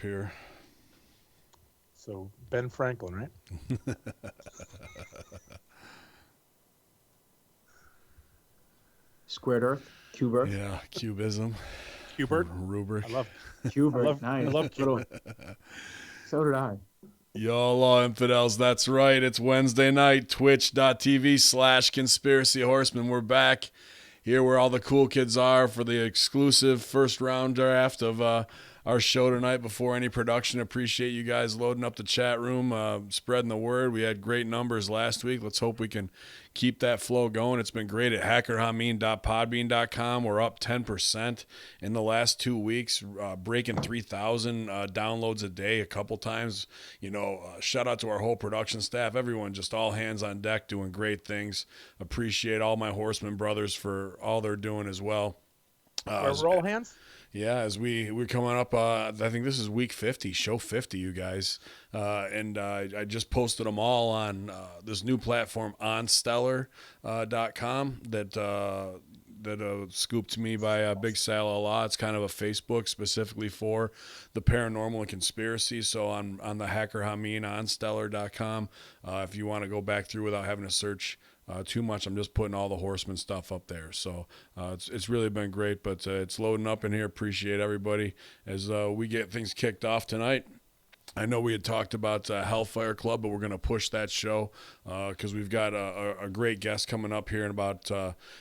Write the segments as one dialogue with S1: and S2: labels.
S1: here.
S2: So Ben Franklin, right?
S3: Squared Earth, Cube Earth,
S1: Yeah, cubism,
S2: Hubert.
S1: rubric.
S2: I
S3: Cubert.
S2: love I
S3: Nice.
S2: love
S3: Little.
S2: Hubert.
S3: So did I.
S1: Y'all law infidels, that's right. It's Wednesday night, twitch.tv/conspiracy horsemen. We're back here where all the cool kids are for the exclusive first round draft of our show tonight before any production. Appreciate you guys loading up the chat room, spreading the word. We had great numbers last week. Let's hope we can keep that flow going. It's been great at hackerhameen.podbean.com. We're up 10% in the last 2 weeks, breaking 3,000 downloads a day a couple times. Shout out to our whole production staff. Everyone, just all hands on deck, doing great things. Appreciate all my Horseman brothers for all they're doing as well.
S2: We're all hands.
S1: Yeah, as we're coming up, I think this is week 50, show 50, you guys. And I just posted them all on this new platform, onstellar.com, that scooped to me by Big Sal Allah. It's kind of a Facebook specifically for the paranormal and conspiracy. So on the Hacker Hameen, onstellar.com, if you want to go back through without having to search too much, I'm just putting all the Horseman stuff up there. So it's really been great, but it's loading up in here. Appreciate everybody as we get things kicked off tonight. I know we had talked about Hellfire Club, but we're going to push that show because we've got a great guest coming up here in about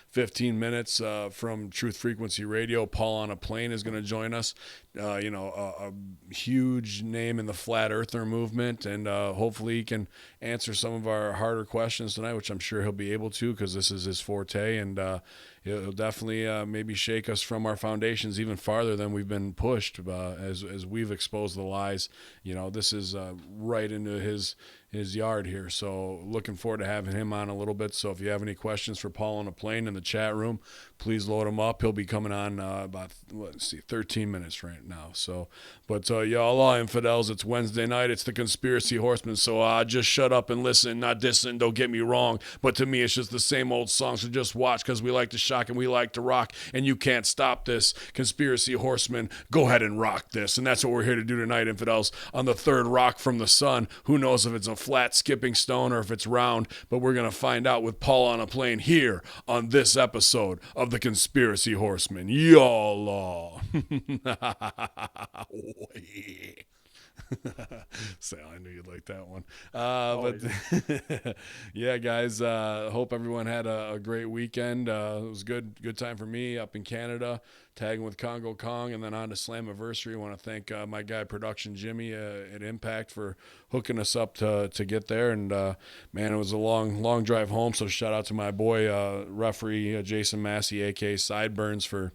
S1: 15 minutes from Truth Frequency Radio. Paul on a Plane is going to join us. A huge name in the Flat Earther movement, and hopefully he can answer some of our harder questions tonight, which I'm sure he'll be able to because this is his forte, and he'll definitely maybe shake us from our foundations even farther than we've been pushed as we've exposed the lies. This is right into his yard here. So looking forward to having him on a little bit. So if you have any questions for Paul on a Plane in the chat room, please load him up. He'll be coming on about 13 minutes right now. So, but y'all are infidels. It's Wednesday night. It's the Conspiracy Horsemen. So just shut up and listen. Not dissing. Don't get me wrong. But to me, it's just the same old song. So just watch because we like to shock and we like to rock. And you can't stop this. Conspiracy Horsemen, go ahead and rock this. And that's what we're here to do tonight, infidels. On the third rock from the sun. Who knows if it's a flat skipping stone or if it's round, but we're going to find out with Paul on a Plane here on this episode of the Conspiracy Horsemen. Y'all. So I knew you'd like that one. But yeah, guys, hope everyone had a great weekend. It was good time for me up in Canada, tagging with Congo Kong, and then on to Slammiversary. I want to thank my guy Production Jimmy at Impact for hooking us up to get there. And man, it was a long drive home. So shout out to my boy referee Jason Massey, aka Sideburns, for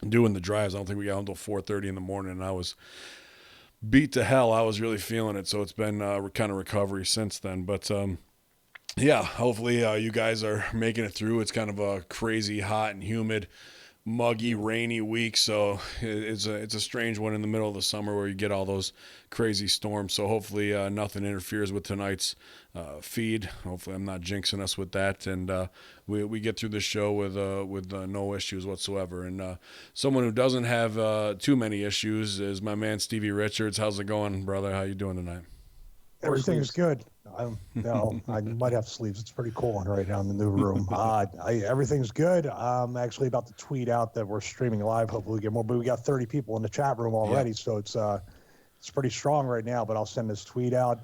S1: doing the drives. I don't think we got home until 4:30 in the morning, and I was beat to hell. I was really feeling it, so it's been kind of recovery since then. But yeah, hopefully you guys are making it through. It's kind of a crazy, hot and humid, muggy, rainy week, so it's a strange one in the middle of the summer where you get all those crazy storms. So hopefully nothing interferes with tonight's feed. Hopefully I'm not jinxing us with that, and we get through the show with no issues whatsoever. And someone who doesn't have too many issues is my man Stevie Richards. How's it going, brother? How you doing tonight?
S4: Everything's good. I might have sleeves. It's pretty cool right now in the new room. Everything's good. I'm actually about to tweet out that we're streaming live. Hopefully we get more, but we got 30 people in the chat room already, so it's pretty strong right now. But I'll send this tweet out.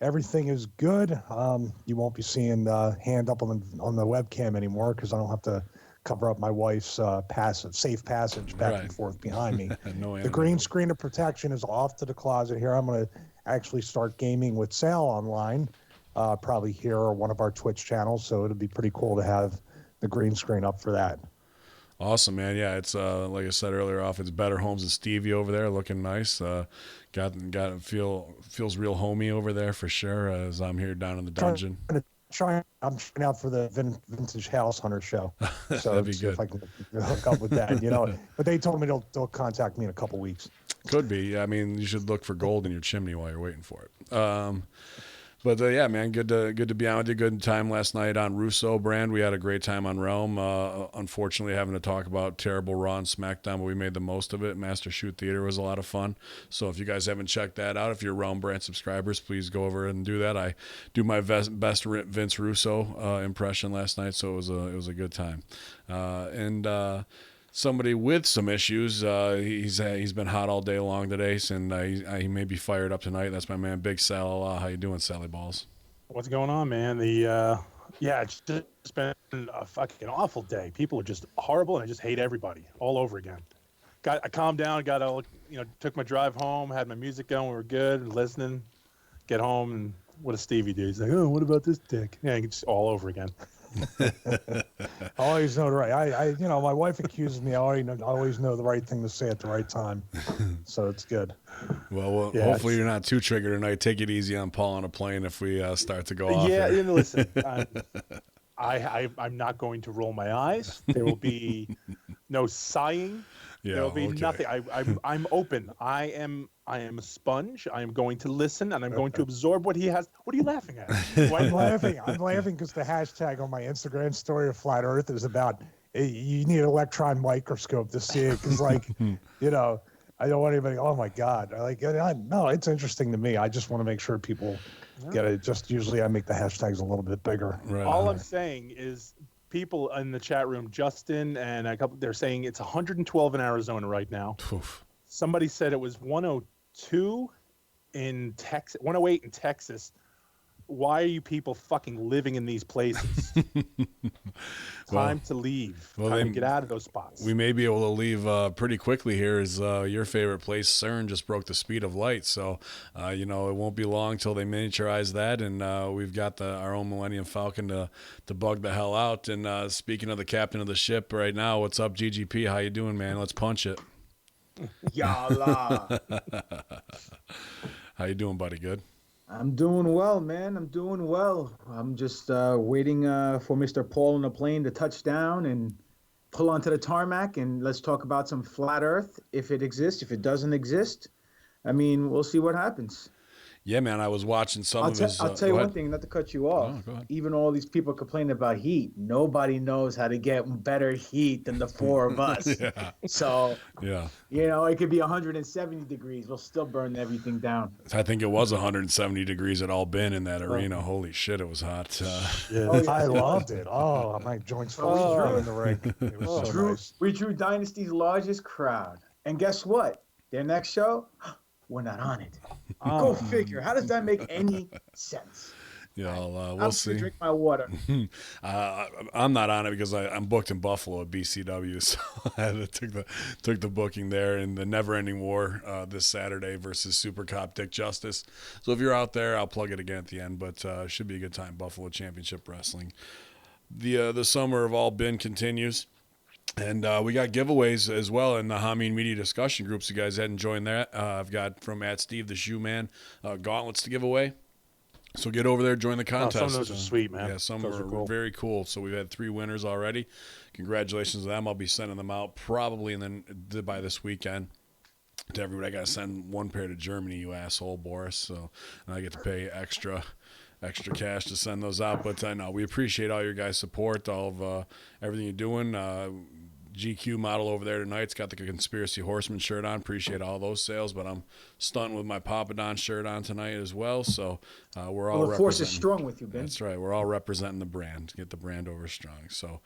S4: Everything is good. You won't be seeing hand up on the webcam anymore because I don't have to cover up my wife's safe passage back and forth behind me. The green screen of protection is off to the closet here. I'm going to actually start gaming with Sal online, probably here or one of our Twitch channels. So it'll be pretty cool to have the green screen up for that.
S1: Awesome, man. Yeah, it's like I said earlier off, it's Better Homes and Stevie over there looking nice. Got feels real homey over there for sure as I'm here down in the dungeon.
S4: I'm trying out for the Vintage House Hunter show. So
S1: that'd be good.
S4: If I can hook up with that, but they told me they'll contact me in a couple weeks.
S1: Could be. I mean, you should look for gold in your chimney while you're waiting for it. But yeah, man, good to be on with you. Good time last night on Russo brand. We had a great time on Realm. Unfortunately, having to talk about terrible Raw and SmackDown, but we made the most of it. Master Shoot Theater was a lot of fun. So if you guys haven't checked that out, if you're Realm brand subscribers, please go over and do that. I do my best Vince Russo impression last night, so it was a good time. Somebody with some issues. He's been hot all day long today, and he may be fired up tonight. That's my man, Big Sal. How you doing, Sally Balls?
S2: What's going on, man? It's just been a fucking awful day. People are just horrible, and I just hate everybody all over again. I calmed down, took my drive home, had my music going, we were good, listening. Get home, and what does Stevie do? He's like, oh, what about this dick? Yeah, it's all over again.
S4: I always know the right. My wife accuses me. I always know the right thing to say at the right time, so it's good.
S1: Well, hopefully you're not too triggered tonight. Take it easy on Paul on a plane if we start to go off.
S2: Yeah,
S1: here.
S2: listen, I'm not going to roll my eyes. There will be no sighing.
S1: Yeah,
S2: there will be
S1: okay.
S2: nothing. I'm open. I am a sponge. I am going to listen, and I'm going to absorb what he has. What are you laughing at?
S4: I'm laughing because the hashtag on my Instagram story of Flat Earth is about you need an electron microscope to see it because, I don't want anybody. Oh my God! No, it's interesting to me. I just want to make sure people get it. Just usually I make the hashtags a little bit bigger.
S1: Right.
S2: All I'm saying is people in the chat room, Justin and a couple, they're saying it's 112 in Arizona right now.
S1: Oof.
S2: Somebody said it was 102 in Texas, 108 in Texas. Why are you people fucking living in these places? Time to leave. Time to get out of those spots.
S1: We may be able to leave pretty quickly here as your favorite place, CERN, just broke the speed of light. So, it won't be long till they miniaturize that. And we've got our own Millennium Falcon to bug the hell out. And speaking of the captain of the ship right now, what's up, GGP? How you doing, man? Let's punch it.
S3: Yalla.
S1: How you doing, buddy? Good?
S3: I'm doing well, man. I'm doing well. I'm just waiting for Mr. Paul on the plane to touch down and pull onto the tarmac, and let's talk about some flat Earth, if it exists. If it doesn't exist, I mean, we'll see what happens.
S1: Yeah, man. I was watching some of his.
S3: I'll tell you one thing, not to cut you off.
S1: Oh, go ahead.
S3: Even all these people complaining about heat, nobody knows how to get better heat than the four of us.
S1: Yeah.
S3: So,
S1: Yeah.
S3: it could be 170 degrees. We'll still burn everything down.
S1: I think it was 170 degrees at All Bin in that arena. Holy shit, it was hot.
S4: I loved it. Oh, my joints felt in the ring. It was so nice.
S3: We drew Dynasty's largest crowd. And guess what? Their next show, we're not on it. Go figure. How does that make any sense?
S1: Yeah, we'll
S3: I'm
S1: see.
S3: gonna drink my water.
S1: I'm not on it because I'm booked in Buffalo at BCW, so I took the booking there in the Never Ending War this Saturday versus Super Cop Dick Justice. So if you're out there, I'll plug it again at the end, but should be a good time. Buffalo Championship Wrestling. The summer of All Bin continues. And we got giveaways as well in the Hameen Media discussion groups. You guys hadn't joined that. I've got from @Steve the Shoe Man gauntlets to give away. So get over there, join the contest.
S2: Some of those are sweet, man.
S1: Yeah, some
S2: those
S1: are
S2: cool.
S1: very cool. So we've had 3 winners already. Congratulations to them. I'll be sending them out probably by this weekend to everybody. I got to send 1 pair to Germany, you asshole, Boris. So I get to pay extra cash to send those out. But I know we appreciate all your guys' support, all of everything you're doing. GQ model over there tonight. It's got the Conspiracy Horseman shirt on. Appreciate all those sales, but I'm stunting with my Papa Don shirt on tonight as well. So we're all
S3: the force is strong with you, Ben.
S1: That's right. We're all representing the brand. Get the brand over strong. So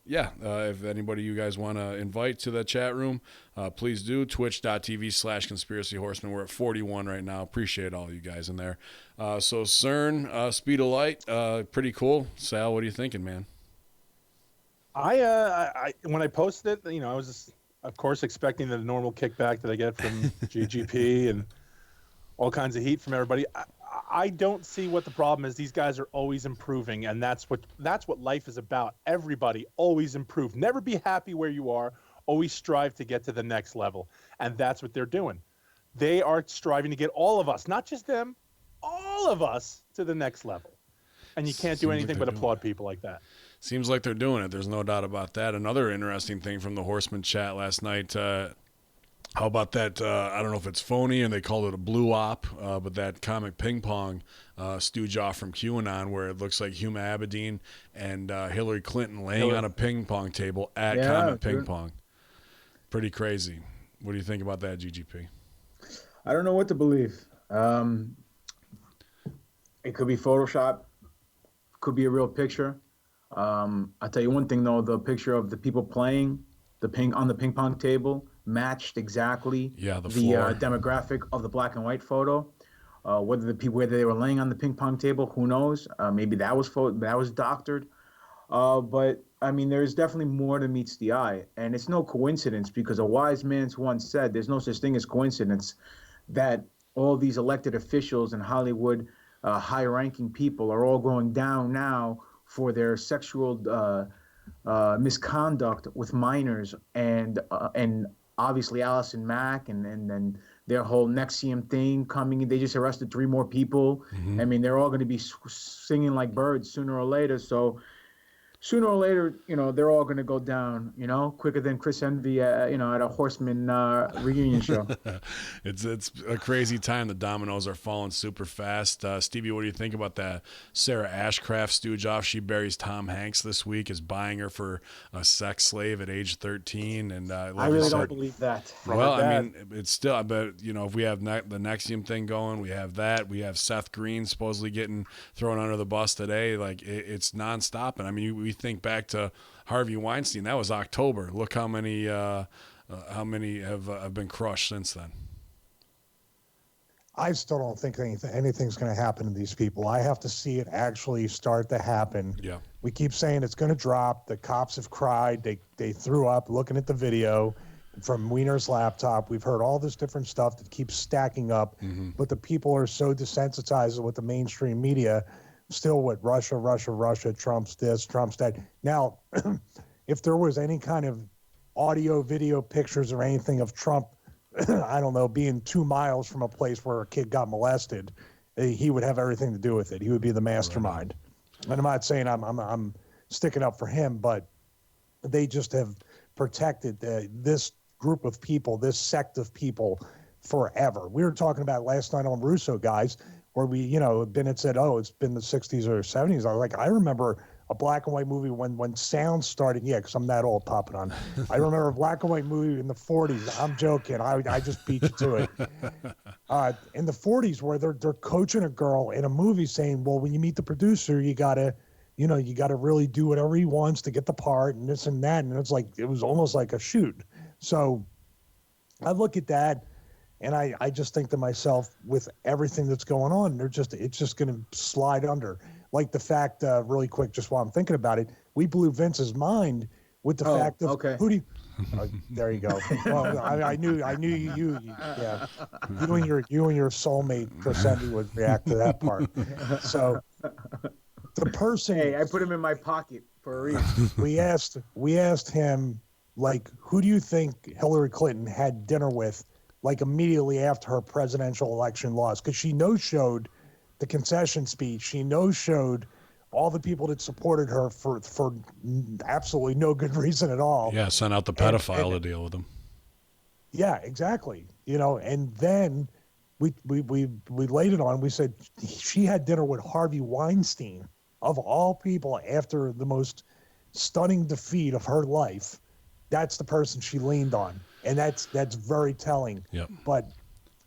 S1: if anybody you guys want to invite to the chat room, please do. Twitch.tv/Conspiracy Horseman. We're at 41 right now. Appreciate all you guys in there. So CERN, Speed of Light, pretty cool. Sal, what are you thinking, man?
S2: I when I posted it, I was just, of course, expecting the normal kickback that I get from GGP and all kinds of heat from everybody. I don't see what the problem is. These guys are always improving, and that's what life is about. Everybody always improve. Never be happy where you are. Always strive to get to the next level, and that's what they're doing. They are striving to get all of us, not just them, all of us to the next level. And you can't do anything but applaud people like that.
S1: Seems like they're doing it. There's no doubt about that. Another interesting thing from the Horseman chat last night, How about that? I don't know if it's phony and they called it a blue op, but that comic ping pong stooge off from QAnon where it looks like Huma Abedin and Hillary Clinton laying on a ping pong table at
S3: Yeah,
S1: Comet Ping
S3: dude.
S1: Pong. Pretty crazy. What do you think about that, GGP?
S3: I don't know what to believe. It could be Photoshop, could be a real picture. I'll tell you one thing though, the picture of the people playing the ping on the ping pong table matched exactly
S1: Yeah, the
S3: the
S1: floor.
S3: demographic of the black and white photo. Whether they were laying on the ping pong table, who knows? Maybe that was doctored. But I mean, there's definitely more than meets the eye, and it's no coincidence because a wise man once said, "There's no such thing as coincidence." That all these elected officials in Hollywood, high-ranking people, are all going down now for their sexual misconduct with minors, and obviously Allison Mack, and then their whole Nexium thing coming. They just arrested 3 more people. I mean, they're all going to be singing like birds sooner or later. So sooner or later, they're all going to go down, quicker than Chris Envy, at a Horseman reunion show.
S1: It's a crazy time. The dominoes are falling super fast. Stevie, what do you think about that? Sarah Ashcraft stooge off. She buries Tom Hanks this week, is buying her for a sex slave at age 13. And like
S3: I really don't believe that.
S1: Well, I mean, it's still, I bet, if we have the Nexium thing going, we have that. We have Seth Green supposedly getting thrown under the bus today. Like, it's nonstop. And I mean, we think back to Harvey Weinstein. That was October. Look how many have been crushed since then.
S4: I still don't think anything's going to happen to these people. I have to see it actually start to happen.
S1: Yeah.
S4: We keep saying it's going to drop. The cops have cried. They threw up looking at the video from Wiener's laptop. We've heard all this different stuff that keeps stacking up, but the people are so desensitized with the mainstream media. Still with Russia, Trump's this, Trump's that. Now, if there was any kind of audio, video, pictures or anything of Trump, I don't know, being 2 miles from a place where a kid got molested, he would have everything to do with it. He would be the mastermind. And I'm not saying I'm sticking up for him, but they just have protected this group of people, this sect of people forever. We were talking about last night on Russo, guys, where Bennett said, oh, it's been the 60s or 70s. I was like, I remember a black and white movie when sound started. Yeah, because I'm that old, popping on. I remember a black and white movie in the 40s. I'm joking. I just beat you to it. In the 40s, where they're coaching a girl in a movie saying, well, when you meet the producer, you gotta really do whatever he wants to get the part and this and that. And it was almost like a shoot. So I look at that and I just think to myself, with everything that's going on, it's just going to slide under. Like the fact, really quick, just while I'm thinking about it, we blew Vince's mind with the fact of who do you, there you go. Well, I knew you yeah, you and your soulmate Chris Envy would react to that part. So the person,
S3: hey, I put him in my pocket for a reason.
S4: we asked him, like, who do you think Hillary Clinton had dinner with, like, immediately after her presidential election loss? Because she no-showed the concession speech. She no-showed all the people that supported her for absolutely no good reason at all.
S1: Yeah, sent out the pedophile to deal with them.
S4: Yeah, exactly. And then we laid it on. We said she had dinner with Harvey Weinstein, of all people, after the most stunning defeat of her life. That's the person she leaned on. And that's very telling.
S1: Yep.
S4: But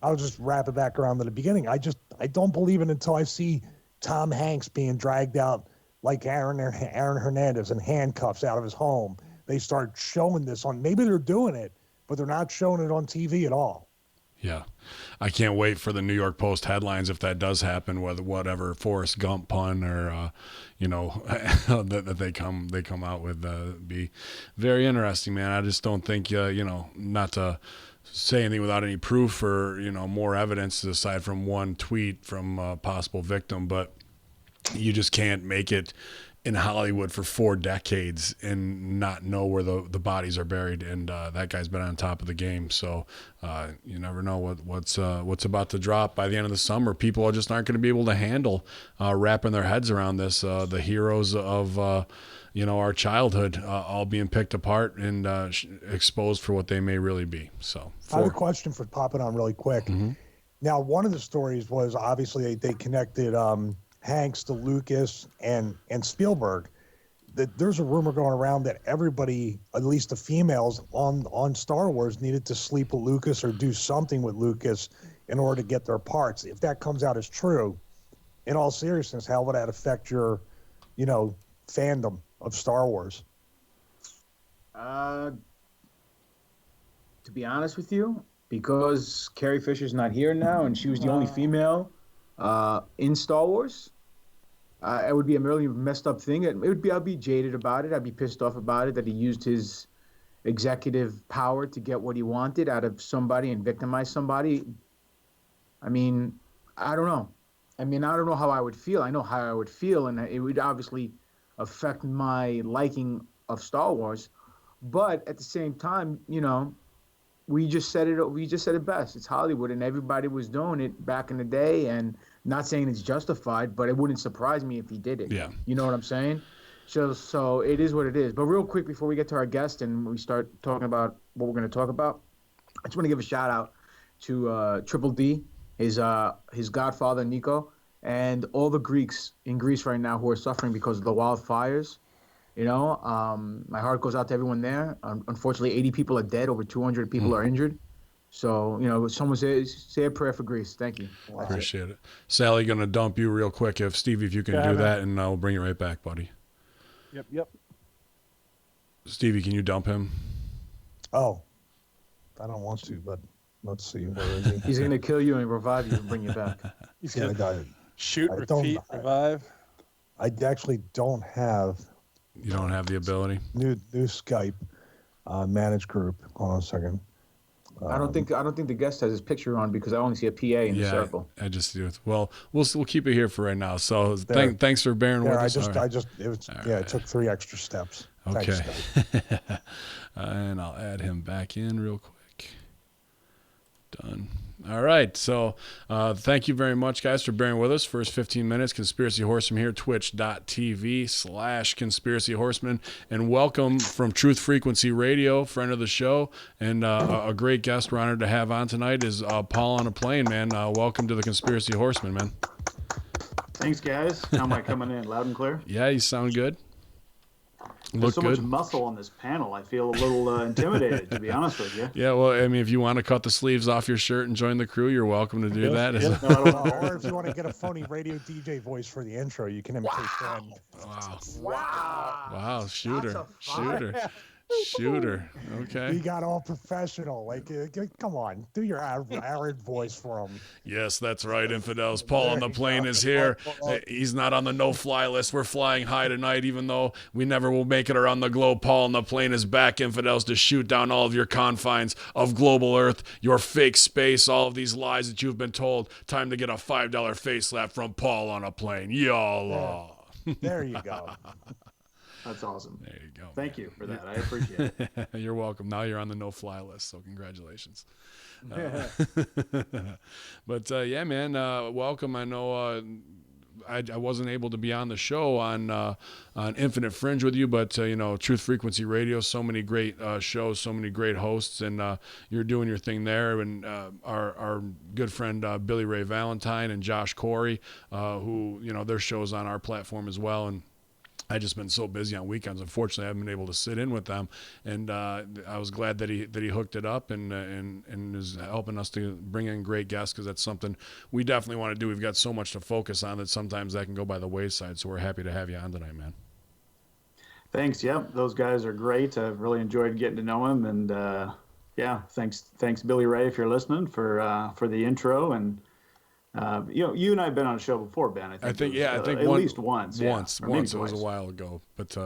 S4: I'll just wrap it back around to the beginning. I don't believe it until I see Tom Hanks being dragged out like Aaron Hernandez in handcuffs out of his home. They start showing this on, maybe they're doing it, but they're not showing it on TV at all.
S1: Yeah. I can't wait for the New York Post headlines if that does happen, whatever Forrest Gump pun or, that they come out with, be very interesting, man. I just don't think, not to say anything without any proof or, more evidence aside from one tweet from a possible victim, but you just can't make it in Hollywood for 4 decades and not know where the bodies are buried. And that guy's been on top of the game. So you never know what's about to drop by the end of the summer. People just aren't going to be able to handle wrapping their heads around this. The heroes of our childhood all being picked apart and exposed for what they may really be. So
S4: I have a question for popping on really quick.
S1: Mm-hmm.
S4: Now, one of the stories was obviously they connected Hanks to Lucas and Spielberg. That there's a rumor going around that everybody, at least the females on Star Wars, needed to sleep with Lucas or do something with Lucas in order to get their parts. If that comes out as true, in all seriousness, how would that affect your, fandom of Star Wars?
S3: To be honest with you, because Carrie Fisher's not here now and she was the only female in Star Wars, it would be a really messed up thing. I'd be jaded about it. I'd be pissed off about it that he used his executive power to get what he wanted out of somebody and victimize somebody. I mean, I don't know. I don't know how I would feel. I know how I would feel, and it would obviously affect my liking of Star Wars. But at the same time, we just said it best. It's Hollywood, and everybody was doing it back in the day. And not saying it's justified, but it wouldn't surprise me if he did it.
S1: Yeah.
S3: You know what I'm saying? So it is what it is. But real quick, before we get to our guest and we start talking about what we're going to talk about, I just want to give a shout out to Triple D, his godfather Nico, and all the Greeks in Greece right now who are suffering because of the wildfires. My heart goes out to everyone there. Unfortunately, 80 people are dead. Over 200 people are injured. So, someone say a prayer for Greece. Thank you.
S4: Wow.
S1: Appreciate it. Sally, going to dump you real quick. If you can do that, and I'll bring it right back, buddy.
S2: Yep.
S1: Stevie, can you dump him?
S4: Oh, I don't want to, but let's see. Where is he?
S3: He's going to kill you and revive you and bring you back.
S2: He's
S4: Yeah,
S2: gonna shoot, repeat, revive.
S4: I actually don't have.
S1: You don't have the ability?
S4: New Skype managed group. Hold on a second.
S3: I don't think the guest has his picture on because I only see a PA in the circle.
S1: I just do it. Well, we'll keep it here for right now. So thanks for bearing with us.
S4: It took 3 extra steps.
S1: Okay.
S4: Thanks,
S1: and I'll add him back in real quick. Done. All right. So thank you very much, guys, for bearing with us. First 15 minutes, Conspiracy Horseman here, twitch.tv/Conspiracy Horseman. And welcome from Truth Frequency Radio, friend of the show, and a great guest we're honored to have on tonight is Paul on a Plane, man. Welcome to the Conspiracy Horseman, man.
S5: Thanks, guys. How am I coming in? Loud and clear?
S1: Yeah, you sound good.
S5: There's so much muscle on this panel. I feel a little intimidated, to be honest with you.
S1: Yeah, well, I mean, if you want to cut the sleeves off your shirt and join the crew, you're welcome to do that.
S5: Yeah, no, I don't know.
S4: Or if you want to get a phony radio DJ voice for the intro, you can imitate Ben.
S1: Wow, shooter. Okay.
S4: You got all professional. Like, come on, do your arid voice for him.
S1: Yes, that's right, infidels. Paul on the Plane is here. He's not on the no-fly list. We're flying high tonight, even though we never will make it around the globe. Paul on the Plane is back, infidels, to shoot down all of your confines of global Earth, your fake space, all of these lies that you've been told. Time to get a $5 face slap from Paul on a Plane. Y'all.
S4: There you go.
S5: That's awesome.
S1: There you go.
S5: Thank you for that. I appreciate it.
S1: You're welcome. Now you're on the no-fly list, so congratulations. But yeah, man, welcome. I know I wasn't able to be on the show on Infinite Fringe with you, but Truth Frequency Radio, so many great shows, so many great hosts, and you're doing your thing there. And our good friend Billy Ray Valentine and Josh Corey, who their shows on our platform as well, and I just been so busy on weekends. Unfortunately, I haven't been able to sit in with them, and I was glad that he hooked it up and is helping us to bring in great guests, because that's something we definitely want to do. We've got so much to focus on that sometimes that can go by the wayside. So we're happy to have you on tonight, man.
S5: Thanks. Yep, those guys are great. I've really enjoyed getting to know them, and thanks Billy Ray, if you're listening, for the intro. And you and I have been on a show before, Ben. I think at least once.
S1: Once it was a while ago, but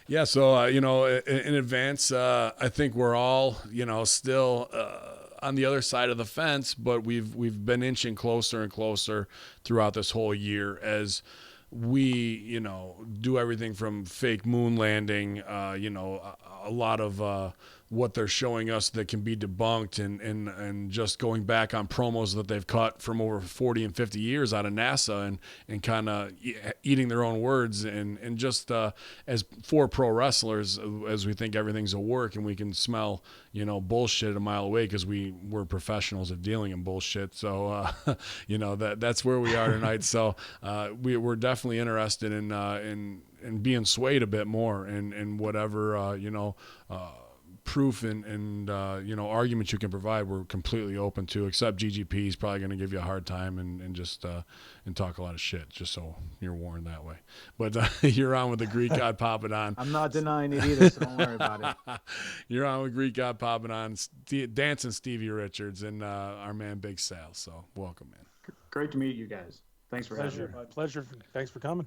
S5: yeah.
S1: So in advance, I think we're all still on the other side of the fence, but we've been inching closer and closer throughout this whole year as we, do everything from fake moon landing, a lot of what they're showing us that can be debunked, and just going back on promos that they've cut from over 40 and 50 years out of NASA, and kind of eating their own words, and just as for pro wrestlers, as we think everything's a work and we can smell bullshit a mile away because we're professionals at dealing in bullshit. So that's where we are tonight. So we're definitely interested in being swayed a bit more, and whatever proof and arguments you can provide, we're completely open to, except GGP is probably going to give you a hard time and just and talk a lot of shit, just so you're warned that way. But you're on with the Greek God Papadon.
S3: I'm not denying it either, so don't worry about it.
S1: You're on with Greek God Papadon, dancing Stevie Richards, and our man Big Sal. So welcome, man.
S5: Great to meet you guys. Thanks for having me.
S2: Pleasure. Thanks for coming.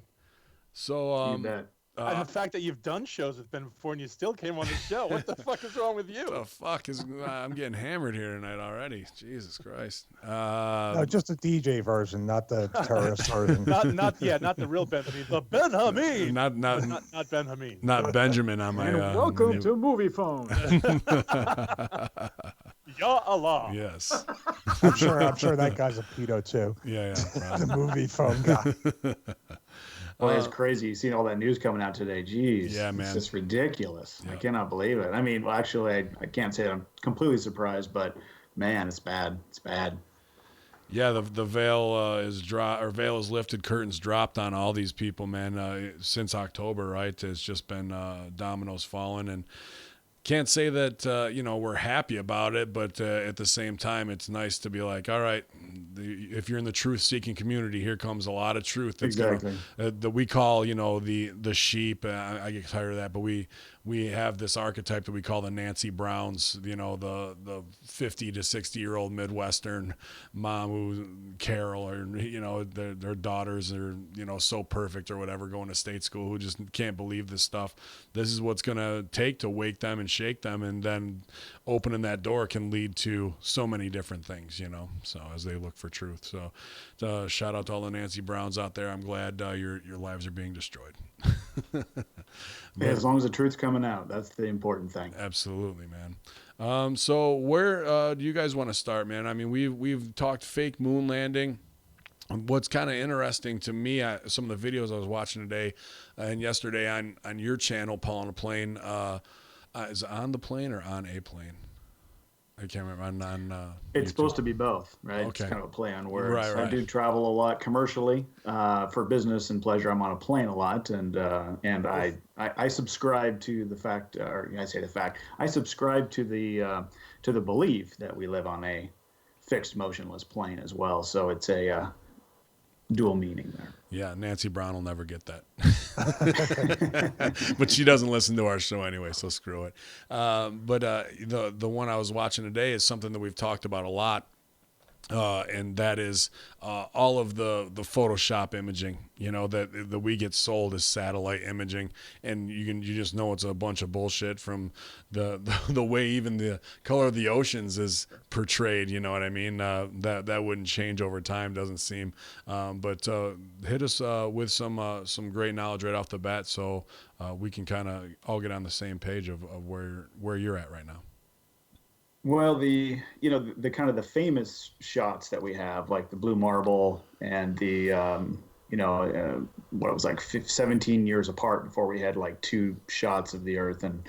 S1: So
S5: You bet.
S2: And the fact that you've done shows with Ben before and you still came on the show. What the fuck is wrong with you?
S1: the fuck is I'm getting hammered here tonight already. Jesus Christ.
S4: No, just the DJ version, not the terrorist version.
S2: not the real Ben Hameen. The Ben Hameen.
S1: Not
S2: Ben Hameen.
S1: Not Benjamin on my.
S3: And welcome to Movie Phone.
S2: Ya Allah.
S1: Yes.
S4: I'm sure that guy's a pedo too.
S1: Yeah.
S4: The movie phone guy.
S5: Well, it's crazy. You've seen all that news coming out today. Jeez.
S1: Yeah, man.
S5: It's just ridiculous.
S1: Yeah.
S5: I cannot believe it. I mean, well, actually, I can't say I'm completely surprised, but man, it's bad. It's bad.
S1: Yeah, the veil veil is lifted, curtains dropped on all these people, man. Since October, right? It's just been dominoes falling, and can't say that we're happy about it, but at the same time, it's nice to be like, all right, if you're in the truth-seeking community, here comes a lot of truth. That's
S5: Exactly.
S1: That we call the sheep. I get tired of that, but we have this archetype that we call the Nancy Browns. The 50 to 60-year-old Midwestern mom who Carol, or their daughters are so perfect or whatever, going to state school, who just can't believe this stuff. This is what's gonna take to wake them and shake them, and then opening that door can lead to so many different things, so as they look for truth. So shout out to all the Nancy Browns out there. I'm glad your lives are being destroyed.
S5: Yeah, as long as the truth's coming out, that's the important thing.
S1: Absolutely, man. So where do you guys want to start, man? I mean, we've talked fake moon landing. What's kind of interesting to me, some of the videos I was watching today and yesterday on your channel, Paul on a Plane, is it on the plane or on a plane? I can't remember.
S5: It's
S1: YouTube.
S5: supposed to be both, right?
S1: Okay.
S5: It's kind of a play on words.
S1: Right.
S5: I do travel a lot commercially for business and pleasure. I'm on a plane a lot, and I subscribe to the fact, or I say the fact, I subscribe to the belief that we live on a fixed motionless plane as well. So it's a dual meaning there.
S1: Yeah, Nancy Brown will never get that. But she doesn't listen to our show anyway, so screw it. But the one I was watching today is something that we've talked about a lot. And that is all of the Photoshop imaging, that we get sold as satellite imaging, and you just know it's a bunch of bullshit from the way even the color of the oceans is portrayed. You know what I mean? That wouldn't change over time, doesn't seem. But hit us with some great knowledge right off the bat, so we can kind of all get on the same page of where you're at right now.
S5: Well, the kind of the famous shots that we have, like the blue marble and the what it was like 17 years apart before we had like two shots of the Earth, and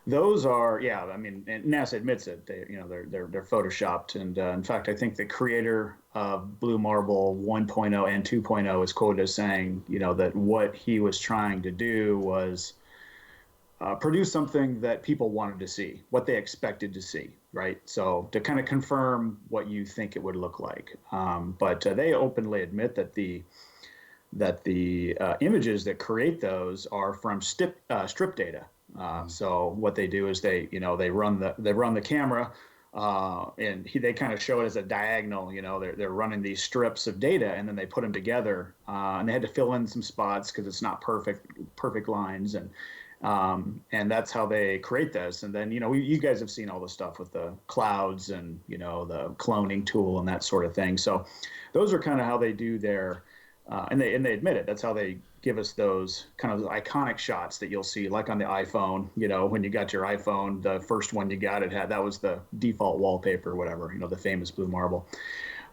S5: those are, yeah, I mean, and NASA admits it. They're photoshopped, and in fact, I think the creator of Blue Marble 1.0 and 2.0 is quoted as saying, that what he was trying to do was produce something that people wanted to see, what they expected to see, right? So to kind of confirm what you think it would look like. But they openly admit that the images that create those are from strip data. So what they do is they run the camera, and they kind of show it as a diagonal. They're running these strips of data, and then they put them together, and they had to fill in some spots because it's not perfect lines, and that's how they create this. And then you guys have seen all the stuff with the clouds and the cloning tool and that sort of thing. So those are kind of how they do their and they admit it. That's how they give us those kind of iconic shots that you'll see, like on the iPhone. When you got your iPhone, the first one you got, that was the default wallpaper, or whatever. The famous blue marble.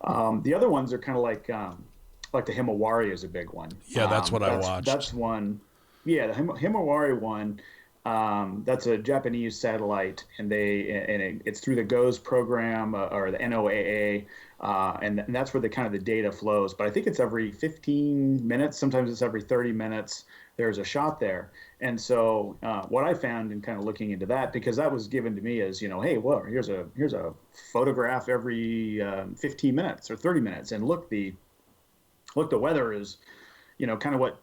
S5: The other ones are kind of like the Himawari is a big one.
S1: Yeah, that's what I watched.
S5: That's one. Yeah, the Himawari one. That's a Japanese satellite, and it's through the GOES program or the NOAA, and that's where the data flows. But I think it's every 15 minutes. Sometimes it's every 30 minutes. There's a shot there, and so what I found in kind of looking into that, because that was given to me as hey, well, here's a photograph every 15 minutes or 30 minutes, and look, the weather is kind of what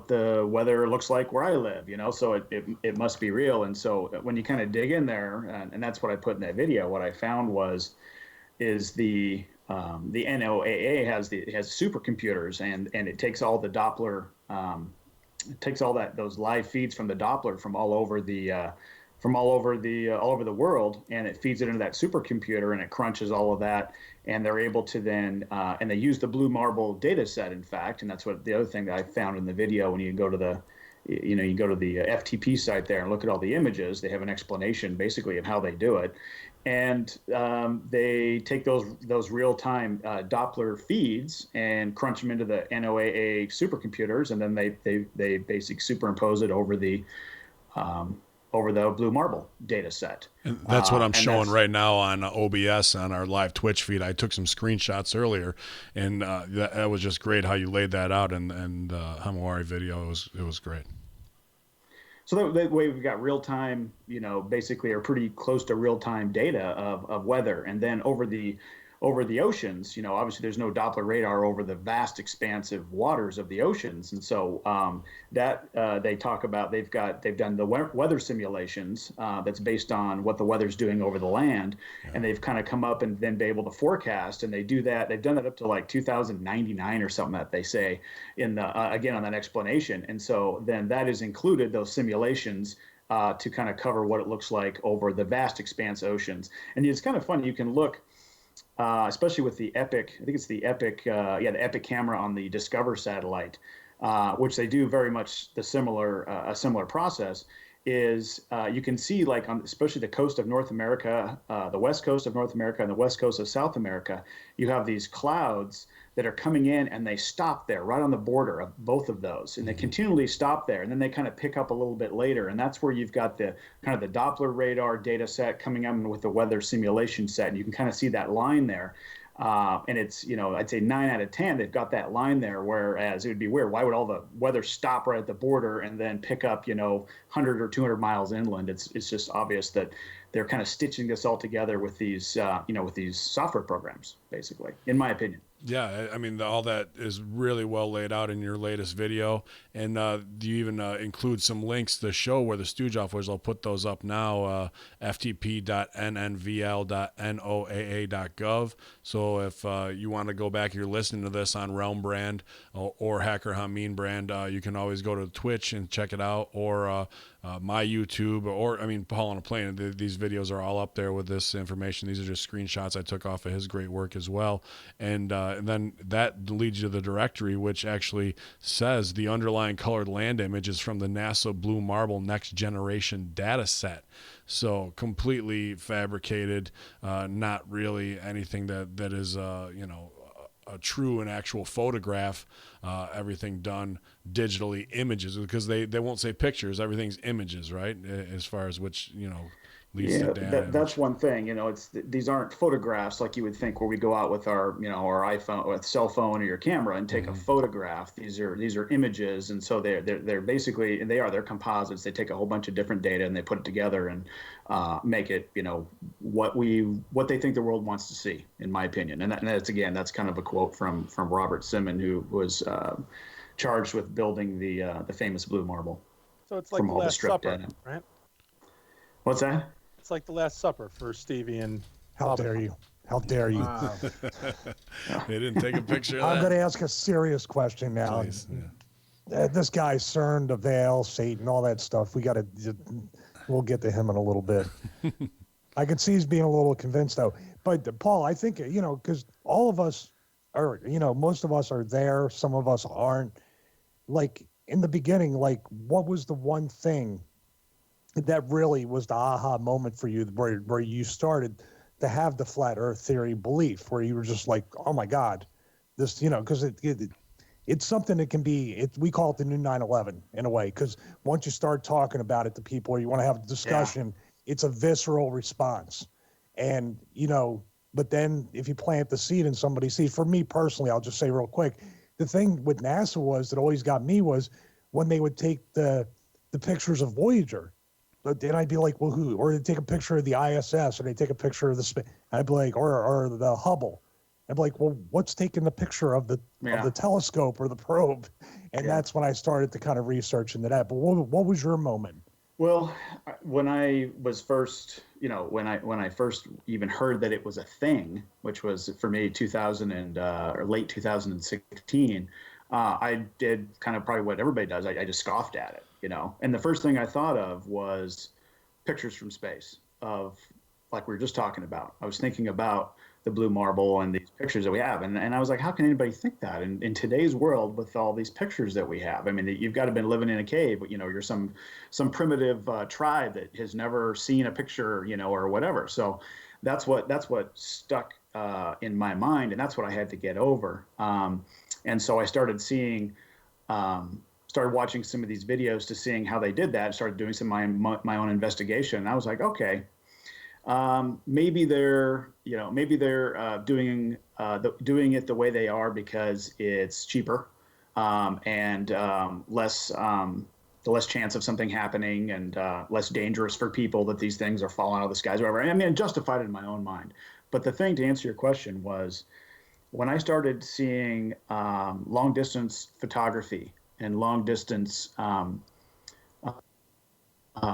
S5: the weather looks like where I live, so it must be real. And so when you kind of dig in there, and that's what I put in that video, what I found is the NOAA has supercomputers, and it takes all the Doppler, it takes those live feeds from the Doppler from all over the world, and it feeds it into that supercomputer, and it crunches all of that, and they're able to then and they use the blue marble data set, in fact, and that's what the other thing that I found in the video. When you go to the FTP site there and look at all the images, they have an explanation basically of how they do it, and they take those real-time Doppler feeds and crunch them into the NOAA supercomputers, and then they basically superimpose it over the blue marble data set.
S1: And that's what I'm showing right now on OBS on our live Twitch feed. I took some screenshots earlier, and that was just great how you laid that out in the Himawari video. It was great.
S5: So that way we've got real-time, basically, or pretty close to real-time data of weather. And then over the oceans, obviously there's no Doppler radar over the vast expansive waters of the oceans. And so they talk about, they've done the weather simulations that's based on what the weather's doing over the land. Yeah. And they've kind of come up and then be able to forecast, and they do that. They've done that up to like 2099 or something, that they say in the, again, on that explanation. And so then that is included, those simulations, to kind of cover what it looks like over the vast expanse oceans. And it's kind of fun. You can look, especially with the Epic, I think it's the Epic, the Epic camera on the Discover satellite, which they do very much a similar process. Is you can see, like, on especially the coast of North America, the west coast of North America and the west coast of South America, you have these clouds that are coming in, and they stop there right on the border of both of those, and they continually stop there, and then they kind of pick up a little bit later, and that's where you've got the kind of the Doppler radar data set coming up with the weather simulation set, and you can kind of see that line there. And it's, I'd say 9 out of 10, they've got that line there, whereas it would be weird. Why would all the weather stop right at the border and then pick up, 100 or 200 miles inland? It's just obvious that they're kind of stitching this all together with these, with these software programs, basically, in my opinion.
S1: Yeah, I mean, all that is really well laid out in your latest video. And do you even include some links to the show where the Stooge Off was? I'll put those up now, ftp.nnvl.noaa.gov. So if you want to go back, you're listening to this on Realm brand or Hacker Hameen brand, you can always go to Twitch and check it out, or my YouTube, or, I mean, Paul on a Plane. These videos are all up there with this information. These are just screenshots I took off of his great work as well. And then that leads you to the directory, which actually says the underlying colored land image is from the NASA Blue Marble Next Generation data set. So completely fabricated, not really anything that is, a true and actual photograph, everything done digitally, images, because they won't say pictures, everything's images, right? As far as which, leads to data.
S5: That's one thing, these aren't photographs like you would think, where we go out with our, our iPhone or cell phone or your camera and take a photograph. These are images. And so they're basically, and they're composites. They take a whole bunch of different data and they put it together and make it, what they think the world wants to see, in my opinion. And that's kind of a quote from Robert Simon, who was charged with building the famous blue marble.
S2: So it's like the Last Supper, right?
S5: What's that?
S2: It's like the Last Supper for Stevie and
S4: How dare you? How dare you?
S3: Wow.
S1: They didn't take a picture of that.
S4: I'm going to ask a serious question now.
S1: Please, yeah.
S4: This guy, CERN, the veil, Satan, all that stuff, we'll get to him in a little bit. I can see he's being a little convinced, though. But Paul, I think, because all of us or most of us are there, some of us aren't. Like in the beginning, like what was the one thing that really was the aha moment for you, where you started to have the flat Earth theory belief, where you were just like, oh my God, this, because it's something that can be, we call it the new 9/11 in a way, because once you start talking about it to people, or you want to have a discussion, it's a visceral response. And, but then if you plant the seed in somebody's seed, for me personally, I'll just say real quick, the thing with NASA was that always got me was when they would take the pictures of Voyager. But then I'd be like, well, who? Or they'd take a picture of the ISS, or they'd take a picture of the I'd be like, or the Hubble. I'd be like, well, what's taking the picture of the telescope or the probe? And that's when I started to kind of research into that. But what was your moment?
S5: Well, when I was first, when I first even heard that it was a thing, which was for me 2000 or late 2016, I did kind of probably what everybody does. I just scoffed at it, And the first thing I thought of was pictures from space of, like we were just talking about. I was thinking about the blue marble and these pictures that we have. And I was like, how can anybody think that in today's world with all these pictures that we have? I mean, you've got to have been living in a cave, you're some primitive tribe that has never seen a picture, or whatever. So that's what stuck in my mind. And that's what I had to get over. And so I started started watching some of these videos to seeing how they did that, started doing some of my own investigation. And I was like, okay, maybe they're doing it the way they are because it's cheaper, and less chance of something happening, and less dangerous for people that these things are falling out of the skies or whatever. I mean, I justified it in my own mind. But the thing, to answer your question, was when I started seeing long distance photography and long distance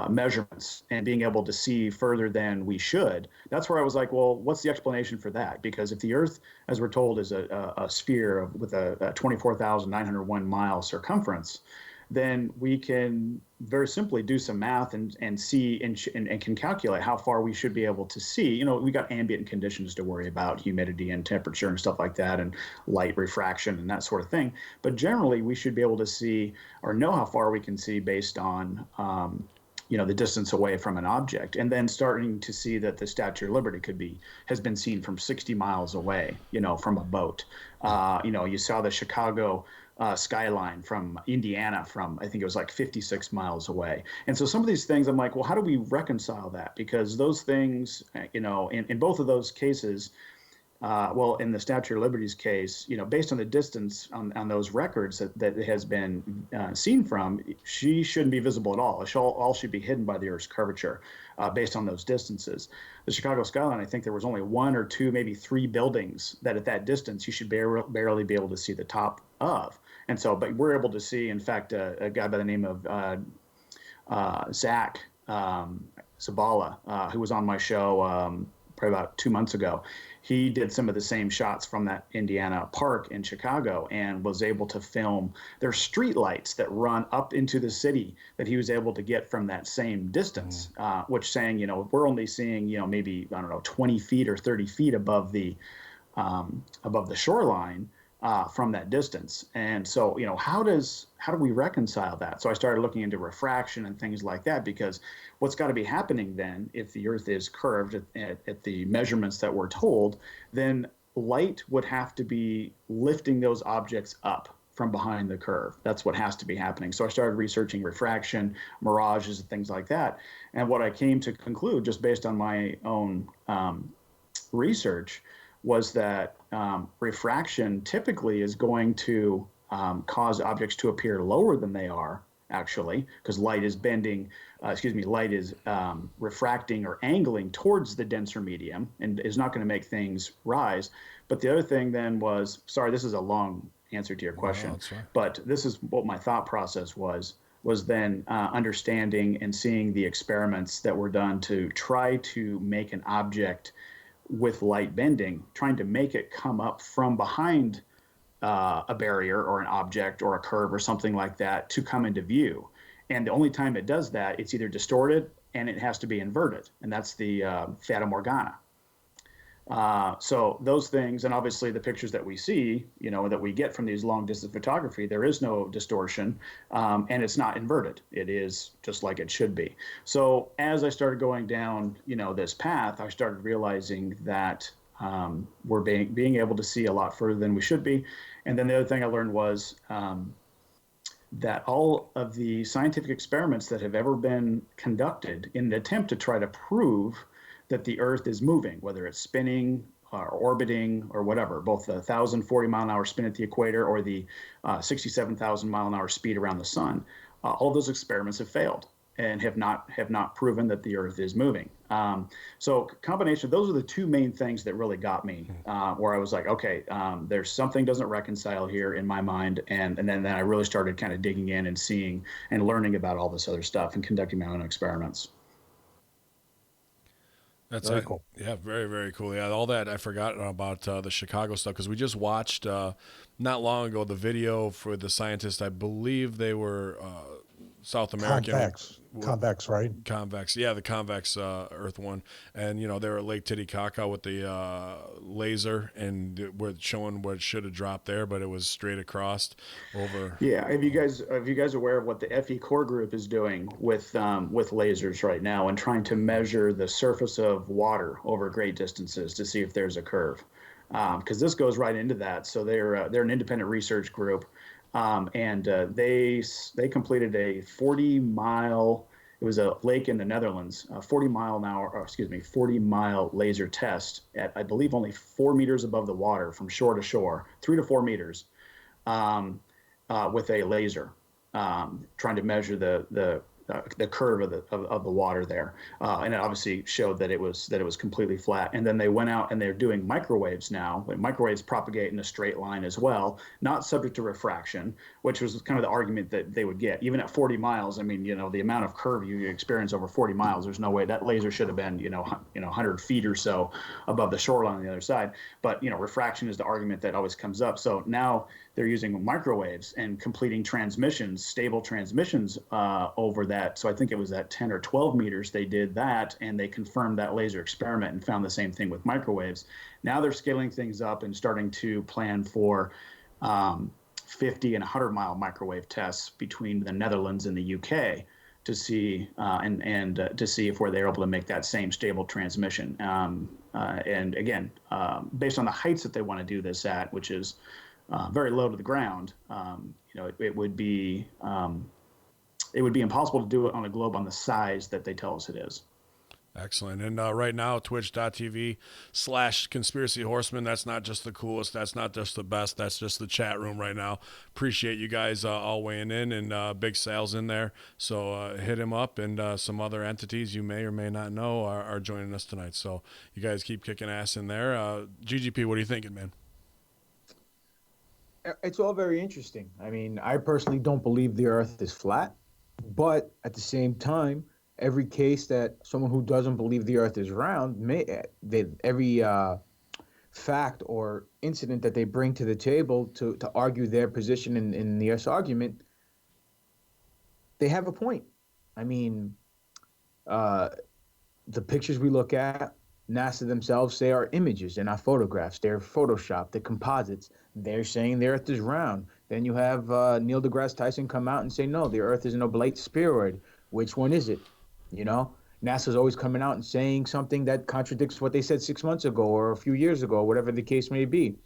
S5: measurements and being able to see further than we should, that's where I was like, well, what's the explanation for that? Because if the Earth, as we're told, is a sphere with a 24,901 mile circumference, then we can very simply do some math and see and can calculate how far we should be able to see. We got ambient conditions to worry about, humidity and temperature and stuff like that, and light refraction and that sort of thing. But generally, we should be able to see or know how far we can see based on the distance away from an object, and then starting to see that the Statue of Liberty has been seen from 60 miles away, from a boat. You saw the Chicago skyline from Indiana from, I think it was like 56 miles away. And so some of these things, I'm like, well, how do we reconcile that? Because those things, in both of those cases, in the Statue of Liberty's case, based on the distance on those records that it has been seen from, she shouldn't be visible at all. All should be hidden by the Earth's curvature based on those distances. The Chicago skyline, I think there was only one or two, maybe three buildings that at that distance you should barely be able to see the top of. And so, but we're able to see, in fact, a guy by the name of Zach Zabala, who was on my show probably about 2 months ago. He did some of the same shots from that Indiana park in Chicago and was able to film their street lights that run up into the city that he was able to get from that same distance, which saying, we're only seeing, maybe, 20 feet or 30 feet above the shoreline from that distance. And so, how do we reconcile that? So I started looking into refraction and things like that, because what's got to be happening then, if the Earth is curved at the measurements that we're told, then light would have to be lifting those objects up from behind the curve. That's what has to be happening. So I started researching refraction, mirages, and things like that. And what I came to conclude, just based on my own research, was that refraction typically is going to cause objects to appear lower than they are, actually, because light is refracting or angling towards the denser medium and is not going to make things rise. But the other thing then was, sorry, this is a long answer to your question, but this is what my thought process was then understanding and seeing the experiments that were done to try to make an object with light bending, trying to make it come up from behind a barrier or an object or a curve or something like that to come into view. And the only time it does that, it's either distorted and it has to be inverted. And that's the Fata Morgana. So those things, and obviously the pictures that we see, that we get from these long distance photography, there is no distortion, and it's not inverted. It is just like it should be. So as I started going down, this path, I started realizing that we're being able to see a lot further than we should be. And then the other thing I learned was that all of the scientific experiments that have ever been conducted in an attempt to try to prove that the Earth is moving, whether it's spinning or orbiting or whatever, both the 1,040-mile-an-hour spin at the equator or the 67,000-mile-an-hour speed around the sun, all of those experiments have failed and have not proven that the Earth is moving. So combination, those are the two main things that really got me, where I was like, okay, there's something doesn't reconcile here in my mind, and then I really started kind of digging in and seeing and learning about all this other stuff and conducting my own experiments.
S1: That's
S4: Very cool.
S1: Yeah, very, very cool. Yeah, all that I forgot about the Chicago stuff because we just watched not long ago the video for the scientists. I believe they were South American.
S4: Convex, right?
S1: Convex, yeah, the convex Earth one, and they were at Lake Titicaca with the laser, and we're showing what should have dropped there, but it was straight across over.
S5: Yeah, have you guys aware of what the FE Core Group is doing with lasers right now and trying to measure the surface of water over great distances to see if there's a curve? Because this goes right into that. So they're an independent research group. And they completed a 40-mile. It was a lake in the Netherlands, a 40-mile laser test at, I believe, only 4 meters above the water from shore to shore, 3 to 4 meters, with a laser, trying to measure the curve of the water there, and it obviously showed that it was completely flat. And then they went out and they're doing microwaves now. Microwaves propagate in a straight line as well, not subject to refraction, which was kind of the argument that they would get. Even at 40 miles, I mean, the amount of curve you experience over 40 miles, there's no way that laser should have been 100 feet or so above the shoreline on the other side. But refraction is the argument that always comes up. So now they're using microwaves and completing stable transmissions over that. So I think it was at 10 or 12 meters they did that, and they confirmed that laser experiment and found the same thing with microwaves. Now they're scaling things up and starting to plan for 50 and 100-mile microwave tests between the Netherlands and the UK to see to see if they're able to make that same stable transmission. And again, based on the heights that they want to do this at, which is very low to the ground, it would be impossible to do it on a globe on the size that they tell us it is.
S1: Excellent. And right now, twitch.tv/Conspiracy Horsemen. That's not just the coolest. That's not just the best. That's just the chat room right now. Appreciate you guys all weighing in, and Big Sal's in there. So hit him up, and some other entities you may or may not know are joining us tonight. So you guys keep kicking ass in there. GGP, what are you thinking, man?
S3: It's all very interesting. I mean, I personally don't believe the Earth is flat, but at the same time, every case that someone who doesn't believe the Earth is round, every fact or incident that they bring to the table to argue their position in the Earth's argument, they have a point. I mean, the pictures we look at, NASA themselves say are images. They're not photographs. They're Photoshopped. They're composites. They're saying the Earth is round. Then you have Neil deGrasse Tyson come out and say, no, the Earth is an oblate spheroid. Which one is it? NASA's always coming out and saying something that contradicts what they said 6 months ago or a few years ago, whatever the case may be.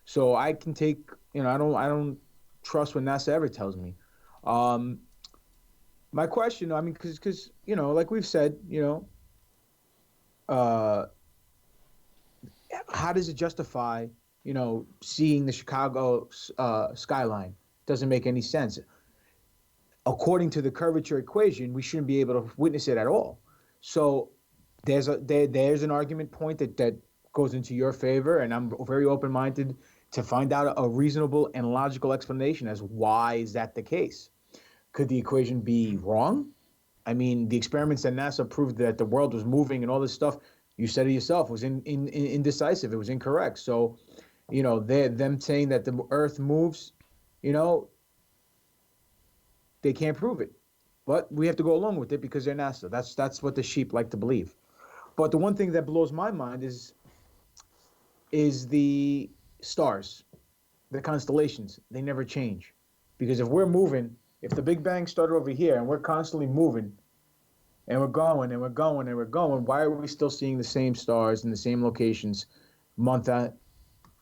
S3: So I can take, I don't trust what NASA ever tells me. My question, I mean, because like we've said, how does it justify, seeing the Chicago skyline? Doesn't make any sense. According to the curvature equation, we shouldn't be able to witness it at all. So there's an argument point that goes into your favor, and I'm very open-minded to find out a reasonable and logical explanation as why is that the case. Could the equation be wrong? I mean, the experiments that NASA proved that the world was moving and all this stuff, you said it yourself, was indecisive. It was incorrect. So, them saying that the Earth moves, they can't prove it. But we have to go along with it because they're NASA. That's what the sheep like to believe. But the one thing that blows my mind is is the stars, the constellations. They never change. Because if we're moving, if the Big Bang started over here and we're constantly moving and we're going and we're going and we're going, why are we still seeing the same stars in the same locations month at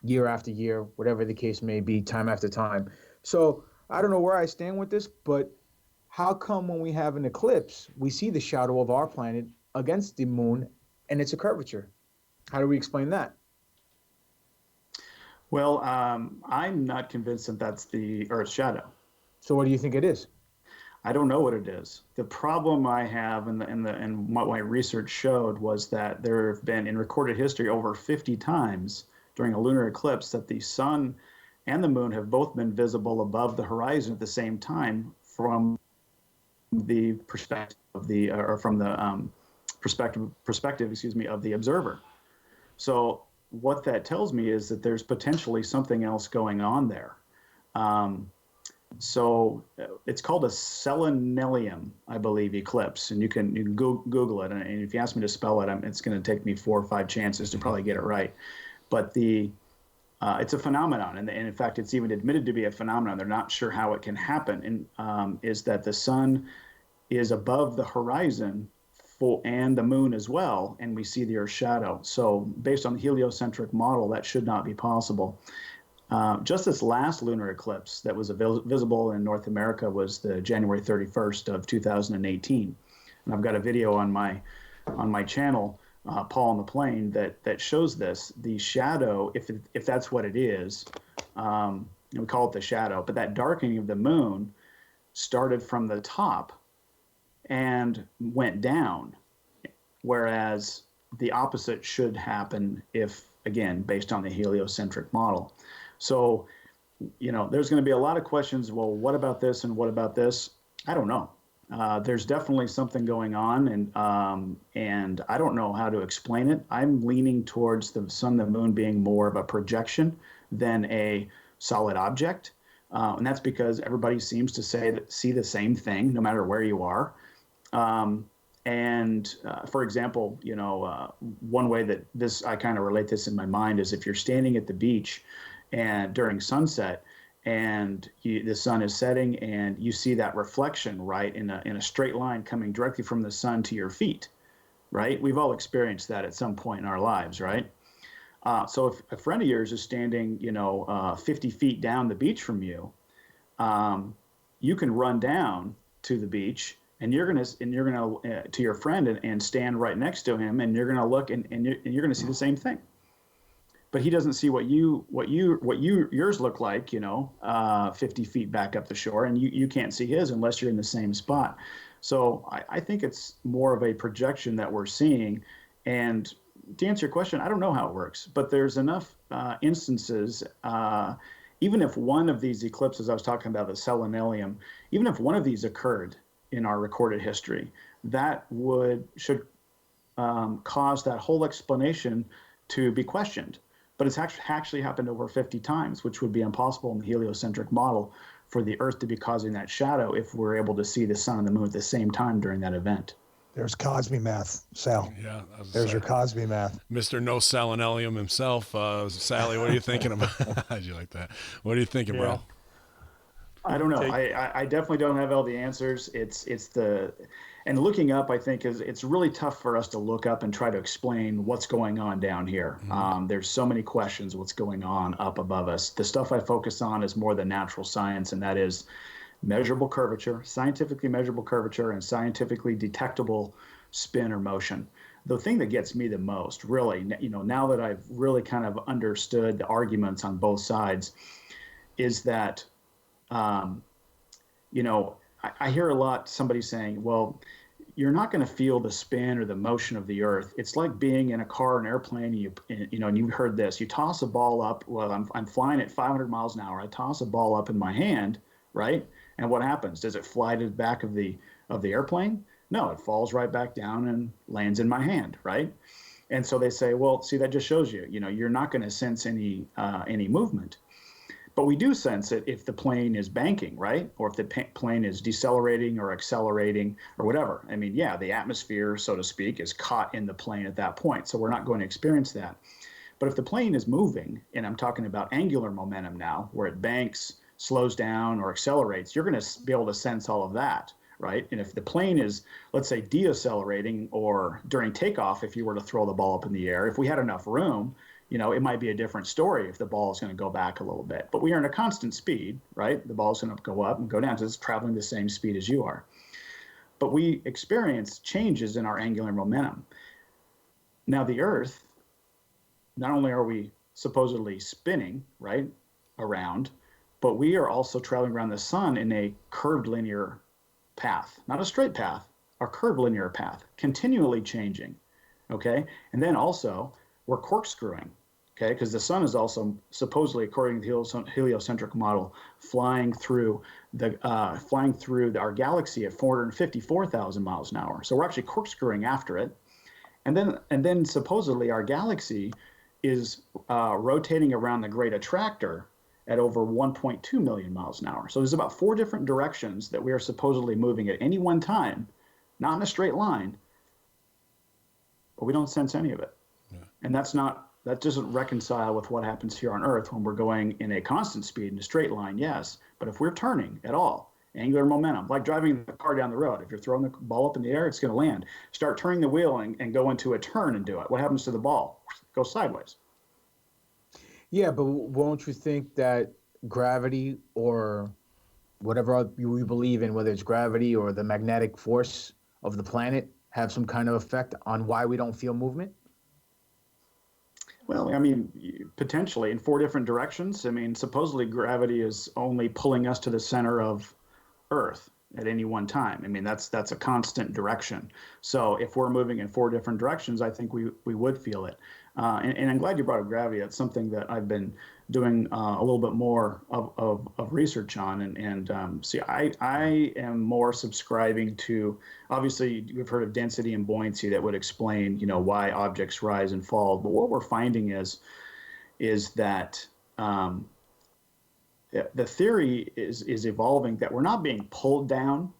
S3: year after year, whatever the case may be, time after time? So I don't know where I stand with this, but how come when we have an eclipse, we see the shadow of our planet against the moon and it's a curvature? How do we explain that?
S5: Well, I'm not convinced that that's the Earth's shadow.
S3: So what do you think it is?
S5: I don't know what it is. The problem I have and what my research showed was that there have been in recorded history over 50 times during a lunar eclipse that the sun and the moon have both been visible above the horizon at the same time from the perspective of the or from the perspective, excuse me, of the observer. So what that tells me is that there's potentially something else going on there. So it's called a selennium, I believe, eclipse, and you can Google it. And if you ask me to spell it, it's going to take me 4 or 5 chances to probably get it right. But it's a phenomenon, and in fact, it's even admitted to be a phenomenon. They're not sure how it can happen, and is that the sun is above the horizon and the moon as well, and we see the Earth's shadow. So based on the heliocentric model, that should not be possible. Just this last lunar eclipse that was visible in North America was the January 31st of 2018. And I've got a video on my channel, Paul on the Plane, that shows this. The shadow, if that's what it is, we call it the shadow, but that darkening of the moon started from the top and went down, whereas the opposite should happen if, again, based on the heliocentric model. So, there's going to be a lot of questions. Well, what about this and what about this? I don't know. There's definitely something going on, and I don't know how to explain it. I'm leaning towards the sun, the moon being more of a projection than a solid object, and that's because everybody seems to see the same thing no matter where you are. For example, one way that I kind of relate this in my mind is if you're standing at the beach and during sunset and the sun is setting and you see that reflection right in a straight line coming directly from the sun to your feet, right? We've all experienced that at some point in our lives, right? So if a friend of yours is standing, 50 feet down the beach from you, you can run down to the beach and you're gonna to your friend and stand right next to him, and you're gonna look and you're gonna see the same thing. But he doesn't see what yours look like, 50 feet back up the shore, and you can't see his unless you're in the same spot. So I think it's more of a projection that we're seeing. And to answer your question, I don't know how it works, but there's enough instances. Even if one of these eclipses I was talking about, the selennium, even if one of these occurred in our recorded history, that should cause that whole explanation to be questioned. But it's actually happened over 50 times, which would be impossible in the heliocentric model for the Earth to be causing that shadow if we're able to see the sun and the moon at the same time during that event.
S4: There's Cosby math, Sal.
S1: Yeah.
S4: There's your Cosby math.
S1: Mr. No Selennium himself. Sally, what are you thinking about? How'd you like that? What are you thinking, bro?
S5: I don't know. I definitely don't have all the answers. And looking up, I think it's really tough for us to look up and try to explain what's going on down here. Mm-hmm. There's so many questions what's going on up above us. The stuff I focus on is more the natural science, and that is measurable curvature, scientifically measurable curvature, and scientifically detectable spin or motion. The thing that gets me the most, really, now that I've really kind of understood the arguments on both sides, is that I hear a lot somebody saying, well, you're not going to feel the spin or the motion of the Earth. It's like being in a car or an airplane, and you've heard this. You toss a ball up. Well, I'm flying at 500 miles an hour. I toss a ball up in my hand, right? And what happens? Does it fly to the back of the airplane? No, it falls right back down and lands in my hand, right? And so they say, well, see, that just shows you, you're not going to sense any movement. But we do sense it if the plane is banking, right? Or if the plane is decelerating or accelerating or whatever. I mean, yeah, the atmosphere, so to speak, is caught in the plane at that point. So we're not going to experience that. But if the plane is moving, and I'm talking about angular momentum now, where it banks, slows down, or accelerates, you're going to be able to sense all of that, right? And if the plane is, let's say, decelerating, or during takeoff, if you were to throw the ball up in the air, if we had enough room, it might be a different story if the ball is going to go back a little bit. But we are in a constant speed, right? The ball is going to go up and go down, so it's traveling the same speed as you are. But we experience changes in our angular momentum. Now, the Earth, not only are we supposedly spinning, right, around, but we are also traveling around the sun in a curved linear path, not a straight path, a curved linear path, continually changing, okay? And then also, we're corkscrewing, okay? Because the sun is also supposedly, according to the heliocentric model, flying through our galaxy at 454,000 miles an hour. So we're actually corkscrewing after it. And then supposedly our galaxy is rotating around the great attractor at over 1.2 million miles an hour. So there's about 4 different directions that we are supposedly moving at any one time, not in a straight line, but we don't sense any of it. Yeah. And that doesn't reconcile with what happens here on Earth when we're going in a constant speed in a straight line, yes. But if we're turning at all, angular momentum, like driving the car down the road, if you're throwing the ball up in the air, it's going to land. Start turning the wheel and go into a turn and do it. What happens to the ball? It goes sideways.
S3: Yeah, but won't you think that gravity, or whatever we believe in, whether it's gravity or the magnetic force of the planet, have some kind of effect on why we don't feel movement?
S5: Well, I mean, potentially in 4 different directions. I mean, supposedly gravity is only pulling us to the center of Earth at any one time. I mean, that's a constant direction. So if we're moving in 4 different directions, I think we would feel it. And I'm glad you brought up gravity. That's something that I've been doing a little bit more of research on. And see, I am more subscribing to, obviously, you've heard of density and buoyancy that would explain, why objects rise and fall. But what we're finding is that the theory is evolving that we're not being pulled down.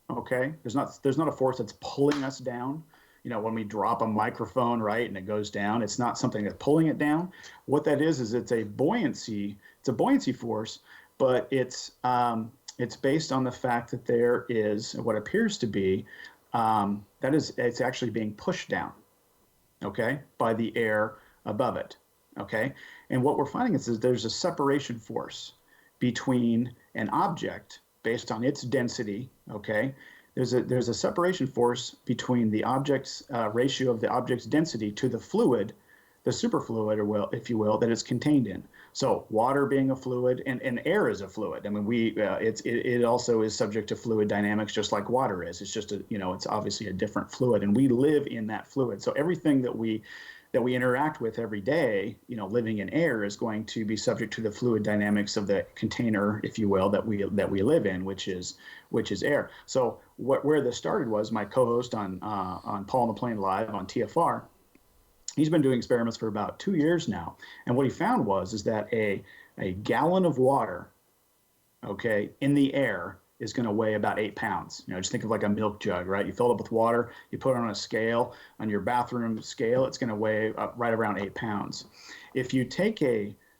S5: Okay, there's not a force that's pulling us down. When we drop a microphone, right, and it goes down, it's not something that's pulling it down. What that is it's a buoyancy. It's a buoyancy force, but it's based on the fact that there is what appears to be it's actually being pushed down, okay, by the air above it, okay. And what we're finding is there's a separation force between an object based on its density, okay. There's a separation force between the object's ratio of the object's density to the fluid, the superfluid, or if you will, that it's contained in. So water being a fluid, and air is a fluid. I mean, it also is subject to fluid dynamics, just like water is. It's just it's obviously a different fluid, and we live in that fluid. So everything that we interact with every day, living in air, is going to be subject to the fluid dynamics of the container, if you will, that we live in, which is air. So where this started was my co-host on Paul and the Plane Live on TFR. He's been doing experiments for about 2 years now, and what he found is that a gallon of water, okay, in the air is going to weigh about 8 pounds. Just think of like a milk jug, right? You fill it up with water, you put it on a scale, on your bathroom scale, it's going to weigh right around 8 pounds. If you take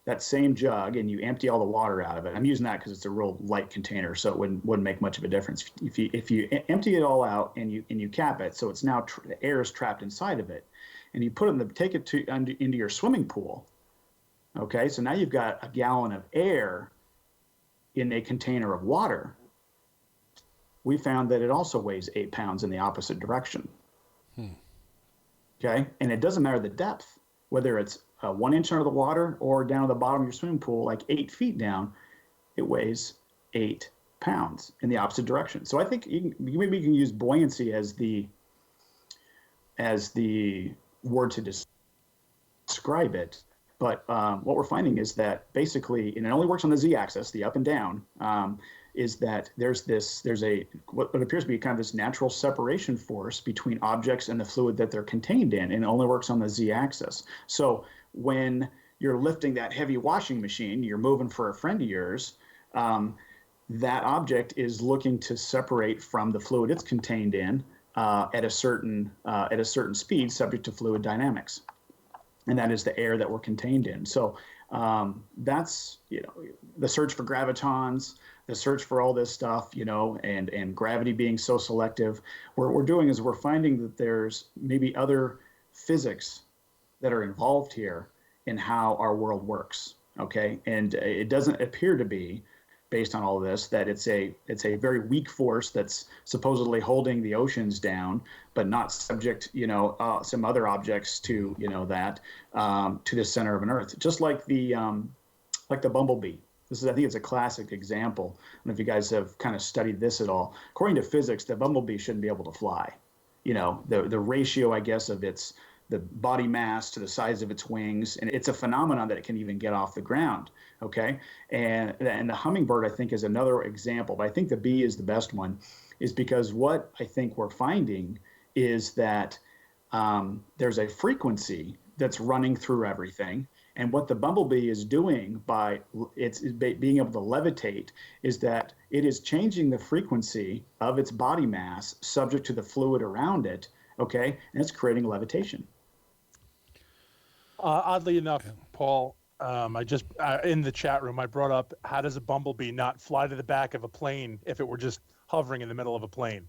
S5: that same jug and you empty all the water out of it, I'm using that because it's a real light container, so it wouldn't make much of a difference. If you empty it all out and you cap it, so it's now the air is trapped inside of it, and you take it into your swimming pool, okay? So now you've got a gallon of air in a container of water. We found that it also weighs 8 pounds in the opposite direction. Okay, and it doesn't matter the depth, whether it's 1 inch under the water or down at the bottom of your swimming pool, like 8 feet down, it weighs 8 pounds in the opposite direction. So I think maybe you can use buoyancy as the word to describe it. But what we're finding is that basically, and it only works on the z-axis, the up and down, is that there's what appears to be kind of this natural separation force between objects and the fluid that they're contained in, and it only works on the z-axis. So when you're lifting that heavy washing machine, you're moving for a friend of yours, that object is looking to separate from the fluid it's contained in at a certain speed, subject to fluid dynamics. and that is the air that we're contained in. So that's, the search for gravitons, the search for all this stuff, and gravity being so selective. What we're doing is we're finding that there's maybe other physics that are involved here in how our world works. Okay, and it doesn't appear to be, based on all of this, that it's a very weak force that's supposedly holding the oceans down, but not subject, some other objects to, that to the center of an Earth, just like the bumblebee. I think it's a classic example. I don't know if you guys have kind of studied this at all. According to physics, the bumblebee shouldn't be able to fly. The ratio, I guess, of the body mass to the size of its wings, and it's a phenomenon that it can even get off the ground. Okay, and the hummingbird, I think, is another example, but I think the bee is the best one, is because what I think we're finding is that there's a frequency that's running through everything, and what the bumblebee is doing by being able to levitate is that it is changing the frequency of its body mass subject to the fluid around it. Okay, and it's creating levitation.
S2: Oddly enough, Paul, I just in the chat room I brought up, how does a bumblebee not fly to the back of a plane if it were just hovering in the middle of a plane?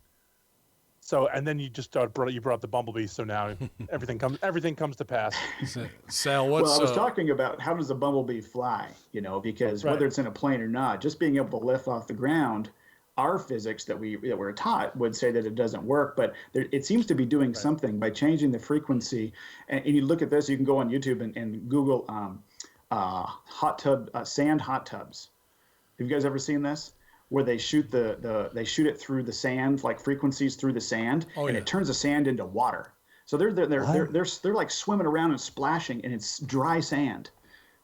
S2: So, and then you just brought up the bumblebee. So now everything comes to pass.
S1: Sal,
S5: Well, I was talking about how does a bumblebee fly? Because
S2: Right.
S5: whether it's in a plane or not, just being able to lift off the ground, our physics that we're taught would say that it doesn't work, but it seems to be doing something by changing the frequency. And you look at this, you can go on YouTube and Google sand hot tubs. Have you guys ever seen this? Where they shoot they shoot it through the sand, like frequencies through the sand, and it turns the sand into water. So they're like swimming around and splashing, and it's dry sand.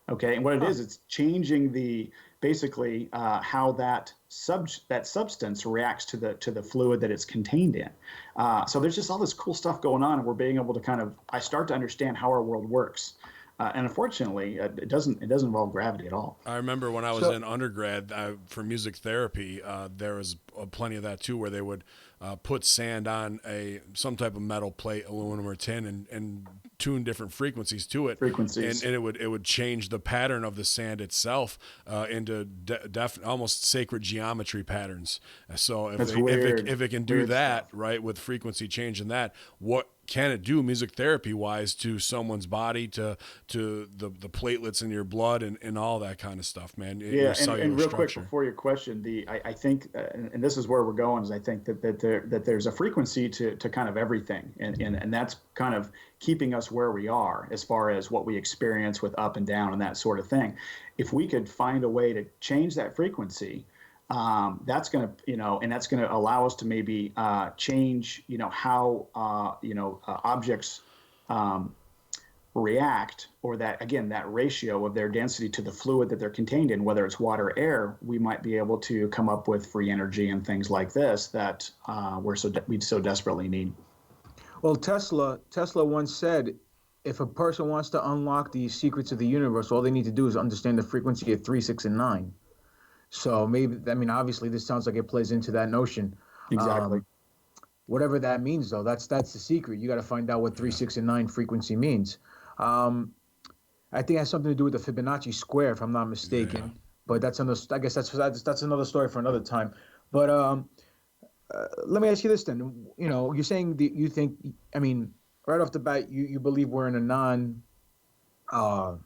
S5: Okay, and what it is, it's changing basically how that substance reacts to the fluid that it's contained in. So there's just all this cool stuff going on, and we're being able to I start to understand how our world works. And unfortunately, it doesn't involve gravity at all.
S1: I remember when I was in undergrad for music therapy, there was plenty of that too, where they would put sand on some type of metal plate, aluminum or tin, and tune different frequencies to it.
S5: Frequencies.
S1: And it would change the pattern of the sand itself into almost sacred geometry patterns. So if it can do that, right, with frequency change and that, what can it do music therapy wise to someone's body, to the platelets in your blood and all that kind of stuff, man?
S5: Yeah, and real
S1: structure.
S5: quick before your question, I think, and this is where we're going, is I think that there's a frequency to kind of everything, and that's kind of keeping us where we are as far as what we experience with up and down and that sort of thing. If we could find a way to change that frequency, that's going to, and that's going to allow us to maybe change, how, objects react, or that ratio of their density to the fluid that they're contained in, whether it's water or air, we might be able to come up with free energy and things like this that we so desperately need.
S3: Well, Tesla once said, if a person wants to unlock the secrets of the universe, all they need to do is understand the frequency of 3, 6, and 9. So maybe, obviously this sounds like it plays into that notion.
S5: Exactly.
S3: Whatever that means, though, that's the secret. You got to find out what 3, 6, and 9 frequency means. I think it has something to do with the Fibonacci square, if I'm not mistaken. Yeah. But that's another. I guess that's another story for another time. But let me ask you this then. You're saying that you think. Right off the bat, you believe we're in a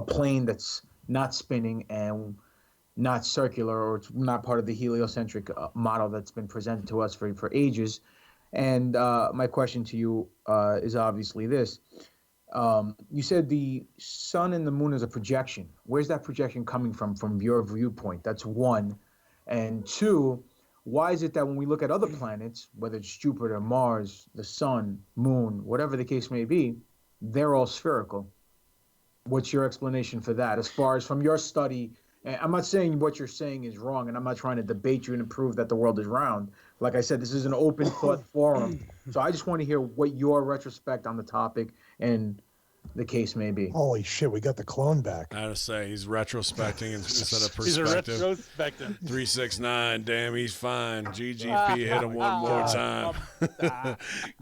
S3: plane that's not spinning and not circular, or it's not part of the heliocentric model that's been presented to us for ages. And my question to you is obviously this. You said the sun and the moon is a projection. Where's that projection coming from your viewpoint? That's one. And two, why is it that when we look at other planets, whether it's Jupiter, Mars, the sun, moon, whatever the case may be, they're all spherical? What's your explanation for that, as far as from your study? And I'm not saying what you're saying is wrong, and I'm not trying to debate you and prove that the world is round. Like I said, this is an open thought forum. So I just want to hear what your retrospect on the topic and the case may be.
S4: Holy shit, we got the clone back.
S1: I gotta say, he's retrospecting instead of
S2: He's a
S1: perspective.
S2: retrospective.
S1: 369, damn, he's fine. GGP hit him one more time.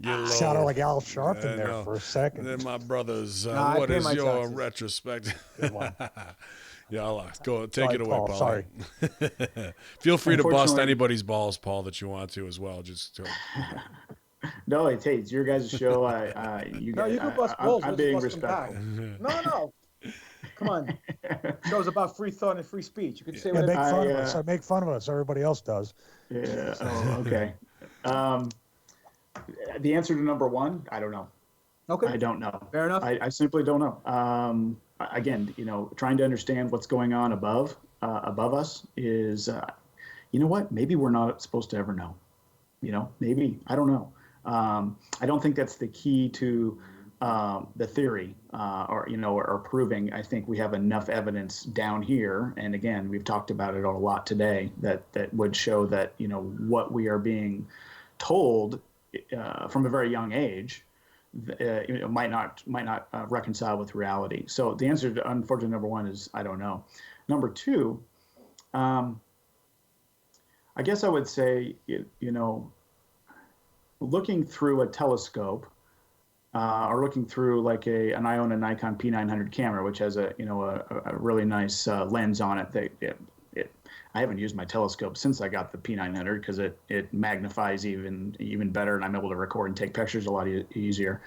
S1: Get low.
S4: Sounded like Al Sharpton
S1: I
S4: there
S1: know.
S4: for a second.
S1: Then my brothers,
S3: I
S1: what
S3: pay
S1: is
S3: my
S1: your
S3: taxes.
S1: retrospective?
S4: Good one.
S1: Yeah, go take it away, Paul.
S4: Sorry.
S1: Feel free to bust
S5: Unfortunately-
S1: anybody's balls, Paul, that you want to as well. Just
S5: No, it's your guys' show. You
S3: No,
S5: guys,
S3: you can bust balls.
S5: I'm
S3: we'll
S5: being
S3: just bust them
S5: respectful.
S3: back. No. Come on. Show's about free thought and free speech. You can say
S4: Yeah,
S3: whatever.
S4: make fun of
S5: I,
S4: us. Make fun of us. Everybody else does.
S5: Yeah. Oh, okay. The answer to number one, I don't know.
S3: Okay.
S5: I don't know.
S3: Fair enough.
S5: I simply don't know. Again, trying to understand what's going on above us is, you know what? Maybe we're not supposed to ever know. Maybe, I don't know. I don't think that's the key to the theory or proving. I think we have enough evidence down here, and again, we've talked about it a lot today, that would show that what we are being told from a very young age might not reconcile with reality. So the answer to unfortunately number one is I don't know. Number two, I guess I would say looking through a telescope or looking through like I own a Nikon P900 camera, which has a really nice lens on it. I haven't used my telescope since I got the P900 because it magnifies even better, and I'm able to record and take pictures a lot easier.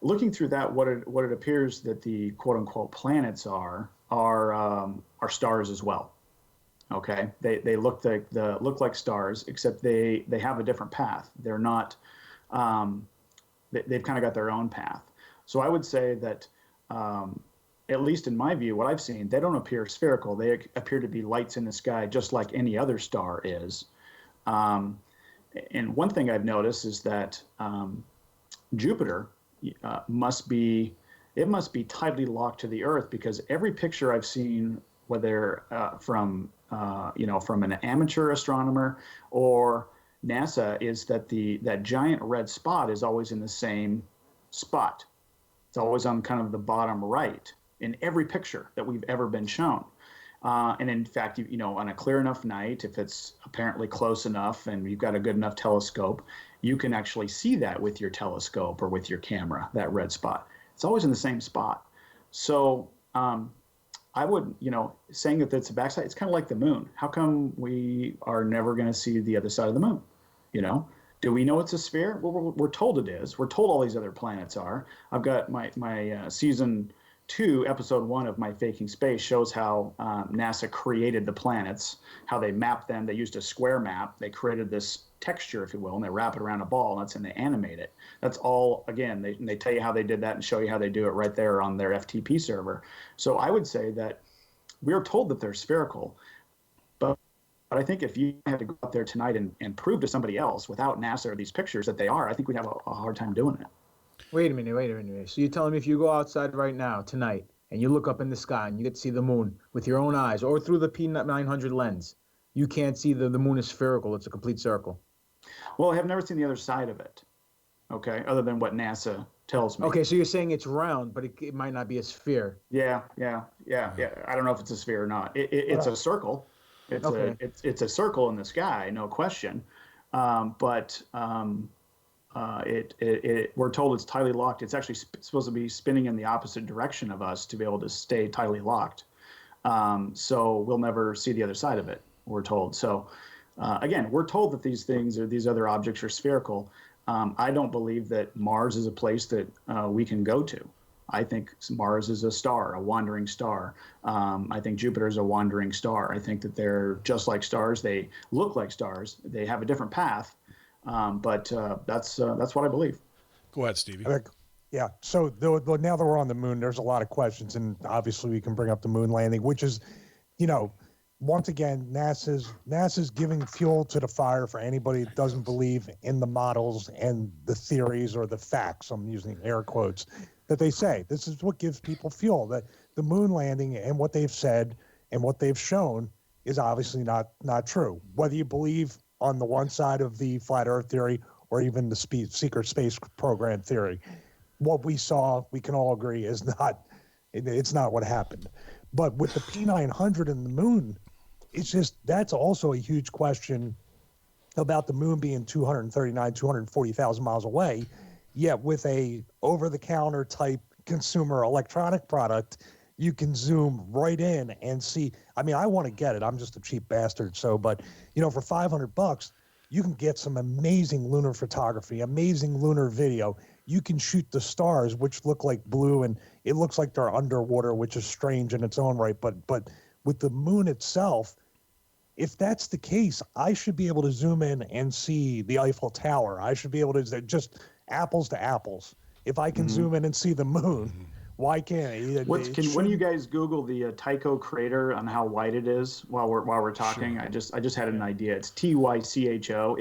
S5: Looking through that, what it appears that the quote unquote planets are stars as well. Okay, they look like stars, except they have a different path. They're not. They've kind of got their own path. So I would say that, at least in my view, what I've seen, they don't appear spherical. They appear to be lights in the sky, just like any other star is. And one thing I've noticed is that Jupiter must be tightly locked to the Earth, because every picture I've seen, whether from an amateur astronomer or NASA, is that that giant red spot is always in the same spot. It's always on kind of the bottom right in every picture that we've ever been shown. And in fact, on a clear enough night, if it's apparently close enough and you've got a good enough telescope, you can actually see that with your telescope or with your camera, that red spot. It's always in the same spot. So I would, saying that it's a backside, it's kind of like the moon. How come we are never going to see the other side of the moon? Do we know it's a sphere? Well, we're told it is. We're told all these other planets are. I've got my season 2, episode 1 of My Faking Space shows how NASA created the planets, how they mapped them. They used a square map. They created this texture, if you will, and they wrap it around a ball, and they animate it. That's all, again, they tell you how they did that and show you how they do it right there on their FTP server. So I would say that we're told that they're spherical, but I think if you had to go out there tonight and prove to somebody else without NASA or these pictures that they are, I think we'd have a hard time doing it.
S3: Wait a minute. So you're telling me if you go outside right now, tonight, and you look up in the sky and you get to see the moon with your own eyes or through the P900 lens, you can't see the moon is spherical, it's a complete circle?
S5: Well, I have never seen the other side of it, okay, other than what NASA tells me.
S3: Okay, so you're saying it's round, but it might not be a sphere.
S5: Yeah. I don't know if it's a sphere or not. It's a circle. It's a circle in the sky, no question. But we're told it's tightly locked. It's actually supposed to be spinning in the opposite direction of us to be able to stay tightly locked. So we'll never see the other side of it, we're told. So again, we're told that these things or these other objects are spherical. I don't believe that Mars is a place that we can go to. I think Mars is a star, a wandering star. I think Jupiter is a wandering star. I think that they're just like stars. They look like stars. They have a different path, but that's what I believe.
S1: go ahead, Stevie.
S4: Yeah. So now that we're on the moon, there's a lot of questions, and obviously we can bring up the moon landing, which is, once again, NASA's giving fuel to the fire for anybody that doesn't believe in the models and the theories or the facts. I'm using air quotes that they say. This is what gives people fuel. That the moon landing and what they've said and what they've shown is obviously not true. Whether you believe on the one side of the flat Earth theory or even the secret space program theory, what we saw, we can all agree, is not. It's not what happened. But with the P900 and the moon, it's just that's also a huge question about the moon being 240,000 miles away. Yet with a over-the-counter type consumer electronic product, you can zoom right in and see. I mean, I want to get it. I'm just a cheap bastard. So, but for $500, you can get some amazing lunar photography, amazing lunar video. You can shoot the stars, which look like blue, and it looks like they're underwater, which is strange in its own right. But with the moon itself, if that's the case, I should be able to zoom in and see the Eiffel Tower. I should be able to just apples to apples. If I can zoom in and see the moon, why can't I?
S5: When you guys Google the Tycho crater on how wide it is while we're talking,
S1: Sure.
S5: I just had an idea. It's Tycho.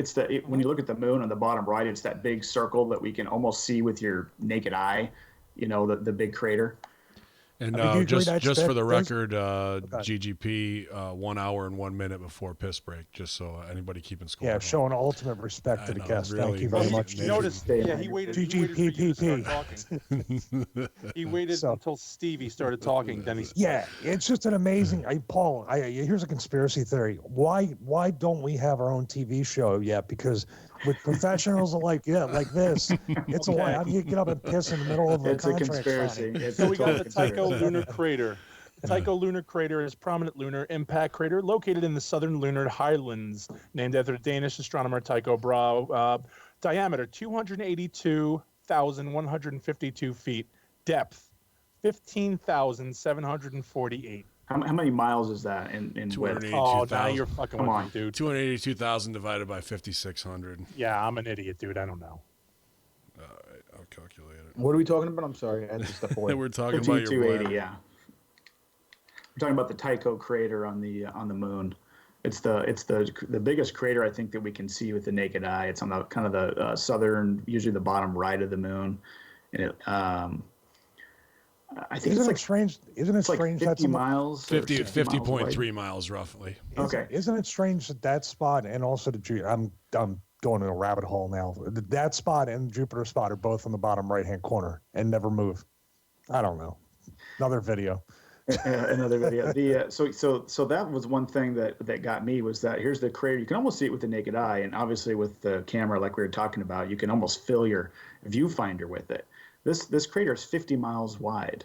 S5: When you look at the moon on the bottom right, it's that big circle that we can almost see with your naked eye. The big crater.
S1: And
S4: I mean, do you agree
S1: just
S4: that's
S1: for the
S4: those-
S1: record, GGP 1 hour and 1 minute before piss break, just so anybody keeping score.
S4: Yeah,
S1: at home.
S4: showing ultimate respect to
S1: I
S4: the
S1: know,
S4: guest.
S1: really,
S4: Thank you very
S1: really
S4: much.
S1: amazing.
S2: Notice,
S5: Stay
S2: he waited.
S4: GGPPP.
S2: He waited for you to start talking. He waited until Stevie started talking. Then he.
S4: Yeah, it's just an amazing. Paul, here's a conspiracy theory. Why don't we have our own TV show yet? Because with professionals like this, it's a lie. How do you get up and piss in the middle of a
S5: It's a
S4: contract
S5: conspiracy.
S4: signing?
S5: It's
S2: So
S5: a
S2: we got
S5: total
S2: the Tycho
S5: conspiracy.
S2: Lunar Crater. Tycho Lunar Crater is a prominent lunar impact crater located in the southern lunar highlands, named after the Danish astronomer Tycho Brahe. Diameter 282,152 feet. Depth 15,748.
S5: How many miles is that in width?
S1: 282,000.
S2: Oh, now you're fucking
S5: Come
S2: with
S5: on.
S2: me, dude.
S1: 282,000 divided by 5,600.
S2: Yeah, I'm an idiot, dude. I don't know.
S1: I'll calculate it.
S3: What are we talking about? I'm sorry, I had to step away.
S1: We're talking about your
S5: 280,
S1: bladder.
S5: yeah. We're talking about the Tycho crater on the moon. It's the biggest crater I think that we can see with the naked eye. It's on the kind of the southern, usually the bottom right of the moon, and it I think
S4: Isn't
S5: it's
S4: it
S5: like
S4: strange? Isn't it
S5: it's like
S4: strange
S5: 50
S4: that
S5: miles. or
S1: 50,
S5: 60 miles away.
S1: 50.3 miles roughly.
S5: Okay.
S4: Isn't it strange that spot and also I'm going in a rabbit hole now. That spot and Jupiter spot are both on the bottom right hand corner and never move. I don't know. Another video.
S5: Another video. So that was one thing that got me was that here's the crater. You can almost see it with the naked eye, and obviously with the camera, like we were talking about, you can almost fill your viewfinder with it. This crater is 50 miles wide,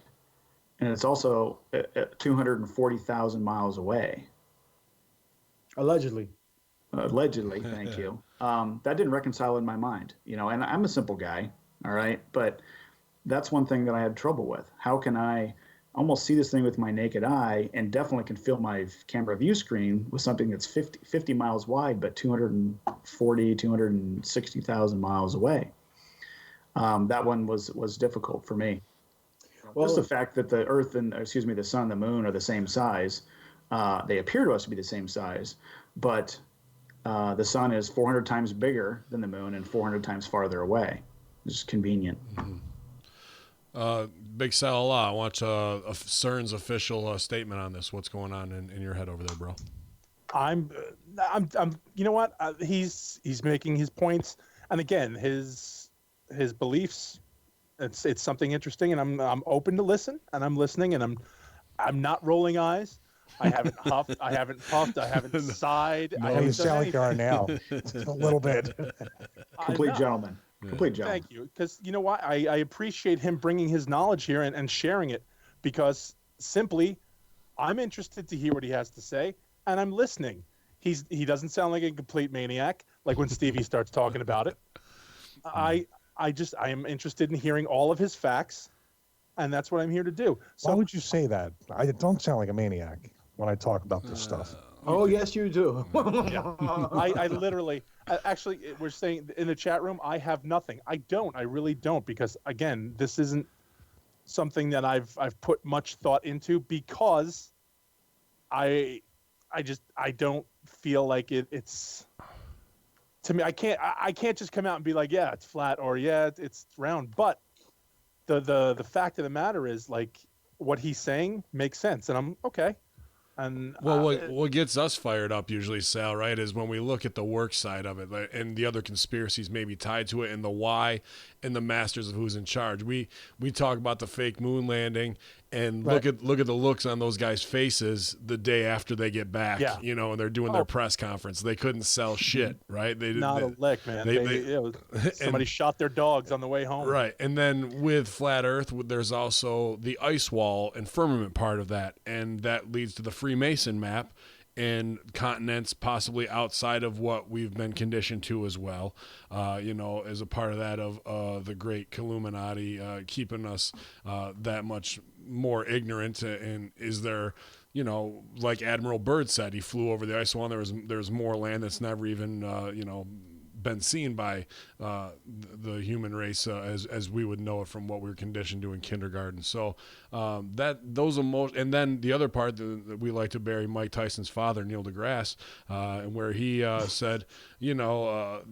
S5: and it's also 240,000 miles away.
S3: Allegedly.
S5: Allegedly, thank you. That didn't reconcile in my mind, and I'm a simple guy, all right, but that's one thing that I had trouble with. How can I almost see this thing with my naked eye and definitely can fill my camera view screen with something that's 50 miles wide, but 260,000 miles away? That one was difficult for me.
S3: Well,
S5: Just the fact that the Earth and the sun and the moon are the same size. They appear to us to be the same size, but the sun is 400 times bigger than the moon and 400 times farther away. It's just convenient.
S1: Big Sal Allah, I want CERN's official statement on this. What's going on in your head over there, bro?
S2: I'm you know what? He's making his points, and again, his beliefs. It's something interesting, and I'm open to listen, and I'm listening, and I'm not rolling eyes. I haven't huffed, I haven't puffed, I haven't sighed. I
S4: You
S2: haven't done
S4: sound like you are now. A little bit.
S5: Complete
S2: I'm not.
S5: gentleman. Complete gentleman.
S2: Thank you, because you know what? I appreciate him bringing his knowledge here and sharing it, because simply, I'm interested to hear what he has to say, and I'm listening. He doesn't sound like a complete maniac, like when Stevie starts talking about it. I am interested in hearing all of his facts, and that's what I'm here to do. So
S4: Why would you say that? I don't sound like a maniac when I talk about this stuff.
S3: Oh, yes, you do.
S2: I literally, actually, we're saying in the chat room, I have nothing. I really don't, because again, this isn't something that I've put much thought into, because I don't feel like it's, to me, I can't just come out and be like, yeah, it's flat, or yeah, it's round. But the fact of the matter is, like, what he's saying makes sense, and I'm okay. And
S1: Well, what gets us fired up usually, Sal, right, is when we look at the work side of it, like, and the other conspiracies maybe tied to it, and the why, and the masters of who's in charge. We talk about the fake moon landing, and
S2: Right.
S1: look at the looks on those guys' faces the day after they get back.
S2: Yeah.
S1: You know, and they're doing their press conference. They couldn't sell shit, right? They
S2: not a lick, man. Somebody shot their dogs on the way home.
S1: Right. And then with flat earth, there's also the ice wall and firmament part of that. And that leads to the Freemason map and continents possibly outside of what we've been conditioned to as well, as a part of that of the great Illuminati keeping us that much more ignorant. And is there, like Admiral Byrd said, he flew over the ice wall and there's more land that's never even, been seen by the human race as we would know it from what we were conditioned to in kindergarten. So those emotions, and then the other part that we like to bury Mike Tyson's father, Neil deGrasse, and where he said, where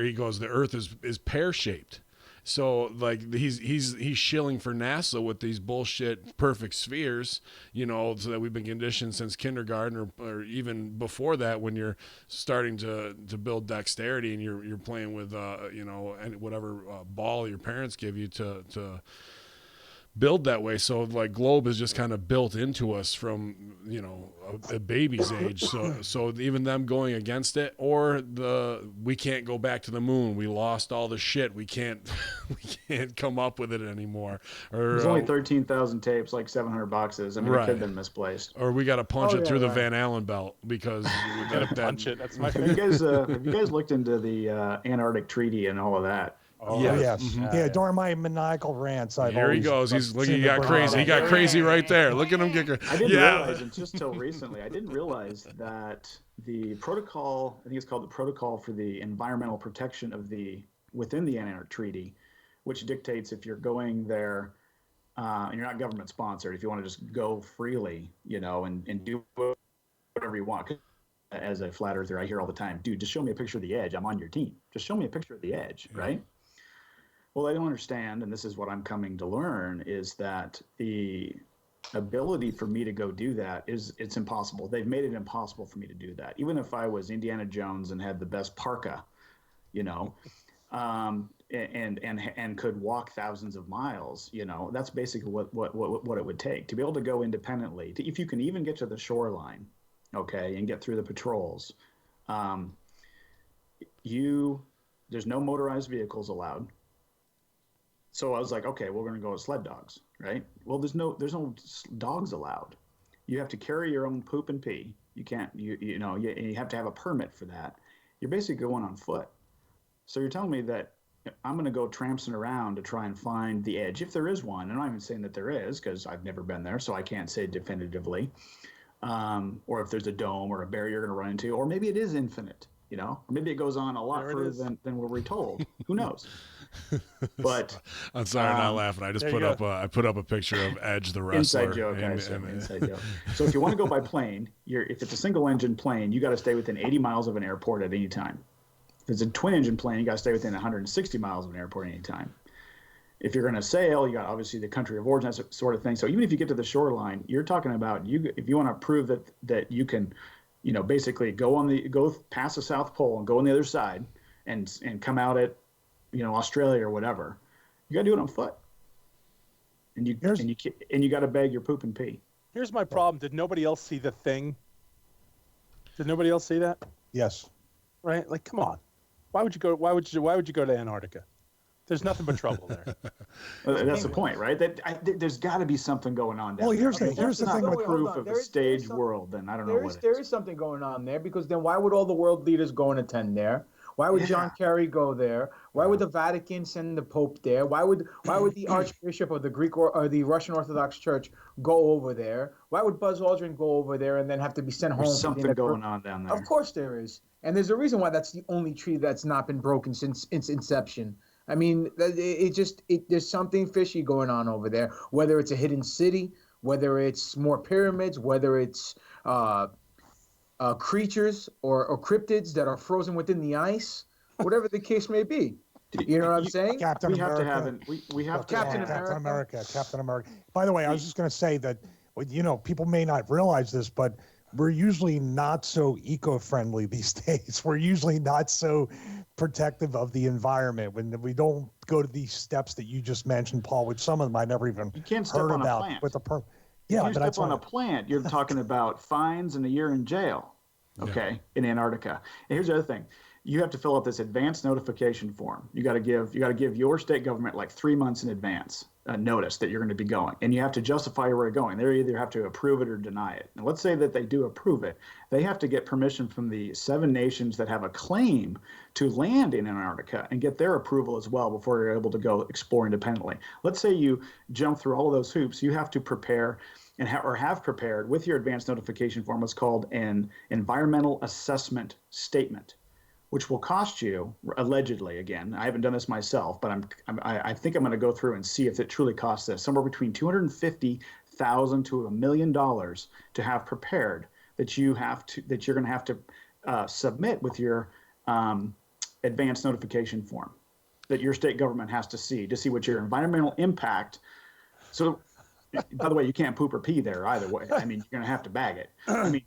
S1: he goes, the Earth is pear shaped. So like he's shilling for NASA with these bullshit perfect spheres, so that we've been conditioned since kindergarten or even before that, when you're starting to build dexterity and you're playing with and whatever ball your parents give you to build that way. So like globe is just kind of built into us from a baby's age. So even them going against it, or we can't go back to the moon, we lost all the shit, we can't come up with it anymore, or
S5: there's only 13,000 tapes, like 700 boxes. I mean,
S1: right.
S5: It could have been misplaced,
S1: or we got to punch it through the
S3: right.
S1: Van Allen belt because we
S2: Gotta punch it. That's my
S5: have you
S2: favorite.
S5: guys looked into the Antarctic Treaty and all of that?
S2: Oh,
S1: Yeah.
S4: Yes.
S1: Mhm.
S4: Yeah, during my maniacal rants, I've
S1: Here he
S4: always
S1: goes. He's look.
S4: seen
S1: He
S4: the
S1: got
S4: burn
S1: crazy.
S4: on
S1: He
S4: it.
S1: got crazy right there. Look at him get.
S5: I didn't
S1: Yeah.
S5: realize it just till recently. I didn't realize that the protocol, I think it's called the Protocol for the Environmental Protection of within the Antarctic Treaty, which dictates if you're going there and you're not government sponsored, if you want to just go freely, and do whatever you want. As a flat earther, I hear all the time, dude, just show me a picture of the edge. I'm on your team. Just show me a picture of the edge, right? Well, I don't understand, and this is what I'm coming to learn, is that the ability for me to go do that it's impossible. They've made it impossible for me to do that. Even if I was Indiana Jones and had the best parka, and could walk thousands of miles, that's basically what it would take to be able to go independently. If you can even get to the shoreline, okay, and get through the patrols, there's no motorized vehicles allowed. So I was like, okay, we're going to go with sled dogs, right? Well, there's no dogs allowed. You have to carry your own poop and pee. You can't, you have to have a permit for that. You're basically going on foot. So you're telling me that I'm going to go trampsing around to try and find the edge, if there is one. I'm not even saying that there is, because I've never been there, so I can't say definitively. Or if there's a dome or a barrier you're going to run into, or maybe it is infinite, or maybe it goes on a lot further than what we're told. Who knows? But
S1: I'm sorry, I'm not laughing. I just put up a picture of Edge the wrestler.
S5: Inside joke, inside joke. So if you want to go by plane, if it's a single engine plane, you got to stay within 80 miles of an airport at any time. If it's a twin engine plane, you got to stay within 160 miles of an airport at any time. If you're going to sail, you got obviously the country of origin, that sort of thing. So even if you get to the shoreline, you're talking about if you want to prove that you can, basically go past the South Pole and go on the other side and come out at, Australia or whatever, you got to do it on foot. And you got to bag your poop and pee.
S2: Here's my problem. Did nobody else see the thing? Did nobody else see that?
S4: Yes.
S2: Right? Like, come on. Why would you go to Antarctica? There's nothing but trouble there.
S5: That's the point, right? There's got to be something going on down
S4: Well, here's
S5: there.
S4: the thing with
S5: proof of a staged world. Then I don't know what it is.
S3: There is something going on there, because then why would all the world leaders go and attend there? Why would John Kerry go there? Why would the Vatican send the Pope there? Why would the Archbishop of the Greek or the Russian Orthodox Church go over there? Why would Buzz Aldrin go over there and then have to be sent home?
S5: There's something going on down there.
S3: Of course there is, and there's a reason why that's the only tree that's not been broken since its inception. I mean, there's something fishy going on over there. Whether it's a hidden city, whether it's more pyramids, whether it's creatures or cryptids that are frozen within the ice, whatever the case may be. You know what I'm saying?
S4: Captain
S5: we have
S4: America.
S5: to have we have to
S3: Captain
S5: have
S3: America.
S4: Captain America. By the way, I was just going to say that people may not realize this, but we're usually not so eco-friendly these days. We're usually not so protective of the environment when we don't go to these steps that you just mentioned, Paul, which some of them I never even
S5: You can't step
S4: heard
S5: on a
S4: about
S5: plant.
S4: with the
S5: If you step on a plant, you're talking about fines and a year in jail. Okay, in Antarctica. And here's the other thing: you have to fill out this advance notification form. You got to give your state government like 3 months in advance notice that you're going to be going, and you have to justify where you're going. They either have to approve it or deny it. And let's say that they do approve it, they have to get permission from the 7 nations that have a claim to land in Antarctica and get their approval as well before you're able to go explore independently. Let's say you jump through all of those hoops. You have to prepare and have prepared with your advance notification form what's called an environmental assessment statement, which will cost you, allegedly, again, I haven't done this myself, but I think I'm going to go through and see if it truly costs this, somewhere between $250,000 to $1 million to have prepared that you're going to have to submit with your advance notification form that your state government has to see what your environmental impact. So, by the way, you can't poop or pee there either way. I mean, you're going to have to bag it. I mean,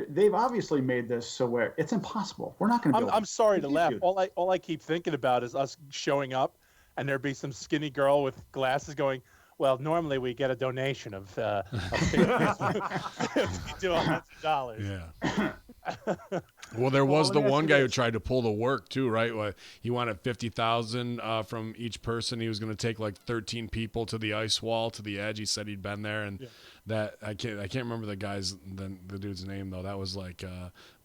S5: they've obviously made this so where it's impossible. We're not going to.
S2: I'm sorry to laugh. All I keep thinking about is us showing up, and there'd be some skinny girl with glasses going, "Well, normally we get a donation of $50 to $100."
S1: Yeah. Well, there was the one guy who tried to pull the work too, right? Well, he wanted 50,000 from each person. He was going to take like 13 people to the ice wall to the edge. He said he'd been there, and that I can't remember the dude's name though. That was like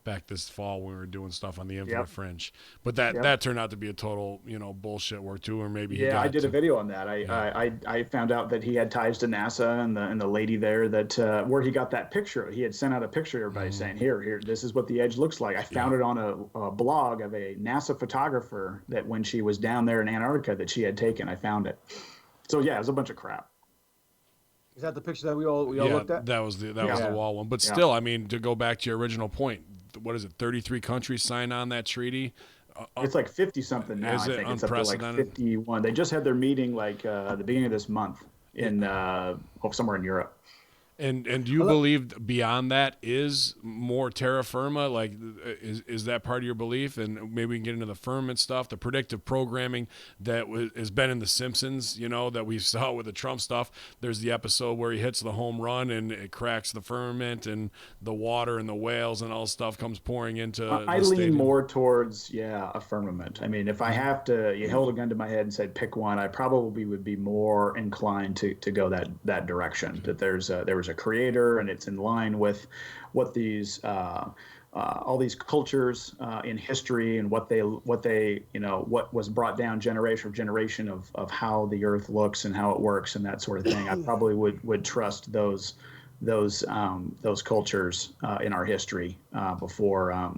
S1: back this fall when we were doing stuff on the Infinite Fringe. But that turned out to be a total bullshit work too, or maybe
S5: I did a video on that. I found out that he had ties to NASA and the lady there that where he got that picture. He had sent out a picture to everybody saying, here, this is what the edge looks like. I found it on a blog of a NASA photographer that when she was down there in Antarctica that she had taken. I found it. So yeah, it was a bunch of crap.
S3: Is that the picture that we all looked at?
S1: That was the wall one. But still, I mean, to go back to your original point, what is it? 33 countries signed on that treaty.
S5: It's like 50 something now.
S1: Is
S5: I
S1: it
S5: think it's up to like
S1: unprecedented?
S5: 51. They just had their meeting like the beginning of this month in somewhere in Europe.
S1: And do you believe beyond that is more terra firma? Like, is that part of your belief? And maybe we can get into the firmament stuff, the predictive programming that has been in The Simpsons, that we saw with the Trump stuff. There's the episode where he hits the home run and it cracks the firmament and the water and the whales and all stuff comes pouring into
S5: I lean more towards, a firmament. I mean, if I have to, you held a gun to my head and said pick one, I probably would be more inclined to go that direction, that there was a creator and it's in line with what these all these cultures in history and what was brought down generation of how the earth looks and how it works and that sort of thing. I probably would trust those cultures in our history before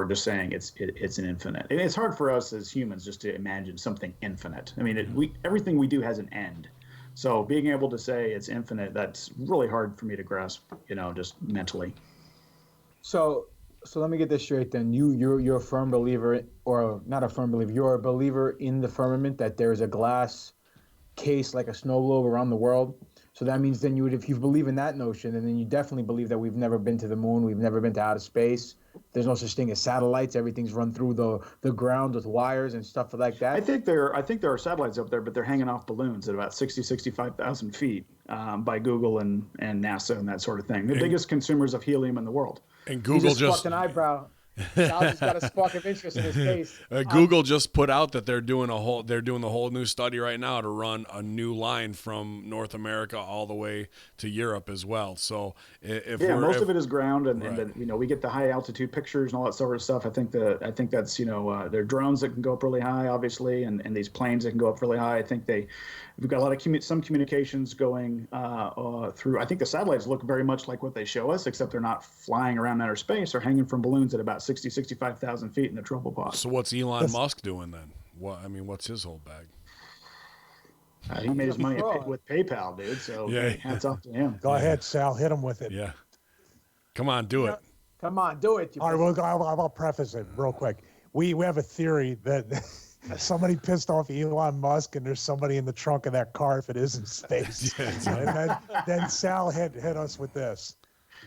S5: just saying it's an infinite. And it's hard for us as humans just to imagine something infinite. I mean, everything we do has an end. So being able to say it's infinite, that's really hard for me to grasp, just mentally.
S3: So let me get this straight then. You're a firm believer, or not a firm believer, you're a believer in the firmament, that there's a glass case like a snow globe around the world. So that means then if you believe in that notion, and then you definitely believe that we've never been to the moon, we've never been to outer space. There's no such thing as satellites. Everything's run through the ground with wires and stuff like that.
S5: I think there are satellites up there, but they're hanging off balloons at about 65,000 feet by Google and NASA and that sort of thing. The biggest consumers of helium in the world.
S1: And Google
S3: just an eyebrow. Sal's got a spark of interest in his face.
S1: Google just put out that they're doing the whole new study right now to run a new line from North America all the way to Europe as well. So
S5: most of it is ground, and we get the high altitude pictures and all that sort of stuff. I think that's there are drones that can go up really high, obviously, and these planes that can go up really high. I think we've got a lot of some communications going through. I think the satellites look very much like what they show us, except they're not flying around outer space. They're hanging from balloons at about 65,000 feet in the tropopause.
S1: So what's Elon Musk doing then? What's his whole bag?
S5: He made his money with PayPal, dude. So hats off to him.
S4: Go ahead, Sal. Hit him with it.
S1: Yeah. Come on, do it.
S3: Come on, do it.
S4: All right, I'll preface it real quick. We have a theory that somebody pissed off Elon Musk, and there's somebody in the trunk of that car if it is in space. And then Sal hit us with this.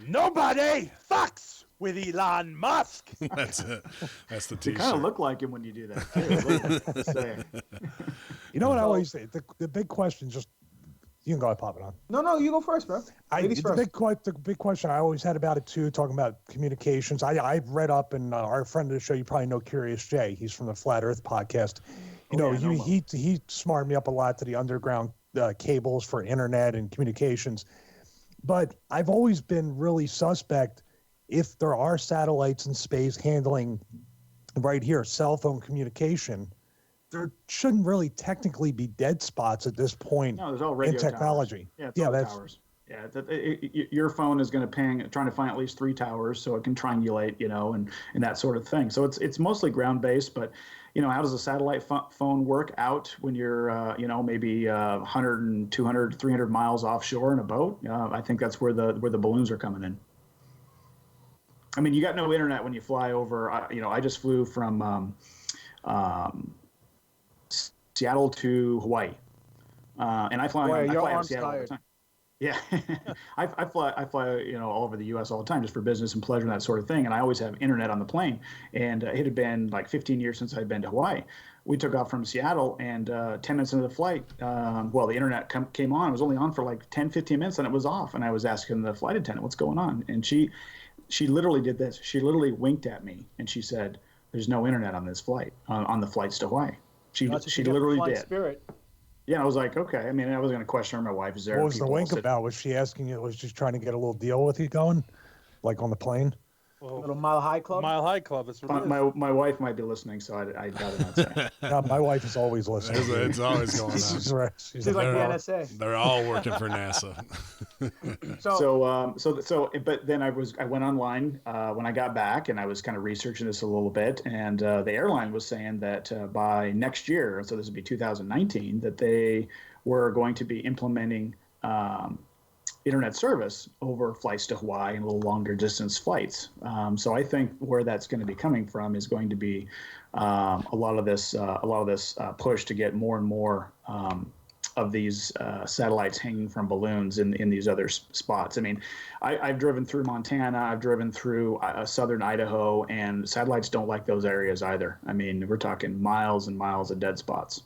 S2: Nobody fucks with Elon Musk.
S1: That's it. That's the
S5: You
S1: T-shirt.
S5: kind of look like him when you do that, too. a little, say.
S4: You know what I always say? The big question, just you can go ahead, pop it on.
S3: No, you go first, bro. Ladies first.
S4: The big question I always had about it too, talking about communications. I've read up, and our friend of the show, you probably know Curious Jay. He's from the Flat Earth podcast. He smarted me up a lot to the underground cables for internet and communications. But I've always been really suspect if there are satellites in space handling right here cell phone communication. There shouldn't really technically be dead spots at this point
S5: No, there's all radio
S4: in technology.
S5: Towers. Yeah, it's all towers. Yeah, your phone is going to trying to find at least 3 towers so it can triangulate, and that sort of thing. So it's mostly ground based, but how does a satellite phone work out when you're, maybe 100 and 200, 300 miles offshore in a boat? I think that's where the balloons are coming in. I mean, you got no internet when you fly over. I just flew from Seattle to Hawaii, and I fly out of Seattle all the time. Yeah, I fly all over the U.S. all the time just for business and pleasure and that sort of thing. And I always have internet on the plane. And it had been like 15 years since I'd been to Hawaii. We took off from Seattle, and 10 minutes into the flight, the internet came on. It was only on for like 10, 15 minutes, and it was off. And I was asking the flight attendant, "What's going on?" And she literally did this. She literally winked at me, and she said, "There's no internet on this flight, on the flights to Hawaii." She literally did.
S3: Spirit.
S5: Yeah, I was like, okay. I mean, I was going to question her. My wife is there.
S4: What was the wink about? Was she asking you? Was just trying to get a little deal with you going, like on the plane?
S2: Well,
S3: Little Mile High Club.
S2: Mile High Club. That's what it is.
S5: My wife might be listening, so I'd rather not say.
S4: No, my wife is always listening.
S1: It's always going on.
S4: She's right.
S3: She's like the NSA.
S1: They're all working for NASA.
S5: But then I went online when I got back, and I was kind of researching this a little bit, and the airline was saying that by next year, so this would be 2019, that they were going to be implementing internet service over flights to Hawaii and a little longer distance flights. So I think where that's going to be coming from is going to be a lot of this push to get more and more of these satellites hanging from balloons in these other spots. I mean, I've driven through Montana, I've driven through southern Idaho, and satellites don't like those areas either. I mean, we're talking miles and miles of dead spots.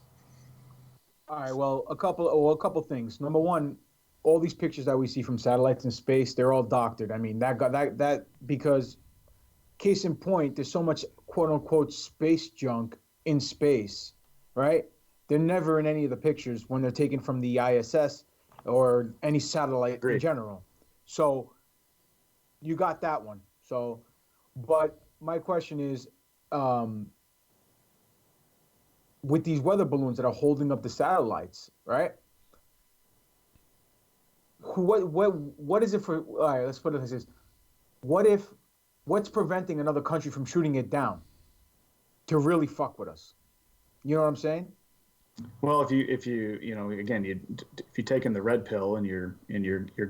S3: All right. Well, a couple things. Number one, all these pictures that we see from satellites in space, they're all doctored. I mean, that because, case in point, there's so much quote unquote space junk in space, right? They're never in any of the pictures when they're taken from the ISS or any satellite
S5: Agreed.
S3: in general. So you got that one. So, but my question is, with these weather balloons that are holding up the satellites, right? What is it for? All right, let's put it like this: what's preventing another country from shooting it down to really fuck with us? You know what I'm saying?
S5: Well, if you taking the red pill and you're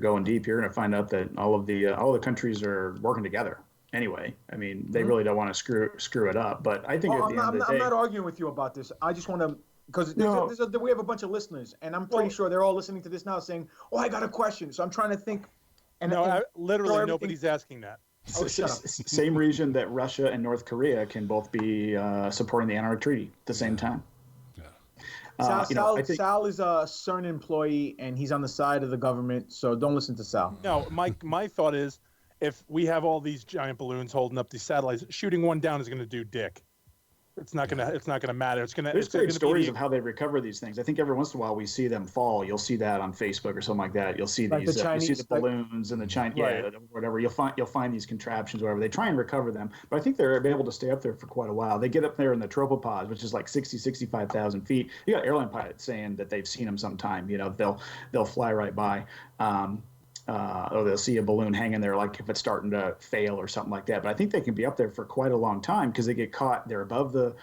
S5: going deep, you're going to find out that all the countries are working together anyway. I mean, they really don't want to screw it up. But I think
S3: I'm not arguing with you about this. I just want to. Because we have a bunch of listeners, and I'm pretty sure they're all listening to this now saying, "Oh, I got a question." So I'm trying to think.
S2: Literally nobody's asking that.
S3: Oh, shut up.
S5: Same reason that Russia and North Korea can both be supporting the Antarctic Treaty at the same time.
S3: Sal is a CERN employee, and he's on the side of the government, so don't listen to Sal.
S2: No, my thought is, if we have all these giant balloons holding up these satellites, shooting one down is going to do dick. It's not gonna matter. There's
S5: great stories of how they recover these things. I think every once in a while we see them fall. You'll see that on Facebook or something like that. You'll see
S3: like
S5: these,
S3: Chinese,
S5: you see the balloons and the Chinese, whatever. You'll find these contraptions, whatever. They try and recover them, but I think they're able to stay up there for quite a while. They get up there in the tropopods, which is like 65,000 feet. You got airline pilots saying that they've seen them sometime. They'll fly right by. Or they'll see a balloon hanging there, like if it's starting to fail or something like that. But I think they can be up there for quite a long time because they get caught. They're above the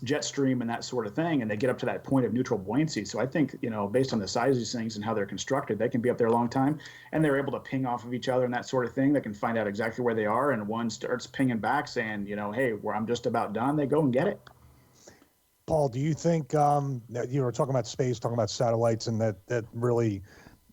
S5: jet stream and that sort of thing, and they get up to that point of neutral buoyancy. So I think, based on the size of these things and how they're constructed, they can be up there a long time, and they're able to ping off of each other and that sort of thing. They can find out exactly where they are, and one starts pinging back saying, hey, I'm just about done. They go and get it.
S4: Paul, do you think that you were talking about space, talking about satellites, and that really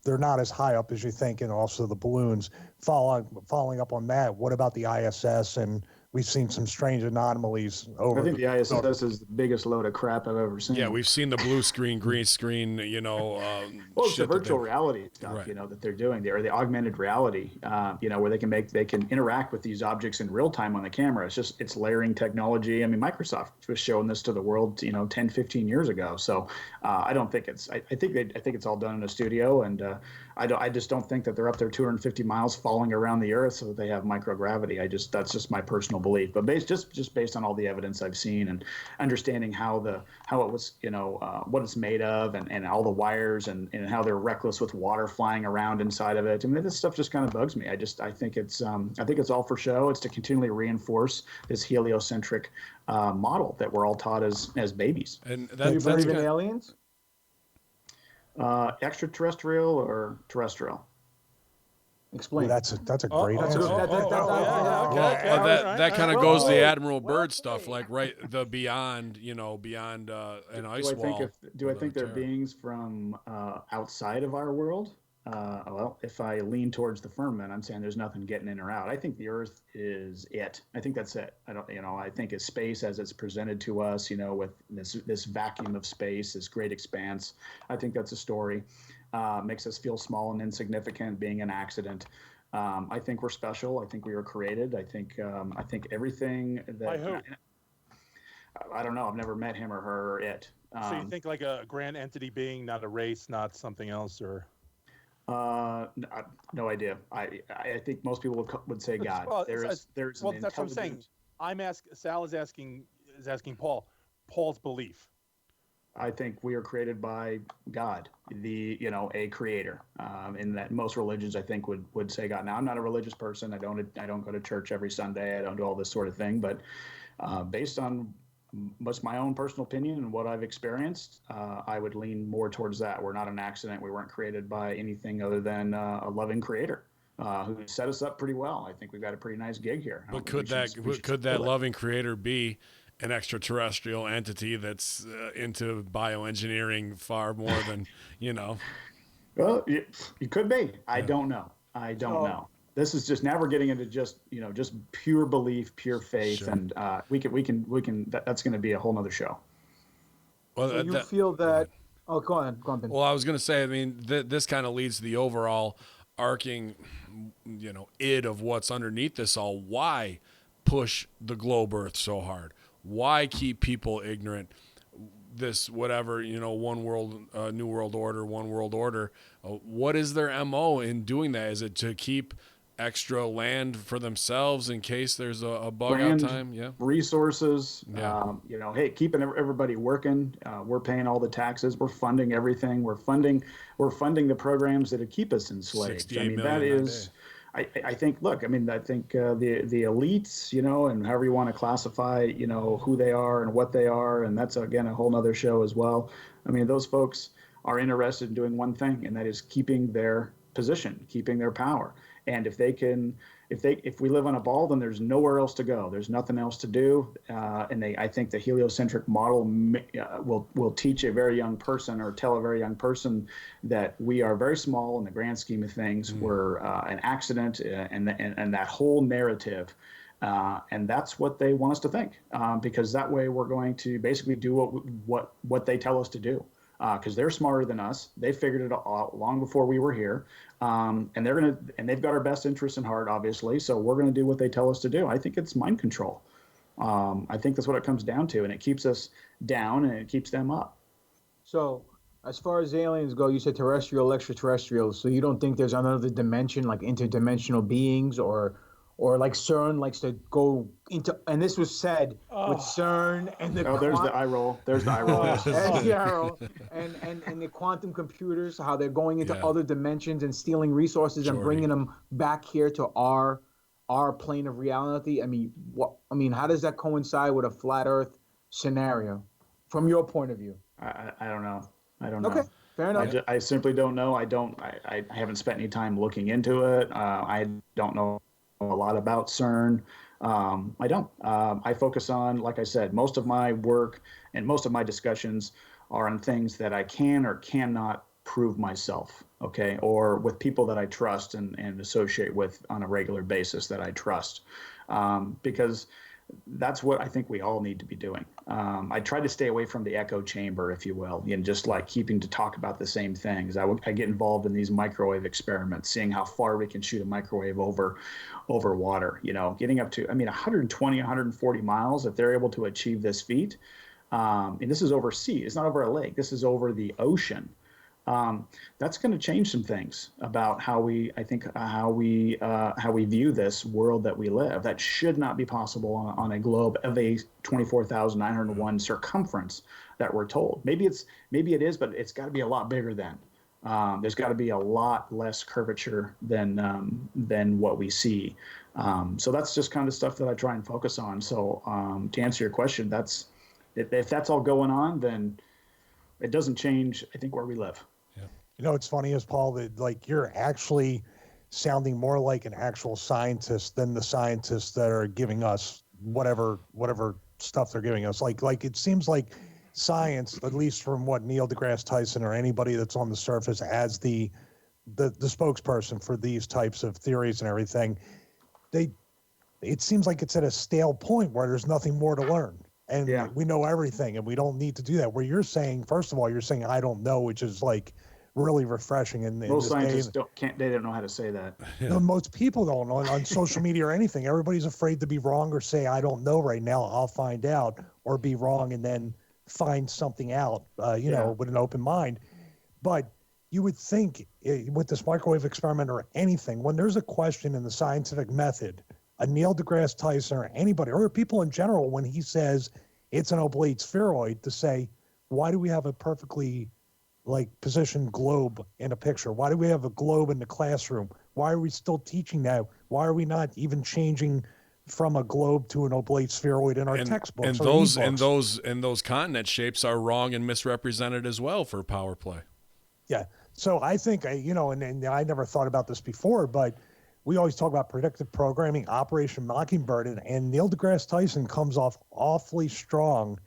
S4: they're not as high up as you think, and also the balloons. Following up on that, what about the ISS? And we've seen some strange anomalies over.
S5: I think the ISS is the biggest load of crap I've ever seen.
S1: Yeah, we've seen the blue screen, green screen,
S5: well, it's the virtual reality stuff,
S1: right.
S5: that they're doing there, or the augmented reality, where they can interact with these objects in real time on the camera. It's layering technology. I mean, Microsoft was showing this to the world, 10, 15 years ago. So I don't think I think it's all done in a studio, and I just don't think that they're up there 250 miles falling around the Earth so that they have microgravity. That's just my personal belief, but just based on all the evidence I've seen and understanding how it was, what it's made of, and all the wires and how they're reckless with water flying around inside of it. I mean, this stuff just kind of bugs me. I think it's all for show. It's to continually reinforce this heliocentric model that we're all taught as babies.
S3: Do
S1: And
S3: you
S1: that's
S3: believe in aliens?
S5: Extraterrestrial or terrestrial?
S3: Explain.
S4: Well, that's a great answer.
S1: That kind of goes the Admiral Byrd
S3: played.
S1: stuff, like the beyond, beyond an ice wall.
S5: Do I think they're beings from outside of our world? Well, if I lean towards the firmament, I'm saying there's nothing getting in or out. I think the Earth is it. I think that's it. I think it's space as it's presented to us, with this vacuum of space, this great expanse. I think that's a story. Makes us feel small and insignificant, being an accident. I think we're special. I think we were created. I think everything that.
S2: By who?
S5: I don't know. I've never met him or her or it.
S2: So you think like a grand entity being, not a race, not something else, or?
S5: No idea. I think most people would say God.
S2: Well,
S5: there's
S2: well, that's what I'm saying. Sal is asking Paul. Paul's belief.
S5: I think we are created by God, a creator. In that most religions, I think would say God. Now, I'm not a religious person. I don't go to church every Sunday. I don't do all this sort of thing. But based on my own personal opinion and what I've experienced, I would lean more towards that. We're not an accident. We weren't created by anything other than a loving creator who set us up pretty well. I think we've got a pretty nice gig here.
S1: But could that loving creator be an extraterrestrial entity that's into bioengineering far more than,
S5: Well, it could be. I don't know. know. This is just, now we're getting into just pure belief, pure faith. Sure. And we can, that's going to be a whole nother show.
S3: Well, so you feel that, oh, go on, Ben.
S1: Well, I was going to say, I mean, this kind of leads to the overall arcing, id of what's underneath this all. Why push the globe Earth so hard? Why keep people ignorant? This whatever, one world, new world order, one world order. What is their MO in doing that? Is it to keep extra land for themselves in case there's a bug out time? Yeah.
S5: Resources.
S1: Yeah.
S5: Hey, keeping everybody working. We're paying all the taxes. We're funding everything. We're funding the programs that keep us enslaved. I mean, that is. I think the elites, and however you want to classify, who they are and what they are, and that's, again, a whole nother show as well. I mean, those folks are interested in doing one thing, and that is keeping their position, keeping their power. And if we live on a ball, then there's nowhere else to go. There's nothing else to do. I think the heliocentric model will teach a very young person, or tell a very young person, that we are very small in the grand scheme of things. We're an accident, and that whole narrative. And that's what they want us to think, because that way we're going to basically do what they tell us to do. Because they're smarter than us. They figured it out long before we were here, and they've got our best interests in heart, obviously. So we're gonna do what they tell us to do. I think it's mind control. I think that's what it comes down to, and it keeps us down and it keeps them up.
S3: So, as far as aliens go, you said terrestrial, extraterrestrial. So you don't think there's another dimension, like interdimensional beings, or like CERN likes to go into, and this was said with CERN and the
S5: there's the eye roll. There's the eye roll.
S3: and the quantum computers, how they're going into other dimensions and stealing resources and bringing them back here to our plane of reality. I mean, how does that coincide with a flat Earth scenario, from your point of view?
S5: I don't know. I don't know.
S3: Okay, fair enough.
S5: I simply don't know. I haven't spent any time looking into it. I don't know a lot about CERN. I don't. I focus on, like I said, most of my work and most of my discussions are on things that I can or cannot prove myself, okay, or with people that I trust and associate with on a regular basis that I trust, because that's what I think we all need to be doing. I try to stay away from the echo chamber, if you will, and just like keeping to talk about the same things. I get involved in these microwave experiments, seeing how far we can shoot a microwave over water, getting up to, 120, 140 miles, if they're able to achieve this feat. And this is over sea. It's not over a lake. This is over the ocean. That's going to change some things about how we view this world that we live. That should not be possible on a globe of a 24,901 circumference that we're told. Maybe it is, but it's got to be a lot bigger than. There's got to be a lot less curvature than what we see. So that's just kind of stuff that I try and focus on. So to answer your question, if that's all going on, then it doesn't change, I think, where we live.
S4: It's funny is, Paul, that like you're actually sounding more like an actual scientist than the scientists that are giving us whatever stuff they're giving us. Like it seems like science, at least from what Neil deGrasse Tyson or anybody that's on the surface as the spokesperson for these types of theories and everything, it seems like it's at a stale point where there's nothing more to learn. And we know everything, and we don't need to do that. Where you're saying, first of all, you're saying I don't know, which is like really refreshing. And
S5: most scientists don't know how to say that.
S4: No, most people don't on social media or anything. Everybody's afraid to be wrong or say I don't know right now. I'll find out, or be wrong and then find something out. With an open mind. But you would think with this microwave experiment or anything, when there's a question in the scientific method, a Neil deGrasse Tyson or anybody, or people in general, when he says it's an oblate spheroid, to say, why do we have a perfectly positioned globe in a picture? Why do we have a globe in the classroom? Why are we still teaching that? Why are we not even changing from a globe to an oblate spheroid in our textbooks?
S1: And those continent shapes are wrong and misrepresented as well for power play.
S4: Yeah. So I think, and I never thought about this before, but we always talk about predictive programming, Operation Mockingbird, and Neil deGrasse Tyson comes off awfully strong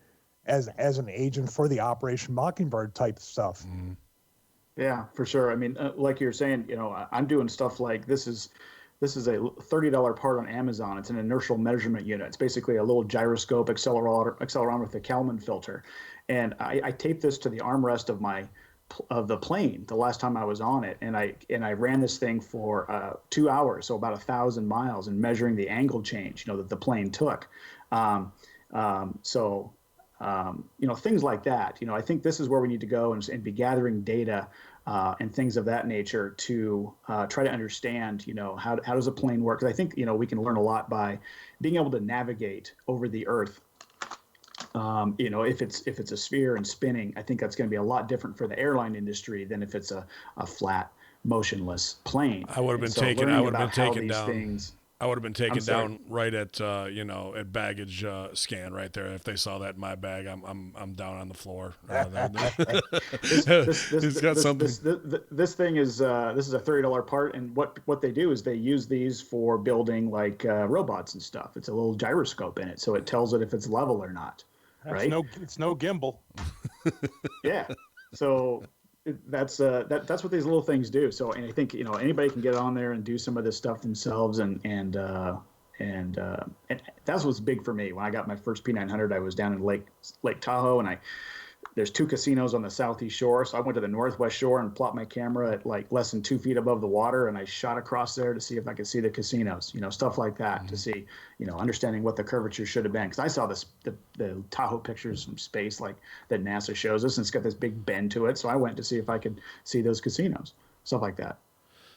S4: as an agent for the Operation Mockingbird type stuff.
S5: Mm-hmm. Yeah, for sure. I mean, like you're saying, I'm doing stuff like this is a $30 part on Amazon. It's an inertial measurement unit. It's basically a little gyroscope accelerometer with a Kalman filter, and I taped this to the armrest of the plane the last time I was on it, and I ran this thing for 2 hours, so about 1,000 miles, and measuring the angle change that the plane took. Things like that. I think this is where we need to go and be gathering data and things of that nature to try to understand how does a plane work. Because I think we can learn a lot by being able to navigate over the Earth. If it's a sphere and spinning, I think that's going to be a lot different for the airline industry than if it's a flat, motionless plane.
S1: I would have been taken down right at at baggage scan right there. If they saw that in my bag, I'm down on the floor. He's got something.
S5: This thing is this is a $30 part, and what they do is they use these for building robots and stuff. It's a little gyroscope in it, so it tells it if it's level or not. Right?
S2: It's no gimbal.
S5: Yeah. So that's what these little things do. So, and I think anybody can get on there and do some of this stuff themselves, and that's what's big for me. When I got my first P900, I was down in Lake Tahoe, and there's 2 casinos on the southeast shore. So I went to the northwest shore and plopped my camera at less than 2 feet above the water, and I shot across there to see if I could see the casinos, stuff like that, mm-hmm. to see, understanding what the curvature should have been. Because I saw the Tahoe pictures from space that NASA shows us, and it's got this big bend to it. So I went to see if I could see those casinos, stuff like that.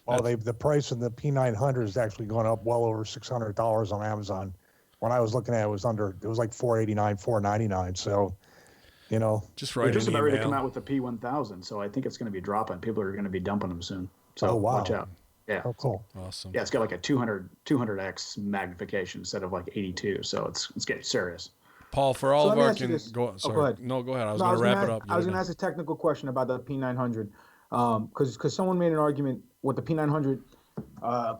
S4: Well, the price of the P900 has actually gone up well over $600 on Amazon. When I was looking at it, it was like $489, $499. So.
S1: Just write
S5: We're just about ready to
S1: email.
S5: come out with the P1000, so I think it's going to be dropping. People are going to be dumping them soon. So watch out. Yeah.
S4: Oh, cool.
S1: Awesome.
S5: Yeah, it's got like a 200x magnification instead of 82, so it's getting serious.
S1: Paul, for all of our
S3: go ahead.
S1: No, go ahead. I was going to wrap it up.
S3: I was going to ask a technical question about the P900, because someone made an argument with the P900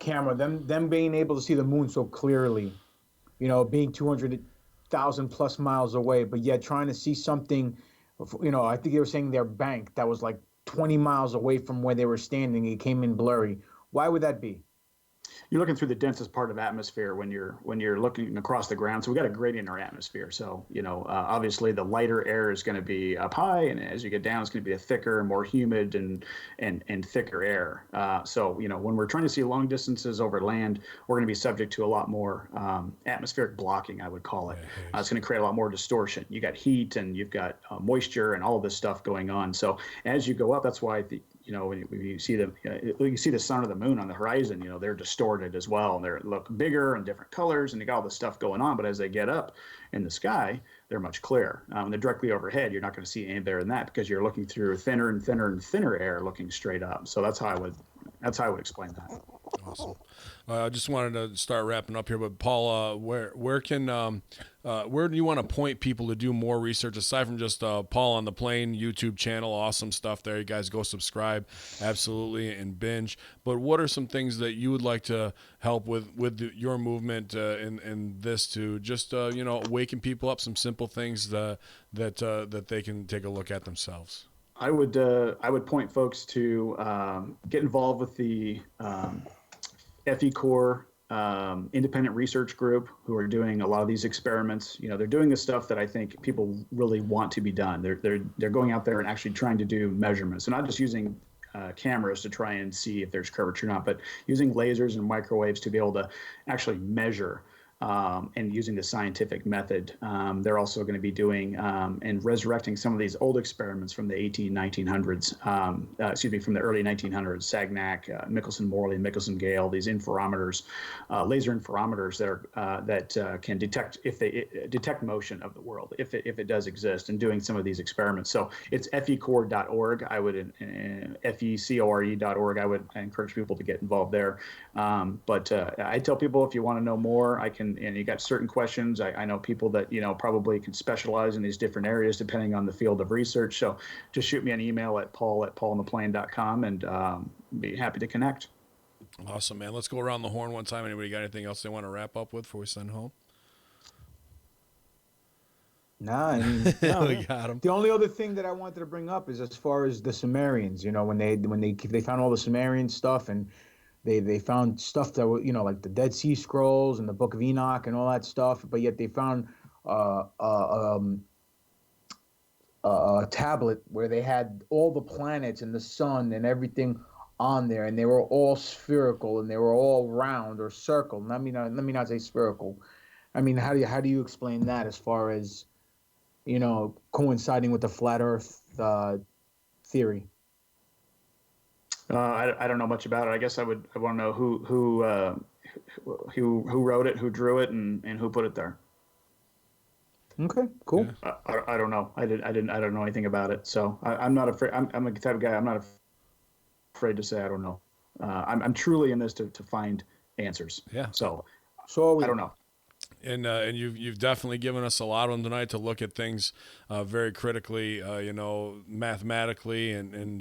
S3: camera, them being able to see the moon so clearly. being 200,000 plus miles away, but yet trying to see something, I think they were saying their bank that was like 20 miles away from where they were standing. It came in blurry. Why would that be?
S5: You're looking through the densest part of atmosphere when you're looking across the ground. So we got a gradient in our atmosphere. So obviously the lighter air is going to be up high, and as you get down, it's going to be a thicker, more humid and thicker air. So when we're trying to see long distances over land, we're going to be subject to a lot more atmospheric blocking, I would call it. It's going to create a lot more distortion. You got heat and you've got moisture and all of this stuff going on. So as you go up, that's why when you see the sun or the moon on the horizon, they're distorted as well, and they look bigger and different colors, and you got all this stuff going on. But as they get up in the sky, they're much clearer. When they're directly overhead, you're not going to see any there than that, because you're looking through thinner and thinner and thinner air looking straight up. So that's how I would explain that.
S1: Awesome. I just wanted to start wrapping up here, but Paul, where do you want to point people to do more research aside from just Paul on the Plane YouTube channel? Awesome stuff there. You guys go subscribe, absolutely, and binge. But what are some things that you would like to help with your movement in this to just waken people up? Some simple things that they can take a look at themselves.
S5: I would point folks to get involved with the FE Core independent research group, who are doing a lot of these experiments. They're doing the stuff that I think people really want to be done. They're going out there and actually trying to do measurements, and not just using cameras to try and see if there's curvature or not, but using lasers and microwaves to be able to actually measure. And using the scientific method. They're also going to be doing and resurrecting some of these old experiments from the 1900s, from the early 1900s, Sagnac, Michelson-Morley, Michelson-Gale, these interferometers, laser interferometers that can detect detect motion of the world, if it does exist, and doing some of these experiments. So it's fecore.org. I would fecore.org. I would encourage people to get involved there. But I tell people, if you want to know more, and you got certain questions. I know people that probably can specialize in these different areas depending on the field of research. So just shoot me an email at paul@paulandtheplane.com, and be happy to connect.
S1: Awesome, man. Let's go around the horn one time. Anybody got anything else they want to wrap up with before we send home?
S3: Nah, I mean, no.
S1: We got him.
S3: The only other thing that I wanted to bring up is as far as the Sumerians. When they found all the Sumerian stuff, and they found stuff that were, like the Dead Sea Scrolls and the Book of Enoch and all that stuff, but yet they found a tablet where they had all the planets and the sun and everything on there, and they were all spherical and they were all round or circle. Let me not say spherical. I mean, how do you explain that as far as coinciding with the flat Earth theory?
S5: I don't know much about it. I guess I want to know who wrote it, who drew it, and who put it there.
S3: Okay, cool.
S5: Yeah. I don't know. I don't know anything about it. So I'm not afraid. I'm the type of guy. I'm not afraid to say I don't know. I'm truly in this to find answers.
S1: Yeah.
S5: So I don't know.
S1: And you've definitely given us a lot of them tonight to look at things very critically, mathematically, and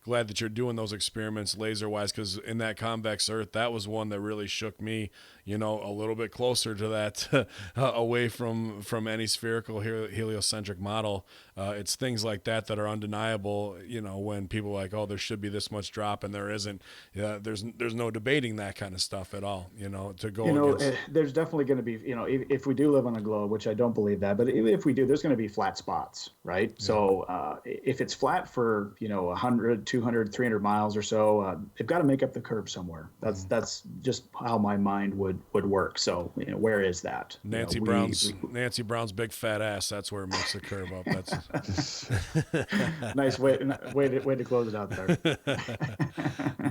S1: glad that you're doing those experiments laser-wise, because in that convex Earth, that was one that really shook me, a little bit closer to that, away from any spherical heliocentric model. It's things like that are undeniable, when people are like, oh, there should be this much drop, and there isn't. There's no debating that kind of stuff at all, to go against.
S5: There's definitely going to be, if we do live on a globe, which I don't believe that, but if we do, there's going to be flat spots, right? Yeah. So if it's flat for 100, 200, 300 miles or so, they've got to make up the curve somewhere. That's just how my mind would work. So where is that?
S1: Nancy Brown's big fat ass. That's where it makes the curve up. That's
S5: nice way to close it out there.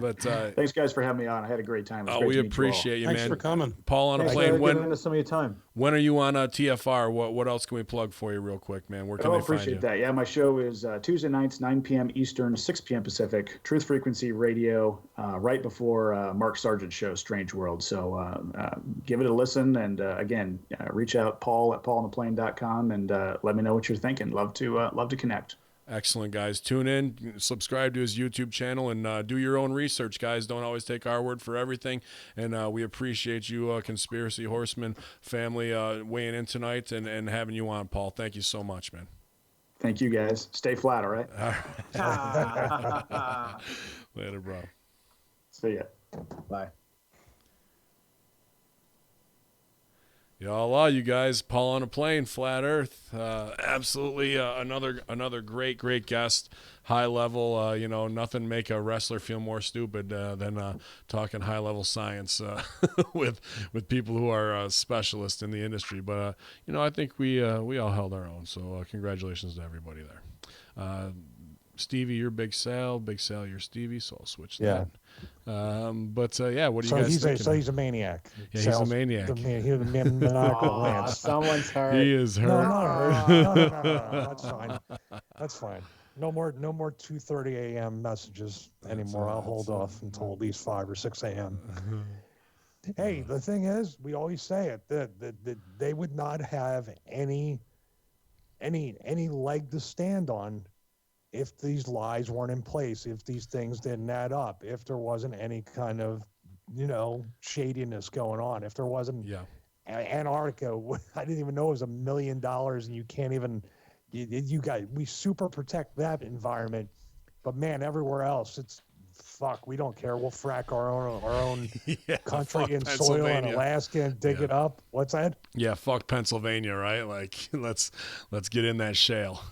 S1: But
S5: thanks guys for having me on. I had a great time.
S1: We appreciate you, man.
S2: Thanks for coming,
S1: Paul on a Plane.
S3: When some of your time.
S1: When are you on TFR? What else can we plug for you real quick, man? Where can they find you?
S5: Appreciate that. Yeah, my show is Tuesday nights, 9 p.m. Eastern, 6 p.m. Pacific, Truth Frequency Radio, right before Mark Sargent's show, Strange World. So give it a listen, and again, reach out, Paul@paulandtheplane.com, and let me know what you're thinking. Love to connect.
S1: Excellent, guys. Tune in, subscribe to his YouTube channel, and do your own research, guys. Don't always take our word for everything. And we appreciate you, Conspiracy Horseman family, weighing in tonight and having you on, Paul. Thank you so much, man.
S5: Thank you, guys. Stay flat, all right?
S1: Later, bro.
S5: See ya.
S3: Bye.
S1: Y'all, you guys, Paul on a Plane, Flat Earth, absolutely another great guest, high level. Nothing make a wrestler feel more stupid than talking high level science with people who are specialists in the industry. But I think we all held our own. So congratulations to everybody there. Stevie, you're Big Sal. Big Sal, you're Stevie. So I'll switch that. What do you guys think?
S4: So he's a maniac.
S1: Yeah, he's a maniac.
S4: He's a maniacal Lance.
S3: Someone's hurt.
S1: He is hurt.
S4: No. That's fine. That's fine. No more 2:30 a.m. messages anymore. I'll hold off until at least 5 or 6 a.m. Hey, the thing is, we always say it that they would not have any leg to stand on if these lies weren't in place, if these things didn't add up, if there wasn't any kind of, shadiness going on, if there wasn't Antarctica, I didn't even know it was $1 million, and you can't even, you guys, we super protect that environment, but man, everywhere else, it's fuck, we don't care. We'll frack our own country and soil in Alaska and dig it up. What's that?
S1: Yeah, fuck Pennsylvania, right? Like, let's get in that shale.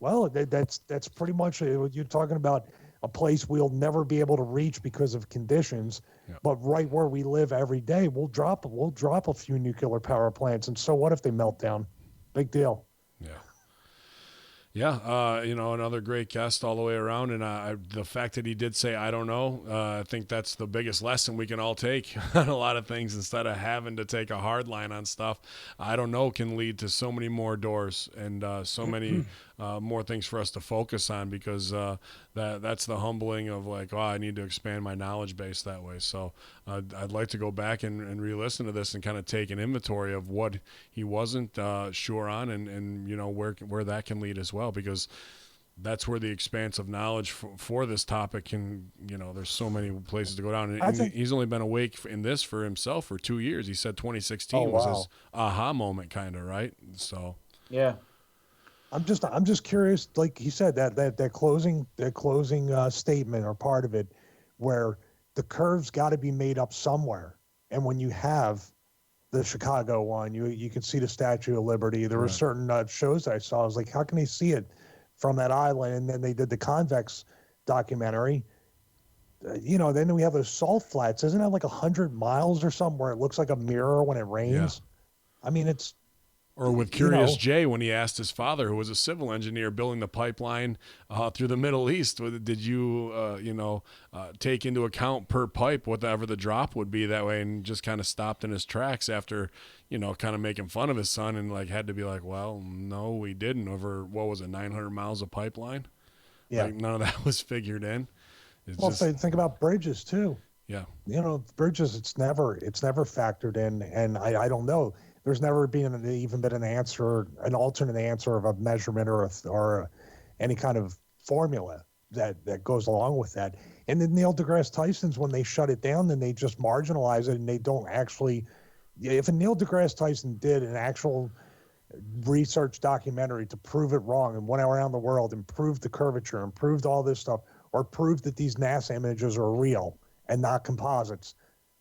S4: Well, that's pretty much what you're talking about, a place we'll never be able to reach because of conditions.
S1: Yep.
S4: But right where we live every day, we'll drop a few nuclear power plants, and so what if they melt down? Big deal.
S1: Yeah, another great guest all the way around, and the fact that he did say I don't know, I think that's the biggest lesson we can all take on a lot of things. Instead of having to take a hard line on stuff, I don't know can lead to so many more doors and so many more things for us to focus on, because that's the humbling of like, oh, I need to expand my knowledge base that way. So I'd like to go back and re-listen to this and kind of take an inventory of what he wasn't sure on, and where that can lead as well, because that's where the expanse of knowledge for this topic can, there's so many places to go down. And he's only been awake in this for himself for 2 years. He said 2016 was his aha moment, kind of, right? So
S3: yeah.
S4: I'm just curious, like he said, that closing statement or part of it, where the curve's got to be made up somewhere. And when you have the Chicago one, you can see the Statue of Liberty. There were certain shows that I saw. I was like, how can they see it from that island? And then they did the convex documentary. Then we have those salt flats. Isn't that like 100 miles or something where it looks like a mirror when it rains? Yeah. I mean, it's.
S1: Or with Curious Jay, when he asked his father, who was a civil engineer building the pipeline through the Middle East, did you, take into account per pipe whatever the drop would be that way, and just kind of stopped in his tracks after, kind of making fun of his son, and like had to be like, well, no, we didn't, over, what was it, 900 miles of pipeline? Yeah. Like, none of that was figured in.
S4: Think about bridges too.
S1: Yeah.
S4: Bridges, it's never factored in, and I don't know. There's never even been an alternate answer of a measurement or any kind of formula that goes along with that. And then Neil deGrasse Tyson's, when they shut it down, then they just marginalize it, and they don't actually. If a Neil deGrasse Tyson did an actual research documentary to prove it wrong and went around the world and proved the curvature and proved all this stuff, or proved that these NASA images are real and not composites,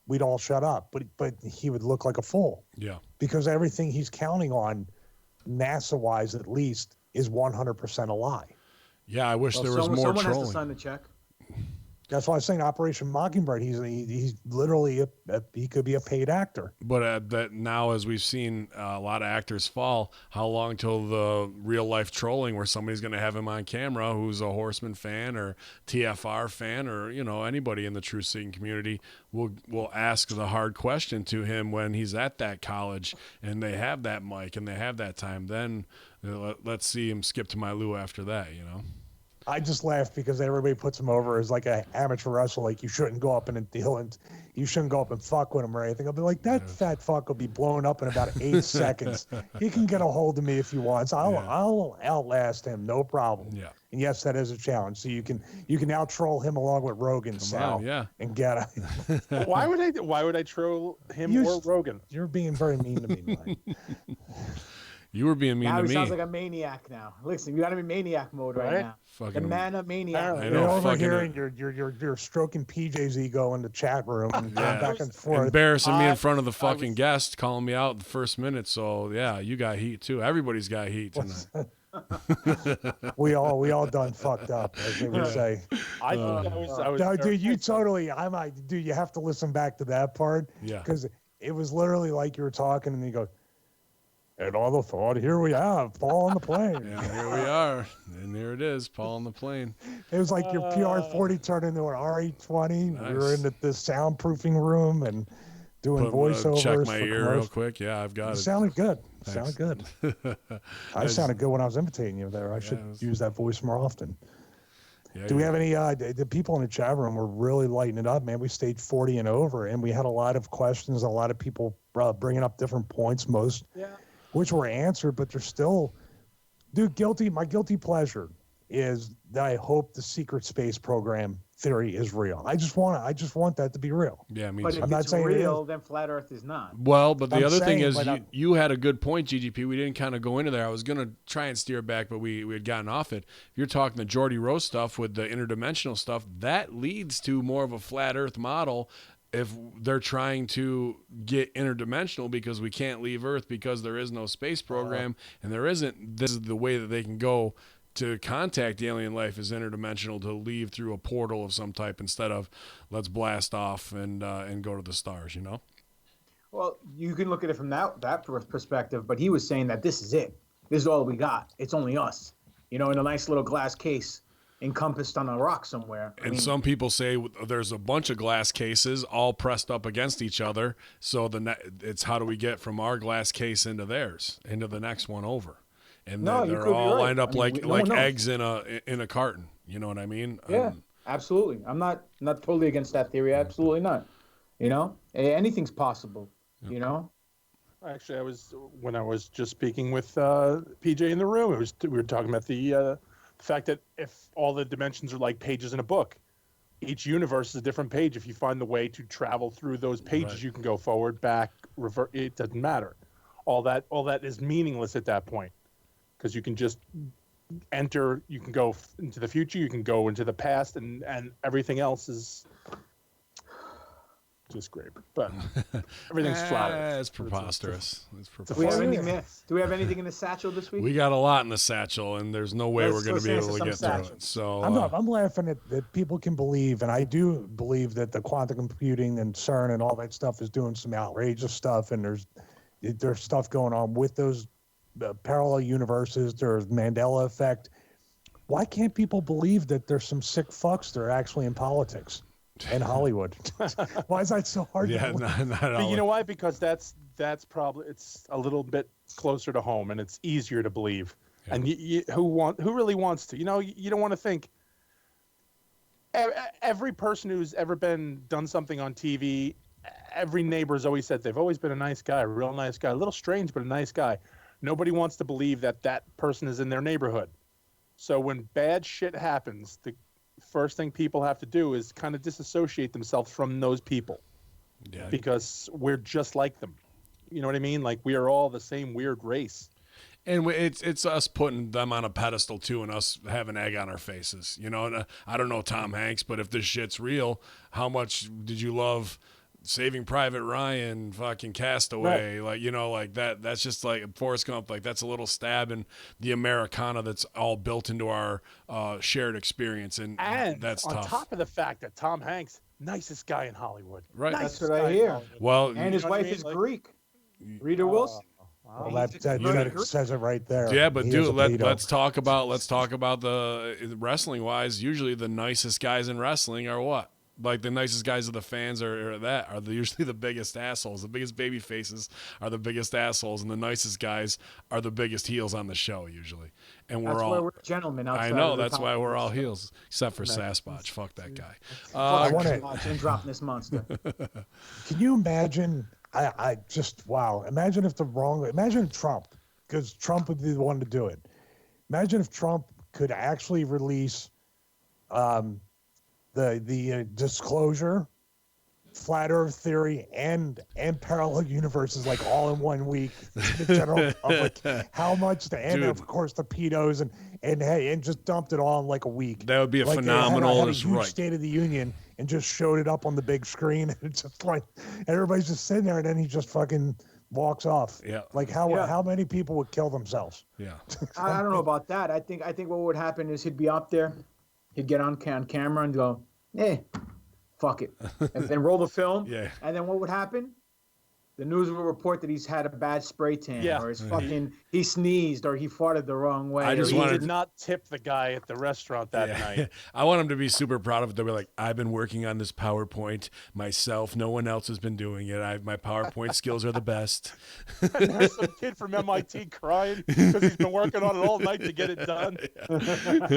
S4: we'd all shut up, but he would look like a fool.
S1: Yeah.
S4: Because everything he's counting on, NASA-wise at least, is 100% a lie.
S1: Yeah, I wish there was more trolling.
S3: Someone has to sign the check.
S4: That's why I was saying Operation Mockingbird. He's literally he could be a paid actor.
S1: But that now, as we've seen a lot of actors fall, how long till the real life trolling where somebody's going to have him on camera who's a Horseman fan or TFR fan or anybody in the truth seeking community will ask the hard question to him when he's at that college and they have that mic and they have that time. Then let's see him skip to my Lou after that.
S4: I just laugh because everybody puts him over as like a amateur wrestler. Like you shouldn't go up and deal and you shouldn't go up and fuck with him or anything. I'll be like, that fat fuck will be blown up in about 8 seconds. He can get a hold of me if he wants. I'll outlast him, no problem.
S1: Yeah.
S4: And yes, that is a challenge. So you can out troll him along with Rogan, Sal, and get him.
S2: Why would I troll him or Rogan?
S4: You're being very mean to me, Mike.
S1: You were being mean
S3: now
S1: to
S3: he
S1: me.
S3: sounds like a maniac now. Listen, you got him in maniac mode right now.
S1: Fucking
S3: The man of maniac.
S1: I
S4: You're
S1: know,
S4: over
S1: fucking
S4: here and you're stroking PJ's ego in the chat room and going back and forth.
S1: embarrassing me in front of the fucking guest, calling me out the first minute. So yeah, you got heat too. Everybody's got heat tonight.
S4: We all done fucked up, as they would say.
S2: I think I was
S4: No, dude, you have to listen back to that part.
S1: Yeah.
S4: Because it was literally like you were talking and you go, and all the thought, here we have Paul on the plane.
S1: Yeah, here we are. And there it is, Paul on the plane.
S4: It was like your PR40 turned into an RE20.
S1: Nice.
S4: We were in the soundproofing room and doing voiceovers.
S1: Check my
S4: for
S1: ear real
S4: commercials.
S1: quick. Yeah, I've got
S4: It
S1: it.
S4: sounded good.
S1: Thanks.
S4: Sounded good. I sounded good when I was imitating you there. I should use that voice more often.
S1: Yeah,
S4: Do we have any, the people in the chat room were really lighting it up, man. We stayed 40 and over, and we had a lot of questions, a lot of people bringing up different points, which were answered, but they're still, dude, my guilty pleasure is that I hope the secret space program theory is real. I just want that to be real.
S1: Yeah, me
S3: But
S1: too.
S3: if
S4: I'm not
S3: it's
S4: saying it
S3: real,
S4: is.
S3: then flat Earth is not.
S1: Well, but the
S4: I'm
S1: other thing
S4: saying,
S1: is
S4: but
S1: you had a good point, GGP. We didn't kind of go into there. I was going to try and steer back, but we had gotten off it. If you're talking the Geordie Rose stuff with the interdimensional stuff, that leads to more of a flat Earth model if they're trying to get interdimensional because we can't leave Earth because there is no space program and there isn't. This is the way that they can go to contact the alien life is interdimensional, to leave through a portal of some type instead of let's blast off and go to the stars, you know?
S3: Well, you can look at it from that perspective, but he was saying that this is it. This is all we got. It's only us, in a nice little glass case encompassed on a rock somewhere.
S1: And some people say there's a bunch of glass cases all pressed up against each other. So it's how do we get from our glass case into theirs, into the next one over? And they're all lined up like eggs in a carton. You know what I mean?
S3: Yeah, absolutely. I'm not totally against that theory. Absolutely not. Anything's possible.
S2: Actually, when I was just speaking with PJ in the room, we were talking about the fact that if all the dimensions are like pages in a book, each universe is a different page. If you find the way to travel through those pages, you can go forward, back, revert. It doesn't matter. All that is meaningless at that point, because you can just enter. You can go into the future. You can go into the past, and everything else is just great. But everything's flat.
S1: It's preposterous. It's
S3: Do we
S1: preposterous.
S3: have anything in the satchel this week?
S1: We got a lot in the satchel, and there's no way we're going to be able to get through it. So
S4: I'm laughing at that people can believe, and I do believe that the quantum computing and CERN and all that stuff is doing some outrageous stuff, and there's stuff going on with those parallel universes. There's Mandela effect. Why can't people believe that there's some sick fucks that are actually in politics and Hollywood? Why is that so hard?
S1: Yeah, not all.
S2: You know why? Because that's probably, it's a little bit closer to home and it's easier to believe. Yeah. And who really wants to? You don't want to think. Every person who's ever done something on TV, every neighbor's always said they've always been a nice guy, a real nice guy, a little strange but a nice guy. Nobody wants to believe that person is in their neighborhood. So when bad shit happens, the first thing people have to do is kind of disassociate themselves from those people. Yeah. Because we're just like them. You know what I mean? Like, we are all the same weird race.
S1: And it's us putting them on a pedestal too, and us having egg on our faces. And I don't know Tom Hanks, but if this shit's real, how much did you love Saving Private Ryan, fucking Castaway? Right. Like that. That's just like Forrest Gump. Like, that's a little stab in the Americana that's all built into our shared experience, and that's
S2: on
S1: tough.
S2: On top of the fact that Tom Hanks, nicest guy in Hollywood.
S1: Right.
S3: That's what I hear.
S1: Well,
S3: and his wife is Greek. Rita Wilson.
S4: Well, that says it right there.
S1: Yeah, but dude, let's talk about the wrestling wise. Usually, the nicest guys in wrestling are what? Like the nicest guys of the fans are usually the biggest assholes. The biggest baby faces are the biggest assholes, and the nicest guys are the biggest heels on the show usually. And
S3: That's why we're gentlemen outside.
S1: I know
S3: of the
S1: that's why we're all
S3: comments.
S1: heels, except for Sasquatch. Fuck that guy.
S3: Fuck
S4: wanna-
S3: Sasquatch and dropping this monster.
S4: Can you imagine? I just wow. Imagine if imagine Trump, because Trump would be the one to do it. Imagine if Trump could actually release the disclosure, flat Earth theory, and parallel universes like all in 1 week to the general public. How much and
S1: Dude.
S4: of course the pedos and just dumped it all in like a week.
S1: That would be a
S4: Like
S1: phenomenal.
S4: had a
S1: Just
S4: huge
S1: right.
S4: State of the Union and just showed it up on the big screen. And it's just like, and everybody's just sitting there, and then he just fucking walks off.
S1: Yeah.
S4: Like how many people would kill themselves?
S1: Yeah.
S3: I don't know about that. I think what would happen is he'd be up there, he'd get on camera and go, fuck it, and then roll the film.
S1: Yeah.
S3: And then what would happen? The news will report that he's had a bad spray tan,
S2: Yeah.
S3: or he sneezed, or he farted the wrong way.
S1: I
S3: or
S1: just
S3: he
S2: He
S1: wanted
S2: did not tip the guy at the restaurant that night.
S1: I want him to be super proud of it. They'll be like, I've been working on this PowerPoint myself. No one else has been doing it. My PowerPoint skills are the best.
S2: There's some kid from MIT crying because he's been working on it all night to get it done.
S1: We have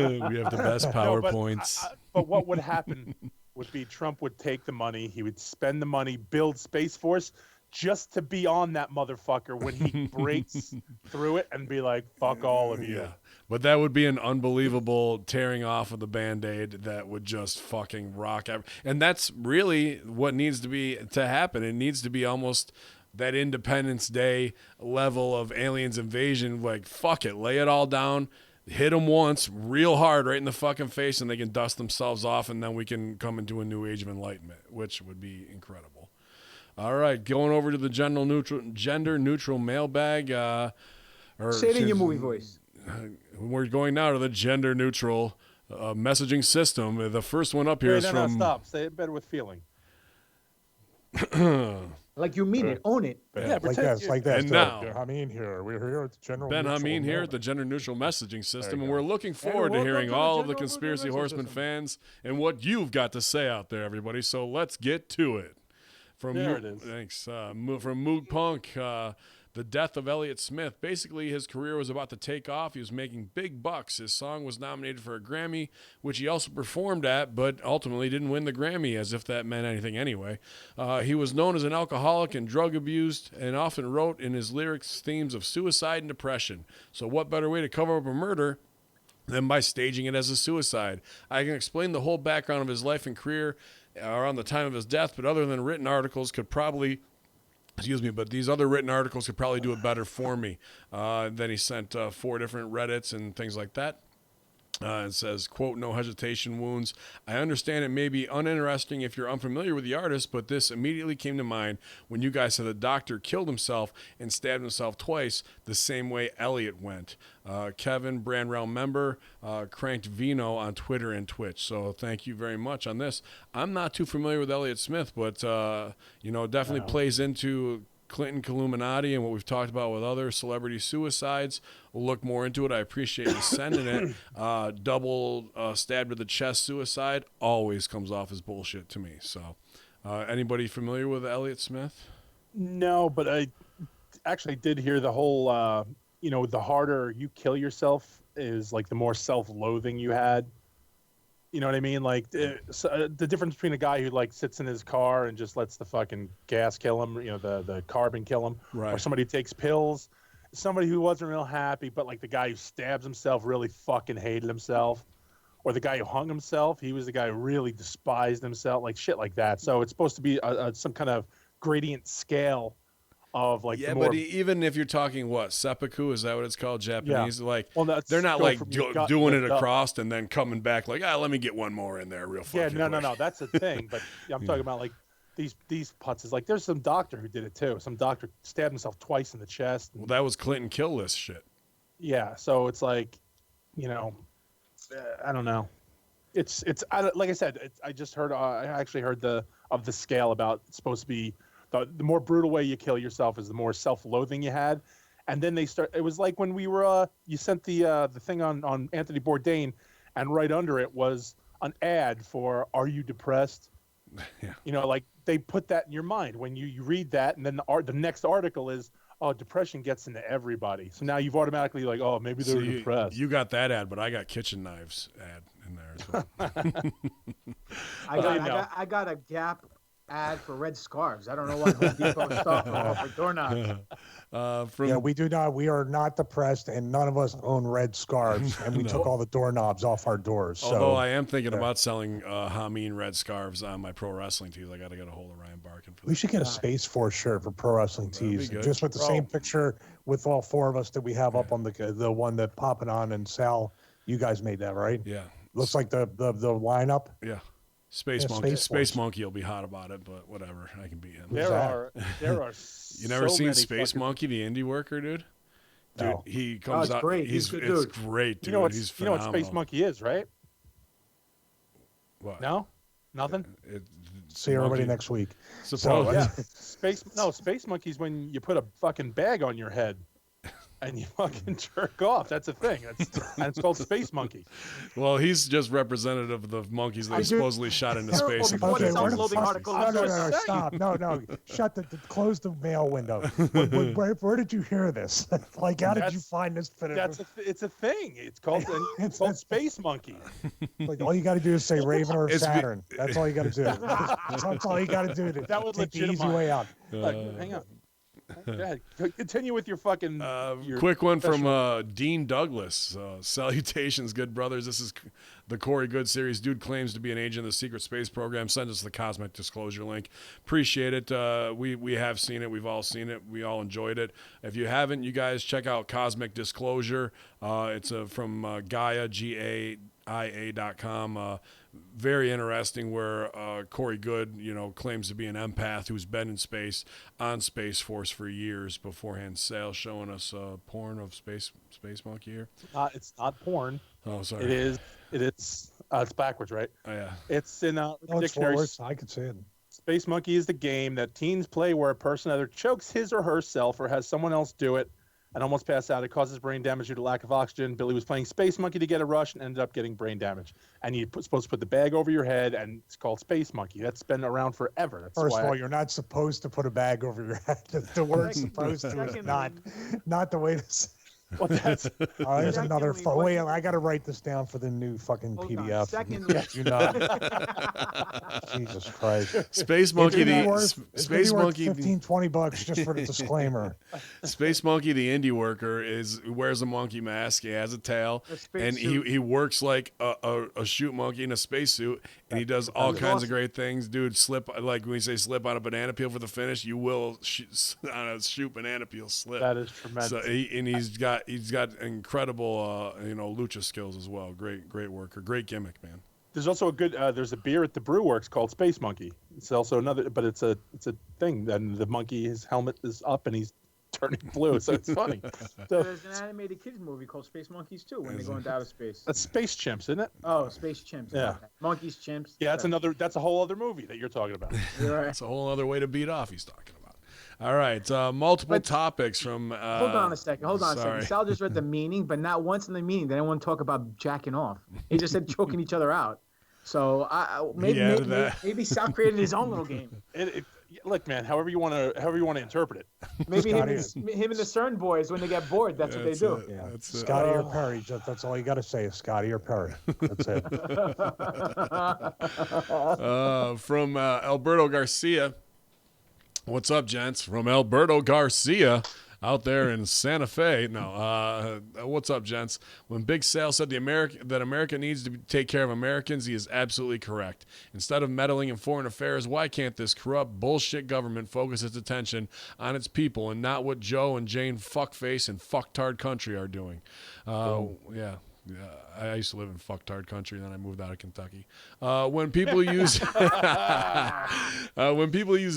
S1: the best
S2: No, but
S1: PowerPoints.
S2: But what would happen would be Trump would take the money, he would spend the money, build Space Force just to be on that motherfucker when he breaks through it and be like, fuck all of you.
S1: Yeah. But that would be an unbelievable tearing off of the Band-Aid that would just fucking rock. And that's really what needs to happen. It needs to be almost that Independence Day level of aliens invasion. Like, fuck it. Lay it all down. Hit them once real hard right in the fucking face, and they can dust themselves off, and then we can come into a new age of enlightenment, which would be incredible. All right, going over to the gender neutral mailbag.
S3: Say it in your movie voice.
S1: We're going now to the gender neutral messaging system. The first one up here is
S2: No,
S1: from.
S2: stop. Say it better with feeling.
S3: Like you mean it, own it.
S2: Yeah,
S4: like
S2: pretend
S4: this,
S2: you-
S4: like this.
S1: And now-
S4: Hameen here. We're here at the General.
S1: Ben
S4: Neutral
S1: Hameen here
S4: Mail.
S1: at the gender neutral messaging system,
S4: you
S1: and
S4: go.
S1: we're looking forward to
S4: welcome
S1: hearing
S4: to the
S1: all of the
S4: General
S1: Conspiracy
S4: Neutral
S1: Horseman
S4: Messaging
S1: fans and what you've got to say out there, everybody. So let's get to it.
S2: There it is.
S1: Thanks. From Moog Punk, the death of Elliott Smith. Basically, his career was about to take off. He was making big bucks. His song was nominated for a Grammy, which he also performed at, but ultimately didn't win the Grammy, as if that meant anything anyway. He was known as an alcoholic and drug abused, and often wrote in his lyrics themes of suicide and depression. So what better way to cover up a murder than by staging it as a suicide? I can explain the whole background of his life and career around the time of his death, but other than written articles but these other written articles could probably do it better for me. Then he sent 4 different Reddits and things like that. It says, quote, "No hesitation wounds. I understand it may be uninteresting if you're unfamiliar with the artist, but this immediately came to mind when you guys said the doctor killed himself and stabbed himself twice the same way Elliot went." Kevin, Brand Realm member, Cranked Vino on Twitter and Twitch. So thank you very much on this. I'm not too familiar with Elliot Smith, but, definitely plays into Clinton Illuminati and what we've talked about with other celebrity suicides. We'll look more into it. I appreciate you sending it. Double stabbed to the chest suicide always comes off as bullshit to me. So anybody familiar with Elliott Smith?
S2: No, but I actually did hear the whole, the harder you kill yourself is like the more self-loathing you had. You know what I mean? Like the difference between a guy who like sits in his car and just lets the fucking gas kill him, the carbon kill him,
S1: Right.
S2: or somebody who takes pills, somebody who wasn't real happy, but like the guy who stabs himself really fucking hated himself, or the guy who hung himself, he was the guy who really despised himself, like shit like that. So it's supposed to be some kind of gradient scale of like
S1: Yeah,
S2: the more,
S1: but even if you're talking seppuku, is that what it's called, Japanese? Like,
S2: well, that's
S1: they're not
S2: go
S1: like
S2: from your gut
S1: doing
S2: to
S1: it
S2: gut.
S1: across and then coming back like, let me get one more in there real
S2: Yeah,
S1: fucking quick.
S2: no, that's the thing. But I'm talking about like these putts is like there's some doctor who did it too. Some doctor stabbed himself twice in the chest.
S1: Well, that was Clinton kill list shit.
S2: Yeah, so it's like, I don't know. Like I said, I just heard. I actually heard the scale about it's supposed to be the more brutal way you kill yourself is the more self-loathing you had, and then they start. It was like when we were you sent the thing on Anthony Bourdain, and right under it was an ad for "Are you depressed?
S1: Yeah.
S2: You know, like they put that in your mind when you read that, and then the next article is, oh, depression gets into everybody. So now you've automatically like, oh, maybe they're
S1: See,
S2: depressed.
S1: you got that ad, but I got kitchen knives ad in there as well.
S3: I got a Gap ad for red scarves. I don't know what Home Depot stuff or for doorknobs.
S4: Yeah, we do not. We are not depressed, and none of us own red scarves, and we took all the doorknobs off our doors.
S1: Although
S4: So
S1: I am thinking about selling Hameen red scarves on my pro wrestling tees. I got to get a hold of Ryan Barkin for that.
S4: we should get a Space Force shirt for Pro Wrestling
S1: That'd be
S4: Tees,
S1: good.
S4: just with the same picture with all four of us that we have up on the one that Poppin' On and Sal. You guys made that, right?
S1: Yeah.
S4: Looks like the lineup.
S1: Yeah. Space
S4: Yeah,
S1: Monkey.
S4: Space
S1: Space
S4: Force.
S1: Monkey will be hot about it, but whatever. I can beat him.
S2: There are
S1: You never
S2: so
S1: seen
S2: many
S1: Space
S2: fucking-
S1: Monkey, the indie worker, dude? Dude,
S4: No.
S1: he comes
S3: it's
S1: out.
S3: great.
S1: It's
S3: He's a good dude.
S1: great, dude.
S2: You know what?
S1: He's
S2: You know what
S1: phenomenal.
S2: Space Monkey is, right?
S1: What?
S2: No, nothing.
S4: See everybody
S1: Monkey.
S4: next week.
S1: Suppose.
S2: Yeah, Space Monkey's when you put a fucking bag on your head, and you fucking jerk off. That's a thing. And it's called Space Monkey.
S1: Well, he's just representative of the monkeys they supposedly shot into
S3: Terrible
S1: space.
S3: before the
S4: Okay, where the
S3: self-loathing
S4: fuck-
S3: article.
S4: No, no,
S2: just
S4: no,
S2: saying.
S4: stop. No. Shut close the mail window. Where did you hear this? Like, how did you
S2: That's-
S4: find this?
S2: It's a thing. It's called Space Monkey.
S4: Like, all you got to do is say Raven or
S1: It's be-
S4: Saturn. That's all you got to do. That's all you got to do to
S2: That would
S4: take the easy
S2: legitimize-
S4: way out.
S2: Look, hang on. Go ahead. Continue with your fucking. Your
S1: Quick one from Dean Douglas. Salutations, good brothers. This is the Corey Good series. Dude claims to be an agent of the secret space program. Send us the Cosmic Disclosure link. Appreciate it. We have seen it. We've all seen it. We all enjoyed it. If you haven't, you guys check out Cosmic Disclosure. It's from Gaia, GAIA.com. Very interesting, where Corey Good, claims to be an empath who's been in space on Space Force for years beforehand. Sal showing us porn of Space Monkey here.
S2: It's not porn.
S1: Oh, sorry.
S2: It is. It's backwards, right?
S1: Oh, yeah.
S2: It's in
S4: No, it's
S2: dictionary.
S4: forwards. I could see it.
S2: Space Monkey is the game that teens play where a person either chokes his or herself or has someone else do it and almost pass out. It causes brain damage due to lack of oxygen. Billy was playing Space Monkey to get a rush and ended up getting brain damage. And you're supposed to put the bag over your head, and it's called Space Monkey. That's been around forever. That's
S4: First
S2: why
S4: of all, you're not supposed to put a bag over your head. The word supposed to is not the way to say.
S2: well, that's
S4: Oh, there's another.
S3: Secondly,
S4: Wait, I got to write this down for the new fucking
S3: Hold on.
S4: PDF.
S3: Secondly,
S4: You know. Jesus Christ.
S1: Space Monkey,
S4: It's gonna be
S1: the
S4: worth- it's gonna be
S1: Space
S4: worth
S1: Monkey,
S4: $15-20 just for the disclaimer.
S1: Space Monkey, the indie worker, wears a monkey mask. He has a tail,
S3: A space
S1: and
S3: suit.
S1: he works like a shoot monkey in a spacesuit, and he does all
S3: That's
S1: kinds
S3: awesome.
S1: of great things. Dude, like when we say slip on a banana peel for the finish, you will on a shoot banana peel slip.
S2: that is tremendous.
S1: So he's got incredible lucha skills as well. Great worker, great gimmick, man.
S2: There's also a good. There's a beer at the Brew Works called Space Monkey. It's also another, but it's a thing. And the monkey, his helmet is up, and he's turning blue. So it's funny. So
S3: there's an animated kids movie called Space Monkeys too, when they go into outer space.
S2: that's Space Chimps, isn't it?
S3: Oh, Space Chimps.
S2: Yeah.
S3: Okay. Monkeys, chimps.
S2: Yeah, that's a whole other movie that you're talking about.
S3: You're right.
S1: That's a whole other way to beat off. He's talking about. All right, multiple topics from.
S3: Hold on a second.
S1: sorry.
S3: Sal just read the meaning, but not once in the meaning did anyone talk about jacking off. He just said choking each other out. So
S1: added that.
S3: maybe Sal created his own little game.
S2: Look, man, however you want to interpret it.
S3: Maybe him
S4: Scotty.
S3: and the CERN boys, when they get bored, that's what they do.
S1: It.
S4: Yeah.
S1: That's it.
S4: Scotty or Perry. That's all you got to say is Scotty or Perry. That's it.
S1: From Alberto Garcia. What's up, gents? From Alberto Garcia out there in Santa Fe. No, what's up, gents? When Big Sal said that America needs to take care of Americans, he is absolutely correct. Instead of meddling in foreign affairs, why can't this corrupt bullshit government focus its attention on its people and not what Joe and Jane fuckface and fucktard country are doing? Yeah. I used to live in fucktard country, and then I moved out of Kentucky. When people use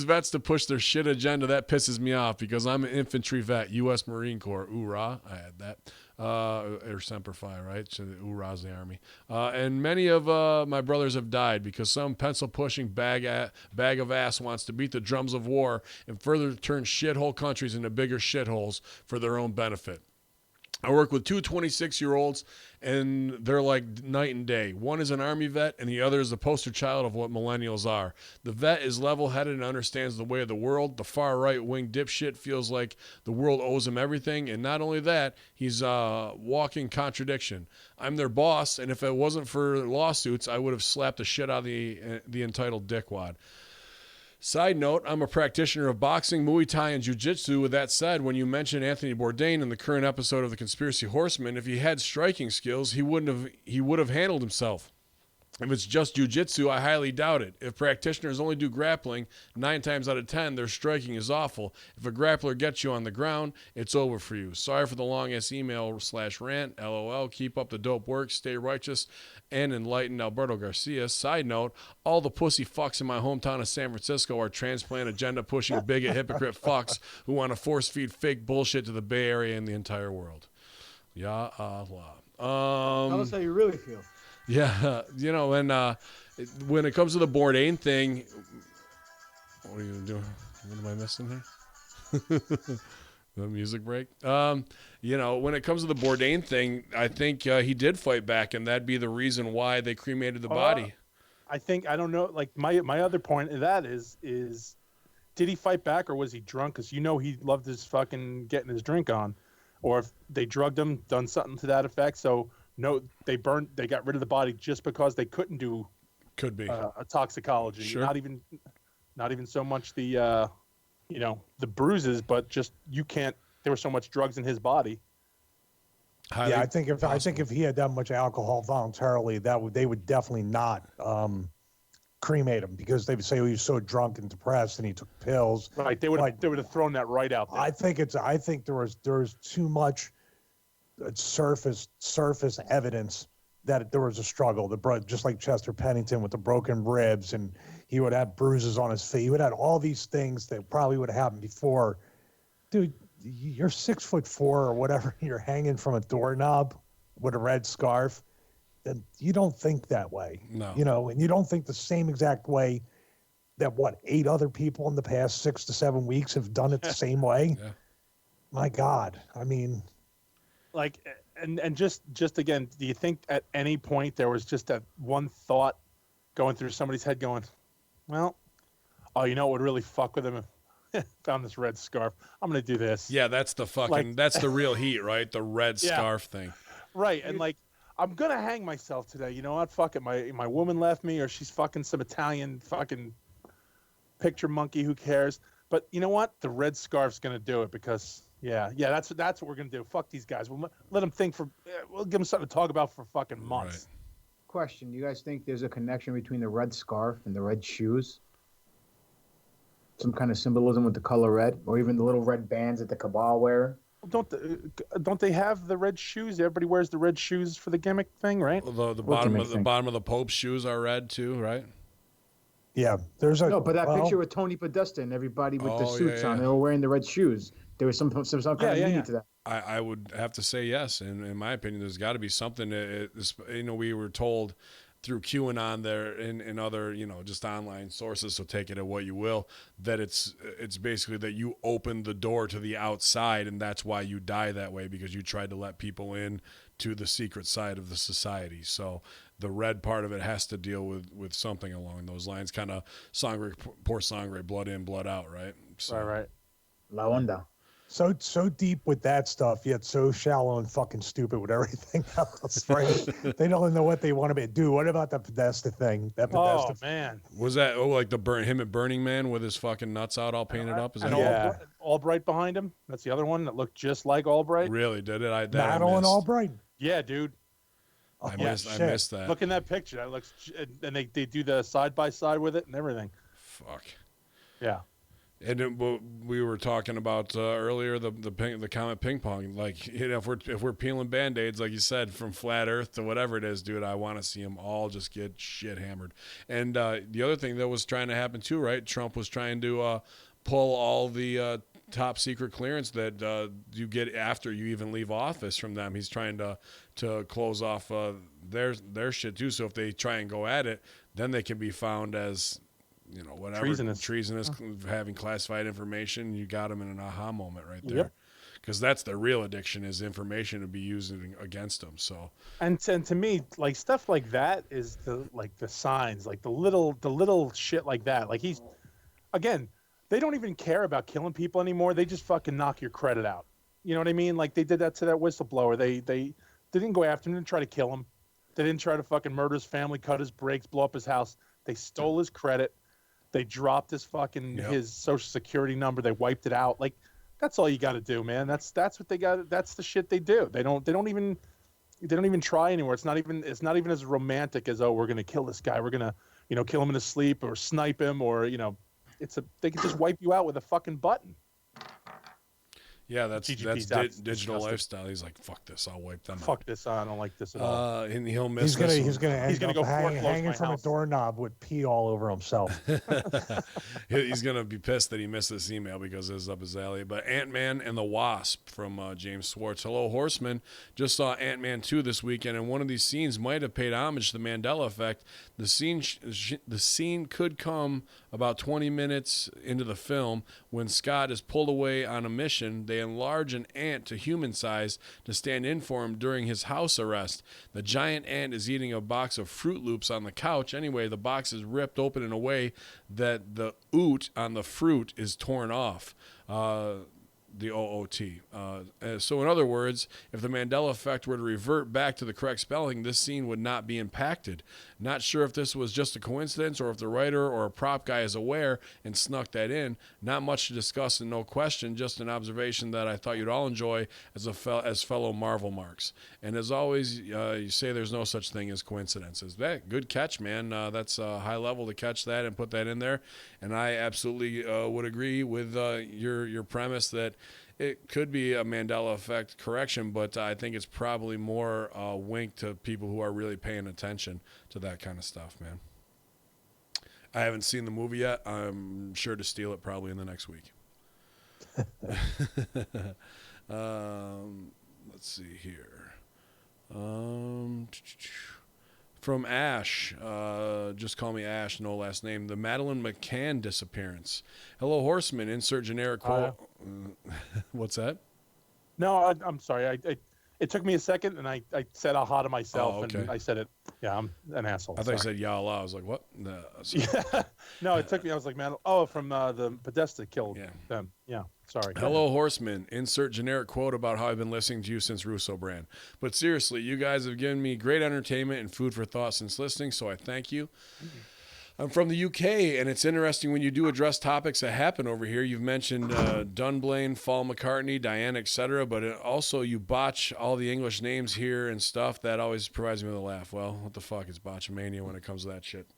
S1: vets to push their shit agenda, that pisses me off because I'm an infantry vet, U.S. Marine Corps. Hoorah! I had that. Or Semper Fi, right? So hoorah's the army. And many of my brothers have died because some pencil-pushing bag of ass wants to beat the drums of war and further turn shithole countries into bigger shitholes for their own benefit. I work with two 26-year-olds, and they're like night and day. One is an Army vet, and the other is the poster child of what millennials are. The vet is level-headed and understands the way of the world. The far right-wing dipshit feels like the world owes him everything, and not only that, he's a walking contradiction. I'm their boss, and if it wasn't for lawsuits, I would have slapped the shit out of the entitled dickwad. Side note, I'm a practitioner of boxing, Muay Thai, and Jiu-Jitsu. With that said, when you mentioned Anthony Bourdain in the current episode of The Conspiracy Horsemen, if he had striking skills, he would have handled himself. If it's just jiu-jitsu, I highly doubt it. If practitioners only do grappling, 9 times out of 10, their striking is awful. If a grappler gets you on the ground, it's over for you. Sorry for the long-ass email/rant. LOL. Keep up the dope work. Stay righteous and enlightened. Alberto Garcia. Side note, all the pussy fucks in my hometown of San Francisco are transplant agenda-pushing bigot hypocrite fucks who want to force-feed fake bullshit to the Bay Area and the entire world. Ya Allah.
S3: Tell us how you really feel.
S1: Yeah, and when it comes to the Bourdain thing, what are you doing? What am I missing here? The music break. When it comes to the Bourdain thing, I think he did fight back, and that'd be the reason why they cremated the body.
S2: I don't know. Like my other point of that is did he fight back or was he drunk? Because he loved his fucking getting his drink on, or if they drugged him, done something to that effect. So. No, they got rid of the body just because they couldn't do
S1: Could be
S2: a toxicology.
S1: Sure.
S2: Not even so much the the bruises, but just there was so much drugs in his body.
S1: highly
S4: I think if he had that much alcohol voluntarily, they would definitely not cremate him, because they would say he was so drunk and depressed and he took pills.
S2: Right. They would have thrown that right out there.
S4: I think there was too much surface evidence that there was a struggle. Just like Chester Pennington with the broken ribs, and he would have bruises on his feet. He would have all these things that probably would have happened before. Dude, you're 6'4" or whatever. You're hanging from a doorknob with a red scarf. Then you don't think that way.
S1: No.
S4: And you don't think the same exact way that 8 other people in the past 6 to 7 weeks have done it the same way.
S1: Yeah.
S4: My God, I mean.
S2: Like, and just again, do you think at any point there was just that one thought going through somebody's head going, well, what would really fuck with him if found this red scarf? I'm going to do this.
S1: Yeah, that's the fucking, that's the real heat, right? The red scarf thing.
S2: Right. And like, I'm going to hang myself today. You know what? Fuck it. My woman left me, or she's fucking some Italian fucking picture monkey. Who cares? But you know what? The red scarf's going to do it, because that's what we're gonna do. Fuck these guys. We'll let them think we'll give them something to talk about for fucking months.
S1: Right.
S3: Question: you guys think there's a connection between the red scarf and the red shoes? Some kind of symbolism with the color red, or even the little red bands that the cabal wear?
S2: Don't they have the red shoes? Everybody wears the red shoes for the gimmick thing, right?
S1: The bottom of the Pope's shoes are red too, right?
S4: Yeah,
S3: but that picture with Tony Podesta and everybody with the suits on, they were wearing the red shoes. There was some kind of meaning to that.
S1: I would have to say yes. And in my opinion, there's got to be something. We were told through QAnon there and other, just online sources, so take it at what you will, that it's basically that you open the door to the outside, and that's why you die that way, because you tried to let people in to the secret side of the society. So the red part of it has to deal with something along those lines, kind of poor sangre, blood in, blood out, right? So,
S2: right.
S3: La onda.
S4: So deep with that stuff, yet so shallow and fucking stupid with everything else, right? They don't know what they want to do. What about the Podesta thing?
S2: Oh, man.
S1: Was that like him at Burning Man with his fucking nuts out all painted up? Is that
S2: Albright behind him? That's the other one that looked just like Albright?
S1: Really? Did it?
S4: Madeline Albright?
S2: Yeah, dude.
S1: I missed that.
S2: Look in that picture. That looks, and they do the side by side with it and everything.
S1: Fuck.
S2: Yeah.
S1: And we were talking about earlier the comet ping pong. Like, if we're peeling band-aids, like you said, from flat Earth to whatever it is, dude, I want to see them all just get shit hammered. And the other thing that was trying to happen too, right? Trump was trying to pull all the top secret clearance that you get after you even leave office from them. He's trying to close off their shit too. So if they try and go at it, then they can be found as, whatever, treasonous, having classified information. You got them in an aha moment right there. because that's their real addiction, is information to be used against them. So,
S2: And to me, like stuff like that is the signs, like the little shit like that. Like again, they don't even care about killing people anymore. They just fucking knock your credit out. You know what I mean? Like they did that to that whistleblower. They didn't go after him, didn't try to kill him. They didn't try to fucking murder his family, cut his brakes, blow up his house. They stole his credit. They dropped his his social security number. They wiped it out. Like that's all you got to do, man. That's what they got. That's the shit they do. They don't even try anymore. It's not even as romantic as, oh, we're gonna kill this guy. We're gonna kill him in his sleep or snipe him or they can just wipe you out with a fucking button.
S1: yeah, that's
S2: GGP's
S1: digital
S2: disgusting.
S1: lifestyle. He's like, fuck this, I'll wipe them out.
S2: Fuck this. I don't like this at all.
S1: And he'll miss
S4: He's gonna end
S2: gonna
S4: up
S2: go foreclose
S4: hanging
S2: my
S4: from
S2: house.
S4: a doorknob with pee all over himself.
S1: He's going to be pissed that he missed this email because it's up his alley. But Ant-Man and the Wasp from James Schwartz. Hello, Horsemen. Just saw Ant-Man 2 this weekend, and one of these scenes might have paid homage to the Mandela effect. The scene could come about 20 minutes into the film when Scott is pulled away on a mission. They enlarge an ant to human size to stand in for him during his house arrest. The giant ant is eating a box of Fruit Loops on the couch. Anyway, the box is ripped open in a way that the oot on the fruit is torn off. The OOT. So in other words, if the Mandela effect were to revert back to the correct spelling, this scene would not be impacted. Not sure if this was just a coincidence or if the writer or a prop guy is aware and snuck that in. Not much to discuss and no question, just an observation that I thought you'd all enjoy as fellow Marvel marks. And as always, you say there's no such thing as coincidences. Good catch, man. That's high level to catch that and put that in there. And I absolutely would agree with your premise that it could be a Mandela effect correction, but I think it's probably more a wink to people who are really paying attention to that kind of stuff, man. I haven't seen the movie yet. I'm sure to steal it probably in the next week. Let's see here. From Ash, just call me Ash, no last name. The Madeline McCann disappearance. Hello, Horseman. Insert generic quote. What's that?
S2: No, I'm sorry. It took me a second, and I said aha to myself,
S1: Oh, okay.
S2: and I said it. Yeah, I'm an asshole.
S1: I thought you
S2: Sorry.
S1: said ya Allah. I was like, what? No,
S2: Yeah. No, it took me. I was like, man. Oh, from the Podesta killed them. Yeah. Sorry.
S1: Hello, Horseman. Insert generic quote about how I've been listening to you since Russo Brand. But seriously, you guys have given me great entertainment and food for thought since listening, so I thank you. I'm from the UK, and it's interesting when you do address topics that happen over here. You've mentioned Dunblane, Paul McCartney, Diane, etc., but also you botch all the English names here and stuff. That always provides me with a laugh. Well, what the fuck is botchamania when it comes to that shit?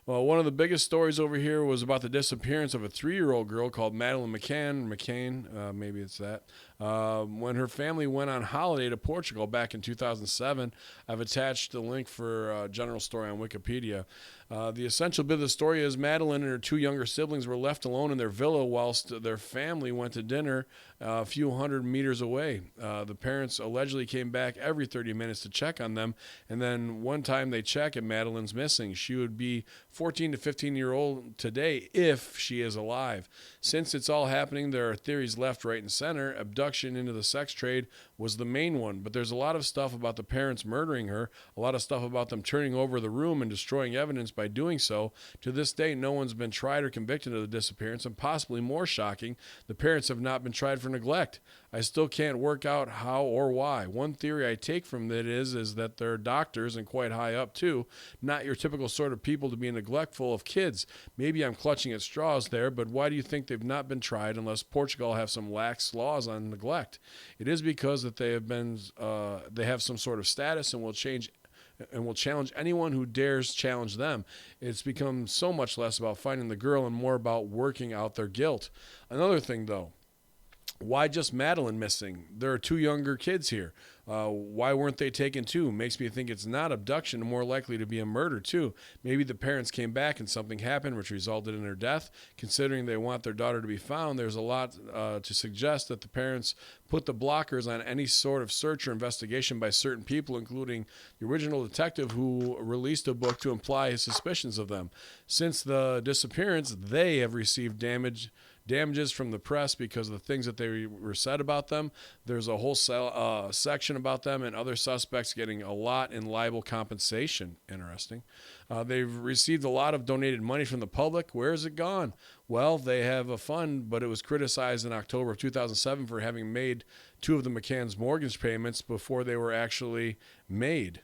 S1: Well, one of the biggest stories over here was about the disappearance of a 3-year-old girl called Madeline McCain, maybe it's that, when her family went on holiday to Portugal back in 2007. I've attached the link for a general story on Wikipedia. The essential bit of the story is Madeline and her 2 younger siblings were left alone in their villa whilst their family went to dinner a few hundred meters away. The parents allegedly came back every 30 minutes to check on them, and then one time they check and Madeline's missing. She would be 14 to 15-year-old today if she is alive. Since it's all happening, there are theories left, right, and center. Abduction into the sex trade was the main one, but there's a lot of stuff about the parents murdering her, a lot of stuff about them turning over the room and destroying evidence by doing so. To this day, no one's been tried or convicted of the disappearance, and possibly more shocking, the parents have not been tried for neglect. I still can't work out how or why. One theory I take from it is that they're doctors and quite high up too, not your typical sort of people to be neglectful of kids. Maybe I'm clutching at straws there, but why do you think they've not been tried unless Portugal have some lax laws on neglect? It is because that they have some sort of status and will challenge anyone who dares challenge them. It's become so much less about finding the girl and more about working out their guilt. Another thing, though, why just Madeline missing? There are 2 younger kids here. Why weren't they taken too? Makes me think it's not abduction, more likely to be a murder too. Maybe the parents came back and something happened which resulted in her death. Considering they want their daughter to be found, there's a lot to suggest that the parents put the blockers on any sort of search or investigation by certain people, including the original detective who released a book to imply his suspicions of them. Since the disappearance, they have received damages from the press because of the things that they were said about them. There's a whole section about them and other suspects getting a lot in libel compensation. Interesting. They've received a lot of donated money from the public. Where is it gone? Well, they have a fund, but it was criticized in October of 2007 for having made 2 of the McCann's mortgage payments before they were actually made.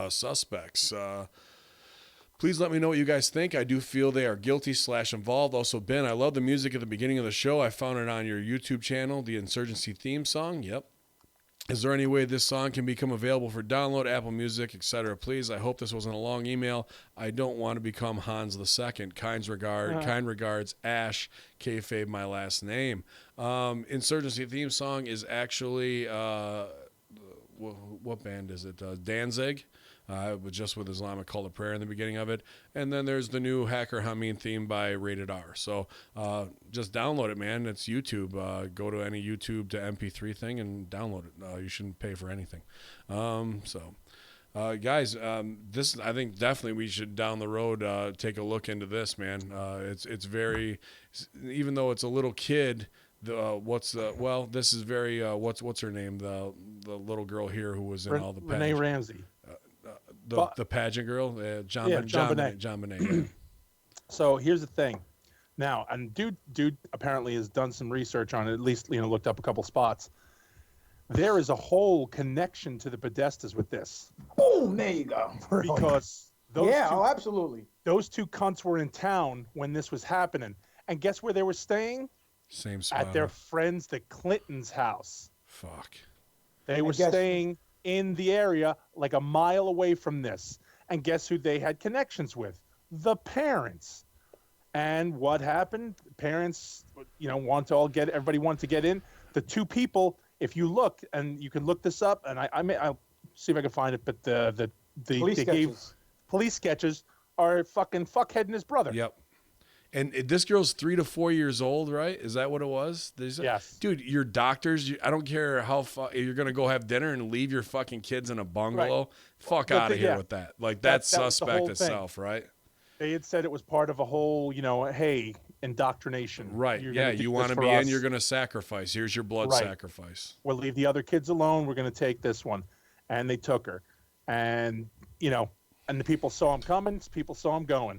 S1: Suspects. Please let me know what you guys think. I do feel they are guilty / involved. Also, Ben, I love the music at the beginning of the show. I found it on your YouTube channel, the Insurgency theme song. Yep. Is there any way this song can become available for download, Apple Music, etc.? Please, I hope this wasn't a long email. I don't want to become Hans II. Kind regards, Ash, kayfabe my last name. Insurgency theme song is actually, what band is it? Danzig. Just with Islamic Call to Prayer in the beginning of it. And then there's the new Hacker Hameen theme by Rated R. So just download it, man. It's YouTube. Go to any YouTube to MP3 thing and download it. You shouldn't pay for anything. Guys, this, I think definitely we should down the road take a look into this, man. It's very, even though it's a little kid, this is very, what's her name? The little girl here who was in all the
S2: Renee Ramsey.
S1: The pageant girl, John Bonet. Yeah.
S2: So here's the thing. Now, and dude apparently has done some research on it, at least, looked up a couple spots. There is a whole connection to the Podestas with this.
S3: Oh, there you go.
S2: Because
S3: absolutely.
S2: Those 2 cunts were in town when this was happening. And guess where they were staying?
S1: Same spot.
S2: At their friends, the Clintons' house.
S1: Fuck.
S2: They were staying in the area like a mile away from this. And guess who they had connections with? The parents. And what happened? Parents, everybody wanted to get in. The 2 people, if you look, and you can look this up, and I'll see if I can find it, but the police sketches are fucking Fuckhead and his brother.
S1: Yep. And this girl's 3 to 4 years old, right? Is that what it was?
S2: Yes.
S1: Dude, you're doctors. I don't care how you're going to go have dinner and leave your fucking kids in a bungalow. Right. Fuck out of here with that. Like, that's suspect itself, right?
S2: They had said it was part of a whole, hey, indoctrination.
S1: Right. You want to be in, you're going to sacrifice. Here's your blood sacrifice.
S2: We'll leave the other kids alone. We're going to take this one. And they took her. And, and the people saw him coming. People saw him going.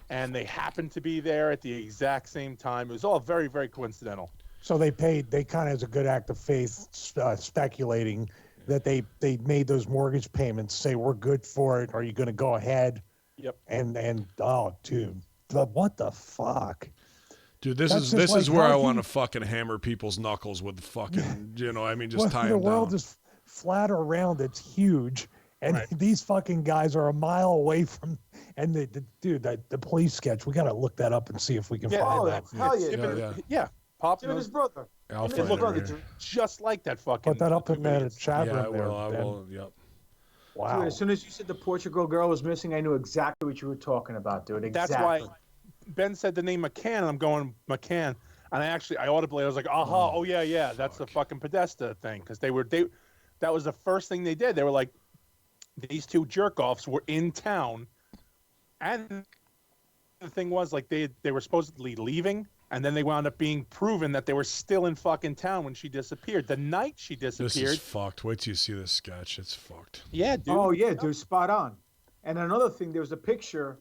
S2: And they happened to be there at the exact same time. It was all very, very coincidental.
S4: So they kind of, as a good act of faith, speculating that they made those mortgage payments, say, we're good for it. Are you going to go ahead?
S2: Yep.
S4: And oh, dude, what the fuck?
S1: Dude, this is where I want to fucking hammer people's knuckles with fucking, just tie them down.
S4: The world is flat or round. It's huge. And these fucking guys are a mile away from, and the police sketch, we got to look that up and see if we can find that.
S3: Hell yeah.
S2: Pop
S3: and his brother.
S1: I'll
S2: find it just like that fucking.
S4: Put that up in the chat room there.
S1: I will, yep.
S3: Wow. Dude, as soon as you said the Portugal girl was missing, I knew exactly what you were talking about, dude. Exactly.
S2: That's why Ben said the name McCann, and I'm going McCann. And I audibly, I was like, aha, oh yeah, that's the fucking Podesta thing. Because that was the first thing they did. They were like, these 2 jerk-offs were in town, and the thing was, like, they were supposedly leaving, and then they wound up being proven that they were still in fucking town when she disappeared. The night she disappeared.
S1: This is fucked. Wait till you see this sketch. It's fucked.
S2: Yeah, dude.
S3: Oh, yeah, dude, spot on. And another thing, there was a picture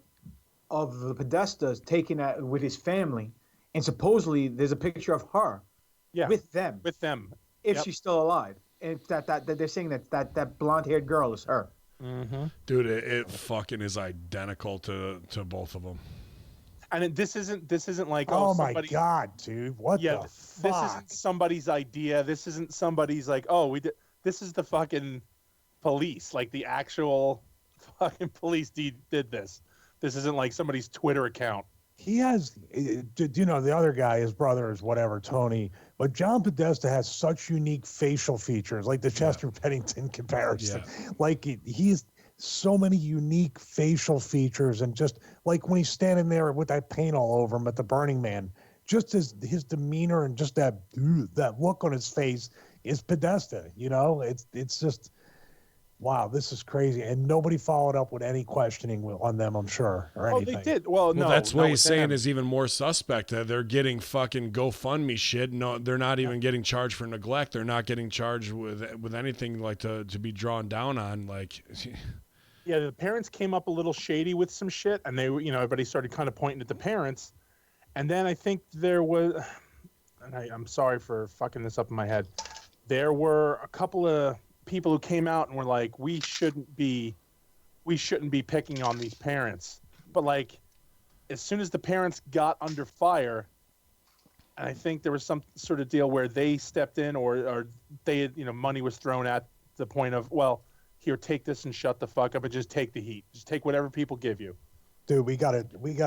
S3: of the Podestas taken with his family, and supposedly there's a picture of her with them.
S2: With them.
S3: If she's still alive. And that they're saying that blonde-haired girl is her.
S2: Mm-hmm.
S1: Dude, it fucking is identical to both of them.
S2: And this isn't like
S4: my god, dude, what the fuck?
S2: This isn't somebody's idea. This isn't somebody's like, this is the fucking police, like the actual fucking police did this. This isn't like somebody's Twitter account.
S4: He has, the other guy, his brother is whatever, Tony, but John Podesta has such unique facial features, like the Chester Bennington comparison. Yeah. Like he's so many unique facial features, and just like when he's standing there with that paint all over him at the Burning Man, just his demeanor and just that look on his face is Podesta. It's just, wow, this is crazy. And nobody followed up with any questioning on them, I'm sure, or
S2: Oh,
S4: anything.
S2: they did. Well, no.
S1: That's
S2: not
S1: what he's
S2: with
S1: saying
S2: them.
S1: is even more suspect. They're getting fucking GoFundMe shit. No, they're not even getting charged for neglect. They're not getting charged with anything like to be drawn down on. Like,
S2: Yeah, the parents came up a little shady with some shit, and they, everybody started kind of pointing at the parents, and then I think there was, and I'm sorry for fucking this up in my head, there were a couple of people who came out and were like, we shouldn't be picking on these parents, but like, as soon as the parents got under fire, and I think there was some sort of deal where they stepped in, or they had, money was thrown at the point of, well, here, take this and shut the fuck up and just take the heat. Just take whatever people give you.
S4: Dude, we gotta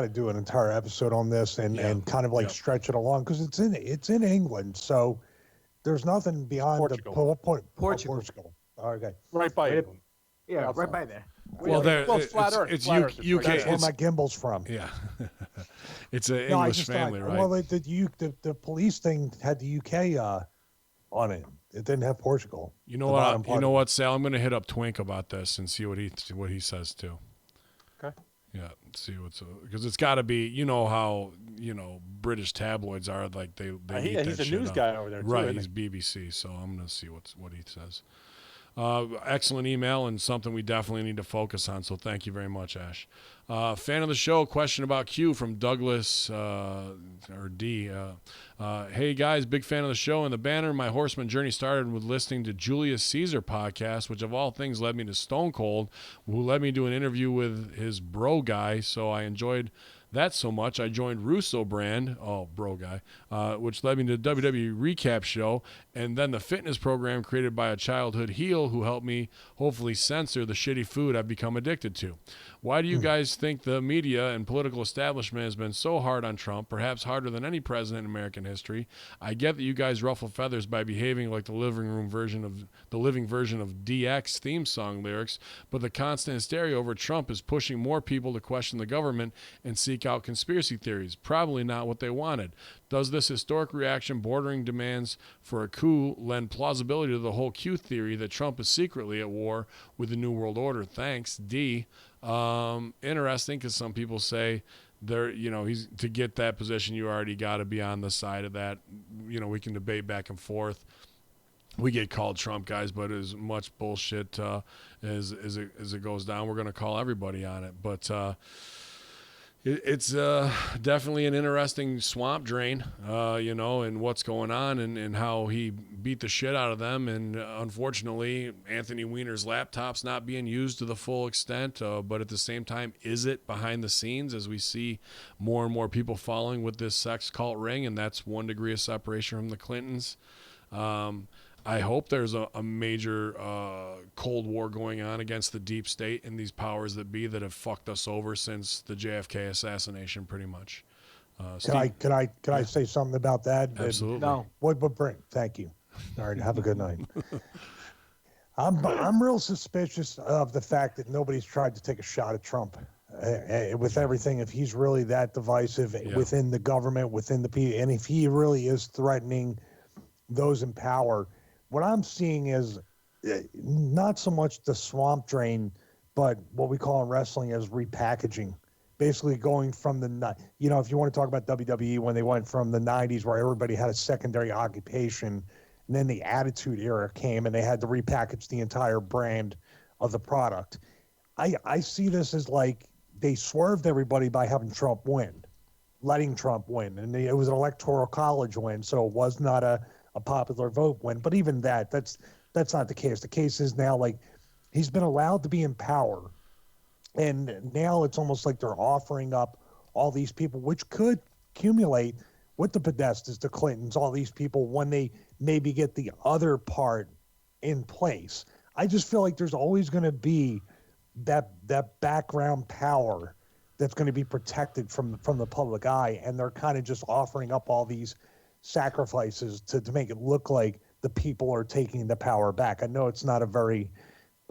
S4: do an entire episode on this and kind of like stretch it along because it's in England, so there's nothing beyond
S2: Portugal.
S4: Portugal. Okay.
S2: Right by it.
S3: Yeah, right by there.
S1: well,
S2: it's flat Earth.
S1: It's
S2: Flat Earth.
S1: UK.
S4: That's where
S1: It's,
S4: my gimbal's from.
S1: yeah, it's an
S4: No, I
S1: English
S4: just
S1: family,
S4: thought,
S1: right?
S4: well, the police thing had the UK on it. It didn't have Portugal.
S1: You know
S4: the
S1: what?
S4: bottom part
S1: You know
S4: of it.
S1: what, Sal? I'm gonna hit up Twink about this and see what he says too.
S2: Okay.
S1: Yeah, see what's because it's got to be. You know how British tabloids are, like they eat that
S2: He's a
S1: shit
S2: news
S1: up.
S2: guy over there, too,
S1: right?
S2: isn't
S1: He's
S2: he?
S1: BBC, so I'm gonna see what he says. Excellent email and something we definitely need to focus on. So thank you very much, Ash. Fan of the show, question about Q from Douglas or D. Hey guys, big fan of the show and the banner. My Horseman journey started with listening to Julius Caesar podcast, which of all things led me to Stone Cold, who led me to an interview with his bro guy. So I enjoyed that so much, I joined Russo Brand, bro guy, which led me to the WWE Recap Show, and then the fitness program created by a childhood heel who helped me hopefully censor the shitty food I've become addicted to. Why do you guys think the media and political establishment has been so hard on Trump, perhaps harder than any president in American history? I get that you guys ruffle feathers by behaving like the living version of DX theme song lyrics, but the constant hysteria over Trump is pushing more people to question the government and seek out conspiracy theories. Probably not what they wanted. Does this historic reaction bordering demands for a coup lend plausibility to the whole Q theory that Trump is secretly at war with the New World Order? Thanks, D. Interesting, because some people say he's to get that position, you already got to be on the side of that. We can debate back and forth. We get called Trump guys, but as much bullshit as it goes down, we're going to call everybody on it. But it's definitely an interesting swamp drain, and what's going on and how he beat the shit out of them. And unfortunately, Anthony Weiner's laptop's not being used to the full extent. But at the same time, is it behind the scenes as we see more and more people following with this sex cult ring? And that's one degree of separation from the Clintons. I hope there's a major Cold War going on against the deep state and these powers that be that have fucked us over since the JFK assassination, pretty much.
S4: Can I say something about that?
S1: Absolutely.
S3: No.
S4: What bring? Thank you. All right. Have a good night. I'm real suspicious of the fact that nobody's tried to take a shot at Trump with everything. If he's really that divisive within the government, within the people, and if he really is threatening those in power, what I'm seeing is not so much the swamp drain, but what we call in wrestling as repackaging. Basically going from if you want to talk about WWE, when they went from the 90s where everybody had a secondary occupation, and then the Attitude Era came and they had to repackage the entire brand of the product. I see this as like they swerved everybody by having Trump win, letting Trump win. And it was an electoral college win, so it was not a popular vote win. But even that's not the case. The case is now like he's been allowed to be in power. And now it's almost like they're offering up all these people, which could accumulate with the Podestas, the Clintons, all these people when they maybe get the other part in place. I just feel like there's always going to be that background power that's going to be protected from the public eye, and they're kind of just offering up all these sacrifices to make it look like the people are taking the power back. I know it's not a very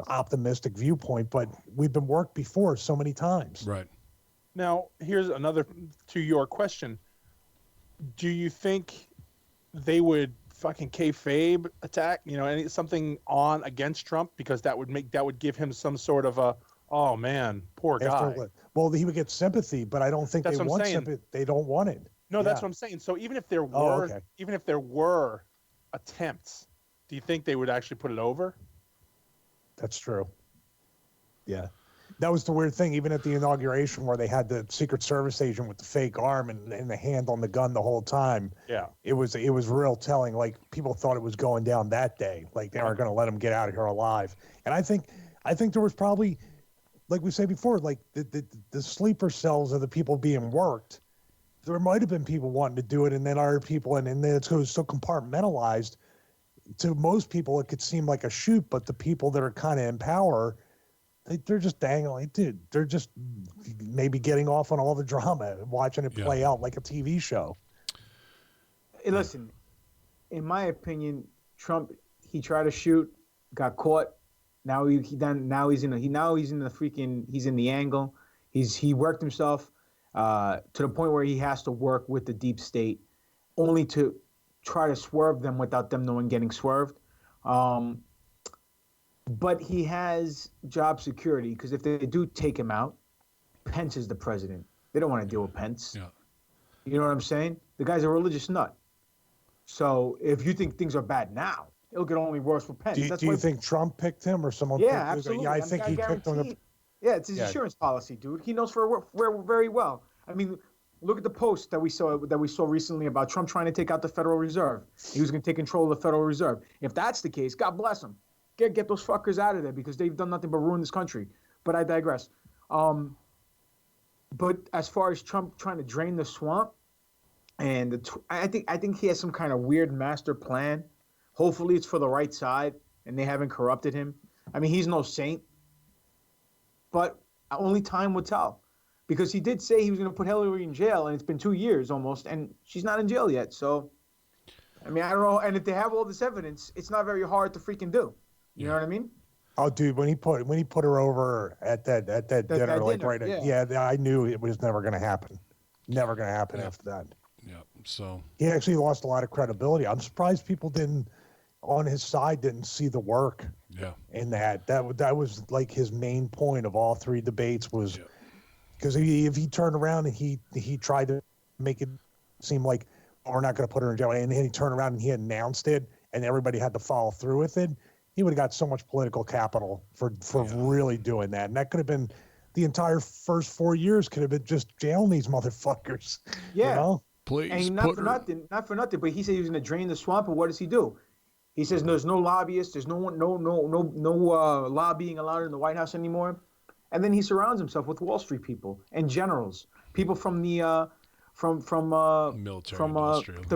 S4: optimistic viewpoint, but we've been worked before so many times.
S1: Right.
S2: Now, here's another to your question. Do you think they would fucking kayfabe attack, something on against Trump, because that would give him some sort of a, oh man, poor guy.
S4: Well, he would get sympathy, but I don't think
S2: That's
S4: they
S2: what I'm
S4: want
S2: saying.
S4: sympathy. They don't want it.
S2: No, that's what I'm saying. So even if there were attempts, do you think they would actually put it over?
S4: That's true. Yeah. That was the weird thing, even at the inauguration where they had the Secret Service agent with the fake arm and the hand on the gun the whole time.
S2: Yeah.
S4: It was real telling. Like, people thought it was going down that day. Like, they aren't going to let him get out of here alive. And I think there was probably, like we said before, like the sleeper cells of the people being worked. There might have been people wanting to do it, and then other people, and then it was so compartmentalized. To most people, it could seem like a shoot, but the people that are kind of in power, they're just dangling, dude. They're just maybe getting off on all the drama, watching it play out like a TV show.
S3: Hey, listen, in my opinion, Trump, he tried to shoot, got caught. Now he's in the angle. He worked himself to the point where he has to work with the deep state, only to try to swerve them without them knowing getting swerved. But he has job security, because if they do take him out, Pence is the president. They don't want to deal with Pence.
S1: Yeah.
S3: You know what I'm saying? The guy's a religious nut. So if you think things are bad now, it'll get only worse for Pence.
S4: Do you think Trump picked him or someone?
S3: Yeah,
S4: picked him?
S3: absolutely.
S4: Yeah, I think he picked him.
S3: Yeah, it's his insurance policy, dude. He knows very well. I mean, look at the post that we saw recently about Trump trying to take out the Federal Reserve. He was going to take control of the Federal Reserve. If that's the case, God bless him. Get those fuckers out of there, because they've done nothing but ruin this country. But I digress. But as far as Trump trying to drain the swamp, and I think he has some kind of weird master plan. Hopefully, it's for the right side, and they haven't corrupted him. I mean, he's no saint, but only time will tell. Because he did say he was going to put Hillary in jail, and it's been 2 years almost, and she's not in jail yet. So, I mean, I don't know. And if they have all this evidence, it's not very hard to freaking do. You know what I mean?
S4: Oh, dude, when he put her over at that dinner, like
S3: dinner,
S4: right, I knew it was never going to happen. Never going to happen after that.
S1: Yeah. So
S4: he actually lost a lot of credibility. I'm surprised people on his side didn't see the work.
S1: Yeah.
S4: In that was like his main point of all three debates was because if he turned around and he tried to make it seem like, oh, we're not going to put her in jail, and then he turned around and he announced it, and everybody had to follow through with it. He would have got so much political capital for really doing that. And that could have been the entire first 4 years could have been just jailing these motherfuckers.
S3: Yeah.
S4: You know?
S1: Please.
S3: And not for nothing, but he said he was going to drain the swamp. And what does he do? He says there's no lobbyists. There's no lobbying allowed in the White House anymore. And then he surrounds himself with Wall Street people and generals, people from the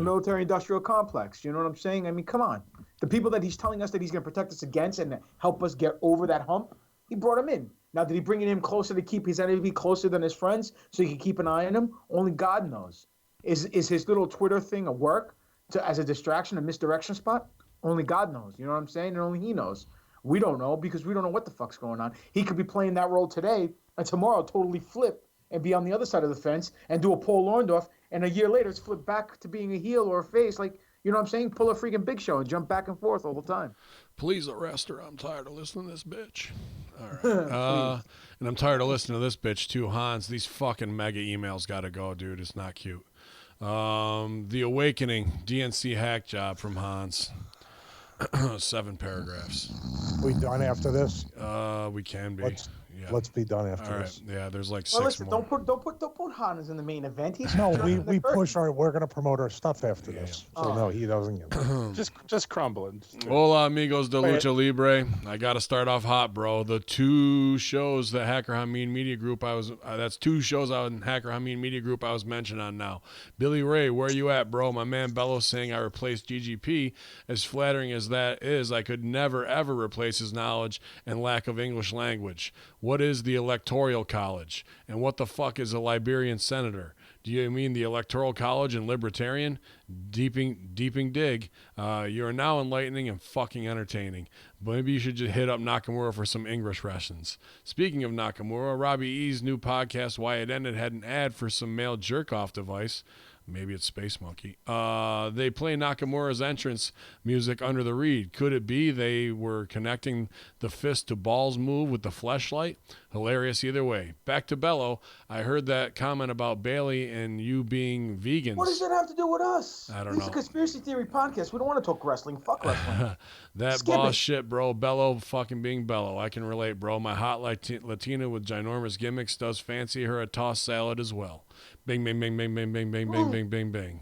S3: military-industrial complex. You know what I'm saying? I mean, come on. The people that he's telling us that he's going to protect us against and help us get over that hump, he brought him in. Now, did he bring him closer to keep his enemy closer than his friends so he can keep an eye on him? Only God knows. Is his little Twitter thing a work as a distraction, a misdirection spot? Only God knows. You know what I'm saying? And only he knows. We don't know, because we don't know what the fuck's going on. He could be playing that role today and tomorrow totally flip and be on the other side of the fence and do a Paul Orndorff, and a year later it's flipped back to being a heel or a face. Like, you know what I'm saying? Pull a freaking Big Show and jump back and forth all the time.
S1: Please arrest her. I'm tired of listening to this bitch. All right. And I'm tired of listening to this bitch too, Hans. These fucking mega emails got to go, dude. It's not cute. The Awakening DNC hack job from Hans. 7 paragraphs.
S4: We done after this?
S1: We can be.
S4: Let's be done after this.
S1: Yeah, there's like 6
S3: listen,
S1: more.
S3: Don't put Hans in the main event. He's
S4: no, we push we're gonna promote our stuff after this. So no, he doesn't get
S2: just crumbling.
S1: Hola amigos de Lucha Libre. I gotta start off hot, bro. The 2 shows that Hacker Hameen Media Group that's 2 shows out in Hacker Hameen Media Group I was mentioned on now. Billy Ray, where you at, bro? My man Bello saying I replaced GGP. As flattering as that is, I could never ever replace his knowledge and lack of English language. What is the Electoral College? And what the fuck is a Liberian senator? Do you mean the Electoral College and Libertarian? Deeping dig. You are now enlightening and fucking entertaining. Maybe you should just hit up Nakamura for some English lessons. Speaking of Nakamura, Robbie E's new podcast, Why It Ended, had an ad for some male jerk-off device. Maybe it's Space Monkey. They play Nakamura's entrance music under the read. Could it be they were connecting the fist to balls move with the fleshlight? Hilarious either way. Back to Bello. I heard that comment about Bailey and you being vegans.
S6: What does that have to do with us?
S1: I don't
S6: This is
S1: know.
S6: a conspiracy theory podcast. We don't want to talk wrestling. Fuck wrestling.
S1: That
S6: Skip
S1: boss
S6: it.
S1: shit, bro. Bello fucking being Bello. I can relate, bro. My hot Latina with ginormous gimmicks does fancy her a tossed salad as well. Bing, bing, bing, bing, bing, bing, bing, bing, bing, bing, bing.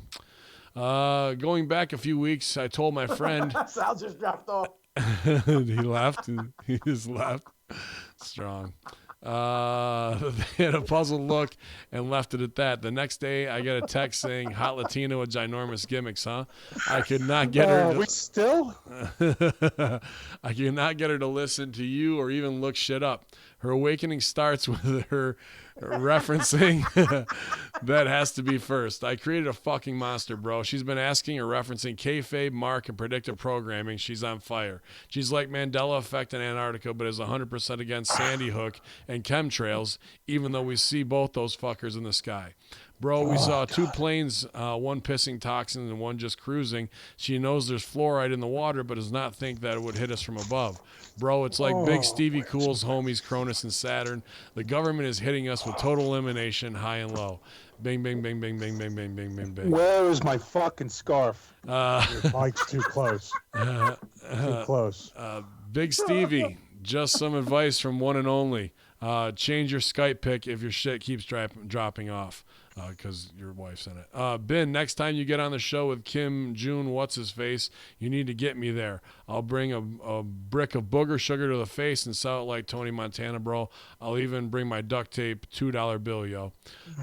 S1: Going back a few weeks, I told my friend.
S6: Sal just dropped off.
S1: He left. He just left. Strong. They had a puzzled look and left it at that. The next day, I get a text saying, "Hot Latina with ginormous gimmicks, huh?" I could not get her.
S2: We still?
S1: I could not get her to listen to you or even look shit up. Her awakening starts with her referencing that has to be first. I created a fucking monster, bro. She's been asking or referencing kayfabe, mark, and predictive programming. She's on fire. She's like Mandela effect in Antarctica, but is 100% against Sandy Hook and chemtrails, even though we see both those fuckers in the sky. Bro, we saw two planes, one pissing toxins and one just cruising. She knows there's fluoride in the water, but does not think that it would hit us from above. Bro, it's like Big Stevie Cool's homies, Cronus and Saturn. The government is hitting us with total elimination, high and low. Bing, bing, bing, bing, bing, bing, bing, bing, bing, bing.
S2: Where is my fucking scarf?
S4: Your mic's too close. Too close.
S1: Big Stevie, just some advice from one and only. Change your Skype pic if your shit keeps dropping off. Because your wife's in it. Ben, next time you get on the show with Kim June, what's his face, you need to get me there. I'll bring a brick of booger sugar to the face and sell it like Tony Montana, bro. I'll even bring my duct tape $2 bill, yo.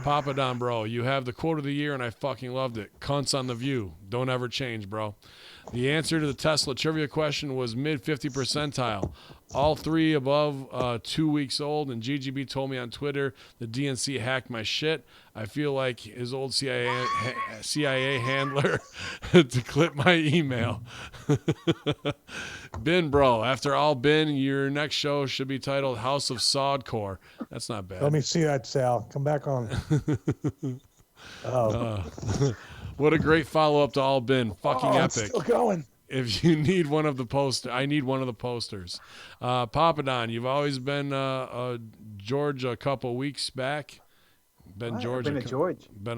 S1: Papa Don, bro, you have the quote of the year and I fucking loved it. Cunts on the View. Don't ever change, bro. The answer to the Tesla trivia question was mid 50 percentile. All three above 2 weeks old, and GGB told me on Twitter the DNC hacked my shit. I feel like his old CIA handler to clip my email. Ben, bro, after all Ben, your next show should be titled House of Sodcore. That's not bad.
S4: Let me see that, Sal. Come back on.
S1: What a great follow-up to all Ben. Fucking
S2: It's
S1: epic.
S2: still going.
S1: If you need one of the I need one of the posters. Papa Don, you've always been George a couple weeks back.
S6: I've been a George.
S1: Been a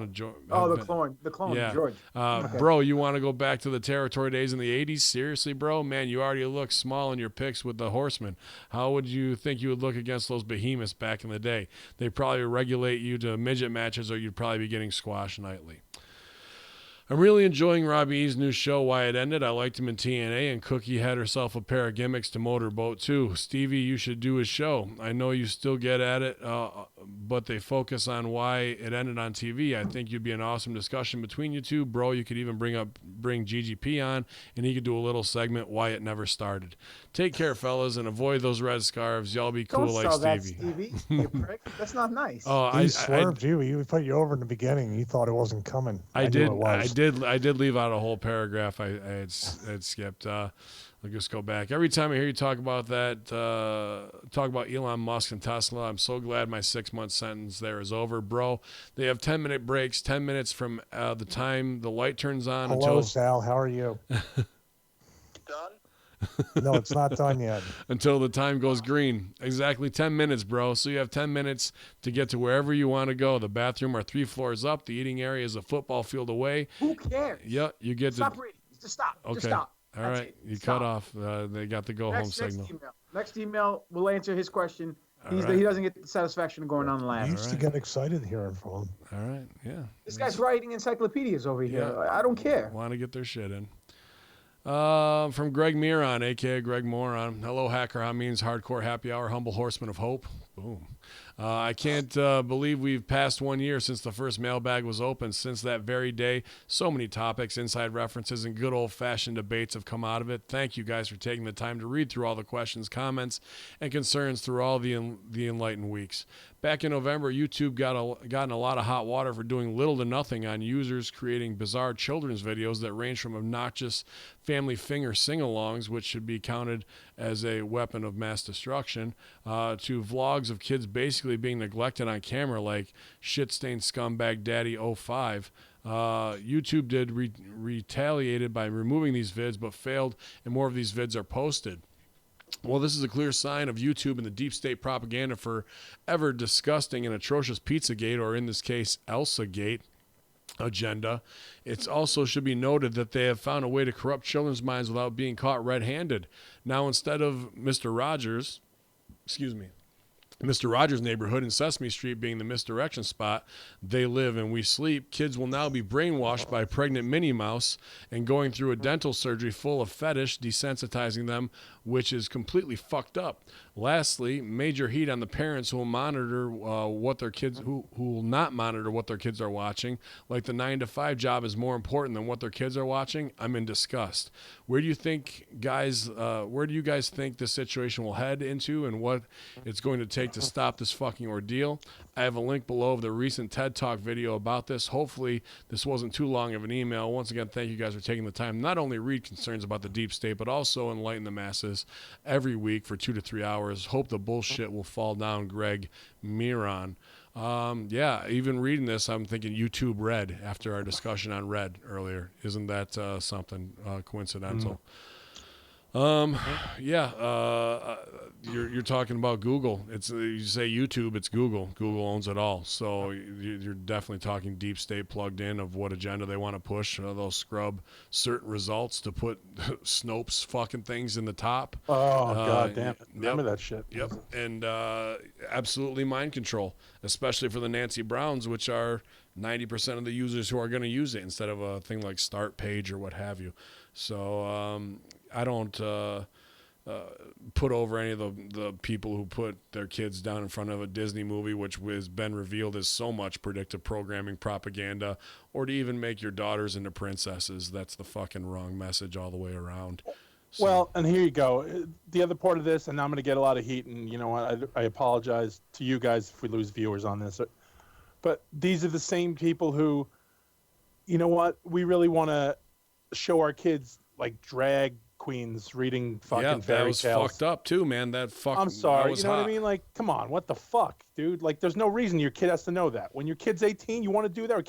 S1: George.
S6: Oh, the clone,
S1: Yeah.
S6: George. Okay.
S1: Bro, you want to go back to the territory days in the 80s? Seriously, bro? Man, you already look small in your pics with the Horsemen. How would you think you would look against those behemoths back in the day? They probably regulate you to midget matches or you'd probably be getting squashed nightly. I'm really enjoying Robbie E's new show, Why It Ended. I liked him in TNA, and Cookie had herself a pair of gimmicks to motorboat, too. Stevie, you should do his show. I know you still get at it, but they focus on why it ended on TV. I think you'd be an awesome discussion between you two. Bro, you could even bring GGP on, and he could do a little segment, Why It Never Started. Take care, fellas, and avoid those red scarves. Y'all be cool
S6: Don't
S1: like
S6: sell that,
S1: Stevie.
S6: Stevie. You prick. That's not nice.
S1: Oh,
S4: He swerved you. He put you over in the beginning. He thought it wasn't coming.
S1: I
S4: knew
S1: did.
S4: it was.
S1: I did leave out a whole paragraph. I had skipped. I'll just go back. Every time I hear you talk about that, talk about Elon Musk and Tesla, I'm so glad my 6-month sentence there is over, bro. They have 10-minute breaks, 10 minutes from the time the light turns on
S4: Hello, Sal. How are you?
S7: Done?
S4: No, it's not done yet.
S1: until the time goes green. Exactly 10 minutes, bro. So you have 10 minutes to get to wherever you want to go. The bathroom are 3 floors up. The eating area is a football field away.
S6: Who cares?
S1: Yeah, you get
S6: Stop
S1: to.
S6: reading. Just stop.
S1: Okay.
S6: Just stop.
S1: All
S6: That's
S1: right,
S6: it.
S1: you
S6: Stop.
S1: cut off. They got the go home signal.
S6: Next email will answer his question.
S1: All right.
S6: He doesn't get the satisfaction of going on the
S4: I
S6: last.
S4: used to get excited hearing from him.
S1: All right, yeah.
S6: This guy's writing encyclopedias over here.
S1: Yeah.
S6: I don't care.
S1: Want to get their shit in. From Greg Miron, a.k.a. Greg Moron. Hello, Hacker. How means Hardcore Happy Hour, Humble Horseman of Hope. Boom. I can't believe we've passed 1 year since the first mailbag was opened. Since that very day, so many topics, inside references, and good old-fashioned debates have come out of it. Thank you guys for taking the time to read through all the questions, comments, and concerns through all the enlightened weeks. Back in November, YouTube gotten a lot of hot water for doing little to nothing on users creating bizarre children's videos that range from obnoxious family finger sing-alongs, which should be counted as a weapon of mass destruction, to vlogs of kids basically being neglected on camera like shit-stained scumbag daddy 05. YouTube did retaliated by removing these vids, but failed, and more of these vids are posted. Well, this is a clear sign of YouTube and the deep state propaganda for ever disgusting and atrocious Pizzagate, or in this case, Elsagate agenda. It also should be noted that they have found a way to corrupt children's minds without being caught red-handed. Now, instead of Mr. Rogers' neighborhood in Sesame Street being the misdirection spot they live and we sleep, kids will now be brainwashed by pregnant Minnie Mouse and going through a dental surgery full of fetish, desensitizing them, which is completely fucked up. Lastly, major heat on the parents who will monitor who will not monitor what their kids are watching. Like the 9 to 5 job is more important than what their kids are watching. I'm in disgust. Where do you guys think this situation will head into, and what it's going to take to stop this fucking ordeal? I have a link below of the recent TED Talk video about this. Hopefully this wasn't too long of an email. Once again, thank you guys for taking the time not only read concerns about the deep state, but also enlighten the masses every week for 2 to 3 hours. Hope the bullshit will fall down, Greg Miron. Even reading this, I'm thinking YouTube Red after our discussion on Red earlier. Isn't that something coincidental? You're talking about Google. It's you say YouTube, it's Google. Google owns it all. So you're definitely talking deep state plugged in of what agenda they want to push. They'll scrub certain results to put Snopes fucking things in the top.
S2: Oh god damn it!
S1: Yep.
S2: Remember that shit?
S1: Yep, and absolutely mind control, especially for the Nancy Browns, which are 90% of the users who are going to use it instead of a thing like Start Page or what have you. So I don't put over any of the people who put their kids down in front of a Disney movie, which has been revealed as so much predictive programming propaganda, or to even make your daughters into princesses. That's the fucking wrong message all the way around. So,
S2: Well, and here you go. The other part of this, and I'm going to get a lot of heat, and you know what? I apologize to you guys if we lose viewers on this. But these are the same people who, you know what? We really want to show our kids like drag queens reading fucking fairy
S1: that was
S2: tales.
S1: fucked up too, man. That fucking.
S2: I'm sorry.
S1: That was
S2: You know what I
S1: hot.
S2: mean? Like, come on. What the fuck, dude? Like, there's no reason your kid has to know that. When your kid's 18, you want to do that? Or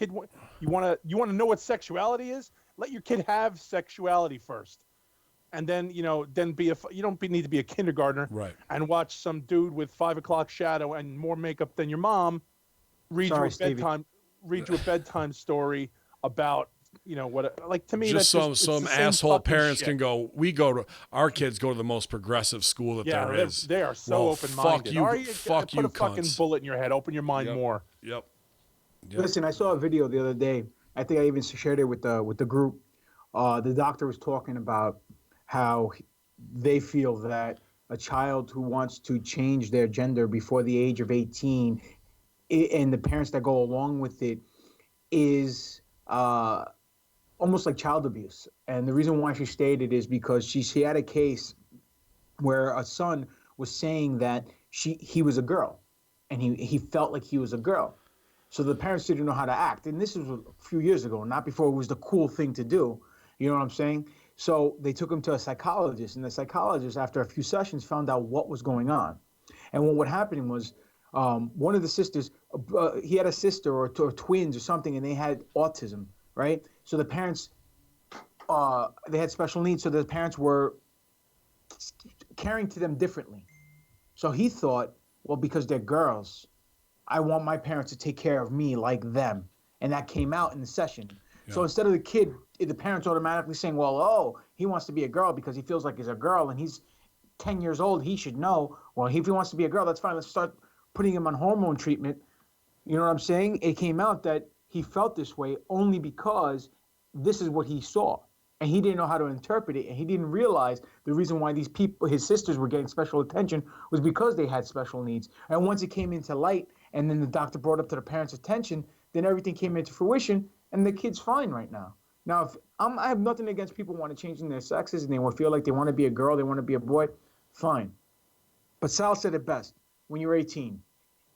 S2: you want to know what sexuality is? Let your kid have sexuality first. And then, you know, you don't need to be a kindergartner,
S1: Right.
S2: and watch some dude with 5 o'clock shadow and more makeup than your mom read
S6: Sorry,
S2: you a bedtime story about, you know, what, like, to me,
S1: Just
S2: that's
S1: some
S2: it's the same
S1: asshole
S2: fucking
S1: parents
S2: shit.
S1: can go. Our kids go to the most progressive school that there is.
S2: They are so
S1: Well,
S2: open-minded.
S1: fuck you,
S2: put a fucking
S1: cunts.
S2: bullet in your head. Open your mind
S1: Yep.
S2: more.
S1: Yep.
S6: Listen, I saw a video the other day. I think I even shared it with the group. The doctor was talking about how they feel that a child who wants to change their gender before the age of 18, and the parents that go along with it, is almost like child abuse. And the reason why she stated is because she had a case where a son was saying that he was a girl, and he felt like he was a girl. So the parents didn't know how to act. And this was a few years ago, not before it was the cool thing to do. You know what I'm saying? So they took him to a psychologist, and the psychologist, after a few sessions, found out what was going on. And what happened was one of the sisters, he had a sister or twins or something, and they had autism, right? So the parents, they had special needs, so the parents were caring to them differently. So he thought, well, because they're girls, I want my parents to take care of me like them. And that came out in the session. Yeah. So instead of the parents automatically saying, well, oh, he wants to be a girl because he feels like he's a girl and he's 10 years old, he should know. Well, if he wants to be a girl, that's fine. Let's start putting him on hormone treatment. You know what I'm saying? It came out that he felt this way only because this is what he saw. And he didn't know how to interpret it. And he didn't realize the reason why these people, his sisters, were getting special attention was because they had special needs. And once it came into light, and then the doctor brought up to the parents' attention, then everything came into fruition, and the kid's fine right now. Now, I have nothing against people want to change in their sexes, and they feel like they want to be a girl, they want to be a boy, fine. But Sal said it best, when you're 18.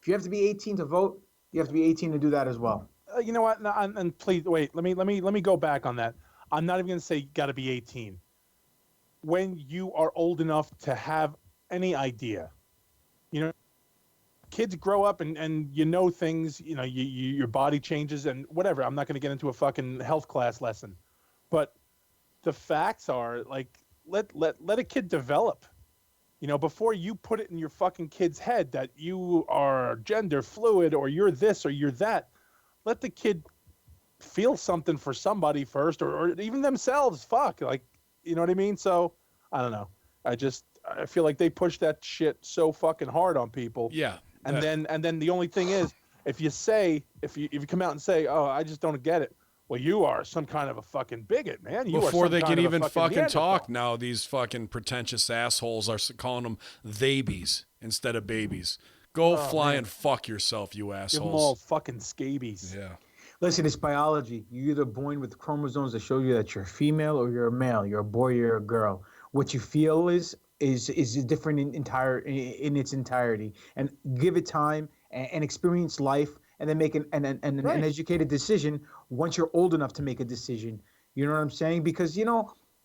S6: If you have to be 18 to vote, you have to be 18 to do that as well.
S2: You know what? No, and please, wait, let me go back on that. I'm not even going to say you got to be 18. When you are old enough to have any idea, you know, kids grow up and you know things, you know, your body changes and whatever. I'm not going to get into a fucking health class lesson, but the facts are like, let a kid develop, you know, before you put it in your fucking kid's head that you are gender fluid or you're this or you're that. Let the kid feel something for somebody first, or even themselves. Fuck, like, you know what I mean? So I don't know. I feel like they push that shit so fucking hard on people.
S1: Yeah.
S2: And then the only thing is, if you come out and say, oh, I just don't get it. Well, you are some kind of a fucking bigot, man. You
S1: Before
S2: are
S1: they
S2: some
S1: can
S2: kind of
S1: even
S2: a
S1: fucking talk,
S2: Neanderthal.
S1: now these fucking pretentious assholes are calling them babies instead of babies. Go fly
S2: man.
S1: and fuck yourself, you
S2: Give them all
S1: assholes.
S2: fucking scabies.
S1: Yeah.
S6: Listen, it's biology. You're either born with chromosomes that show you that you're female or you're a male. You're a boy, you're a girl. What you feel is different in its entirety. And give it time and experience life, and then make an
S2: Right.
S6: educated decision once you're old enough to make a decision. You know what I'm saying? Because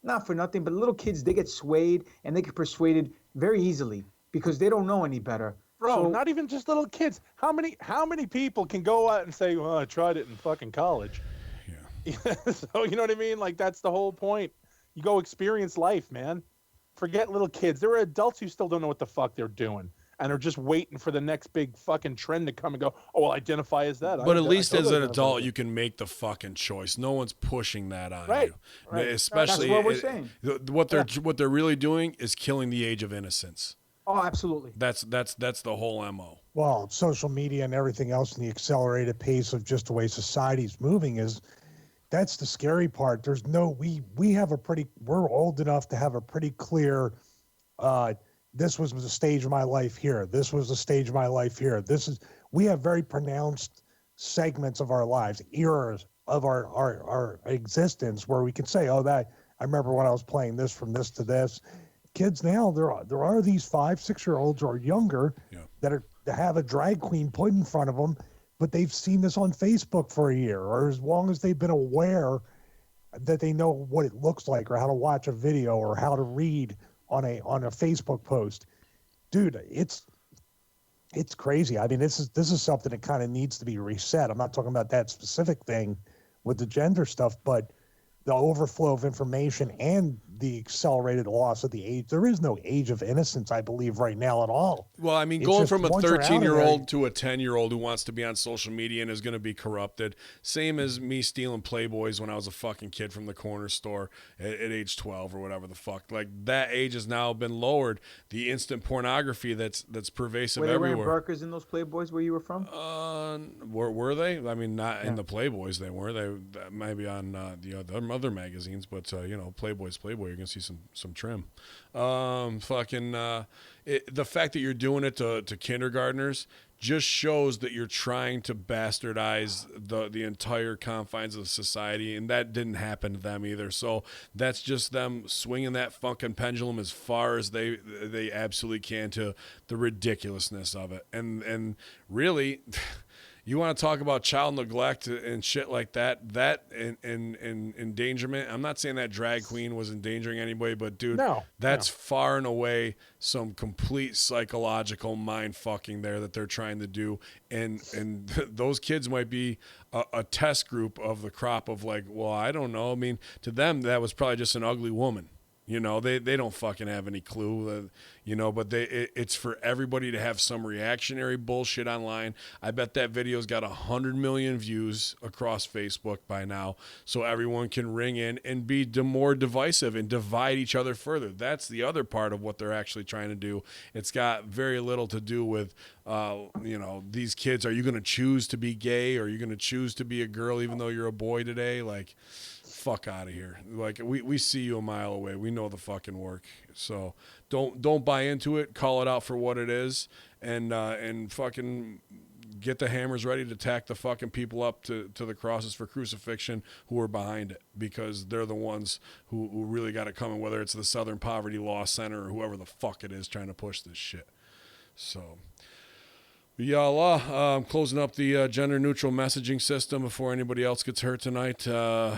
S6: not for nothing, but little kids, they get swayed and they get persuaded very easily because they don't know any better.
S2: Bro,
S6: So
S2: not even just little kids. How many people can go out and say, well, I tried it in fucking college?
S1: Yeah.
S2: So, you know what I mean? Like, that's the whole point. You go experience life, man. Forget little kids. There are adults who still don't know what the fuck they're doing and are just waiting for the next big fucking trend to come and go, oh, well, identify as that.
S1: But at least as an adult,
S2: you
S1: you can make the fucking choice. No one's pushing that on
S2: Right,
S1: you.
S2: right.
S1: Especially
S6: That's what we're saying.
S1: What they're really doing is killing the age of innocence.
S6: oh, absolutely.
S1: That's the whole MO.
S4: Well, social media and everything else and the accelerated pace of just the way society's moving that's the scary part. There's no, we're old enough to have a pretty clear, this was the stage of my life here. This was the stage of my life here. We have very pronounced segments of our lives, eras of our existence where we can say, oh, I remember when I was playing this from this to this. Kids now, there are these 5-6-year-olds or younger that have a drag queen put in front of them, but they've seen this on Facebook for a year, or as long as they've been aware that they know what it looks like, or how to watch a video, or how to read on a Facebook post. Dude, it's crazy. I mean, this is something that kind of needs to be reset. I'm not talking about that specific thing with the gender stuff, but the overflow of information and the accelerated loss of the age. There is no age of innocence, I believe, right now at all.
S1: Well, I mean,
S4: It's
S1: going
S4: just
S1: from a
S4: once you're out of
S1: 13-year-old
S4: there-
S1: to a 10-year-old who wants to be on social media and is going to be corrupted. Same as me stealing Playboys when I was a fucking kid from the corner store at age 12 or whatever the fuck. Like, that age has now been lowered. The instant pornography that's pervasive
S6: Were they
S1: everywhere.
S6: wearing burqas in those Playboys where you were from?
S1: Were they? I mean, not in the Playboys. They were. They maybe on the other magazines, but Playboy's Playboy. You're gonna see some trim. The fact that you're doing it to kindergartners just shows that you're trying to bastardize the entire confines of society, and that didn't happen to them either. So that's just them swinging that fucking pendulum as far as they absolutely can to the ridiculousness of it, and really. You want to talk about child neglect and shit like that and endangerment. I'm not saying that drag queen was endangering anybody, but dude, that's far and away some complete psychological mind fucking there that they're trying to do. And those kids might be a test group of the crop of like, well, I don't know. I mean, to them, that was probably just an ugly woman. They don't fucking have any clue, but it's for everybody to have some reactionary bullshit online. I bet that video's got 100 million views across Facebook by now, so everyone can ring in and be more divisive and divide each other further. That's the other part of what they're actually trying to do. It's got very little to do with, these kids. Are you going to choose to be gay? Or are you going to choose to be a girl even though you're a boy today? Like, fuck out of here. Like, we see you a mile away. We know the fucking work. So don't buy into it. Call it out for what it is, and fucking get the hammers ready to tack the fucking people up to the crosses for crucifixion who are behind it, because they're the ones who really got it coming, whether it's the Southern Poverty Law Center or whoever the fuck it is trying to push this shit. So Yalla, I'm closing up the gender-neutral messaging system before anybody else gets hurt tonight. Sal,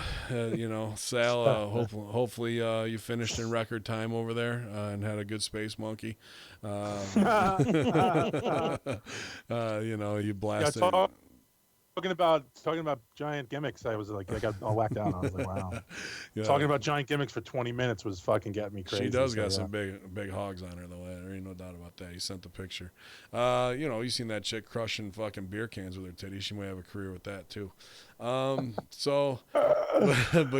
S1: hopefully you finished in record time over there and had a good space monkey. You blasted.
S2: Talking about giant gimmicks, I got all whacked out. I was like, wow.
S1: Yeah.
S2: Talking about giant gimmicks for 20 minutes was fucking getting me crazy.
S1: She does got
S2: yeah.
S1: some big hogs on her though. There ain't no doubt about that. He sent the picture. You seen that chick crushing fucking beer cans with her titties. She might have a career with that too. But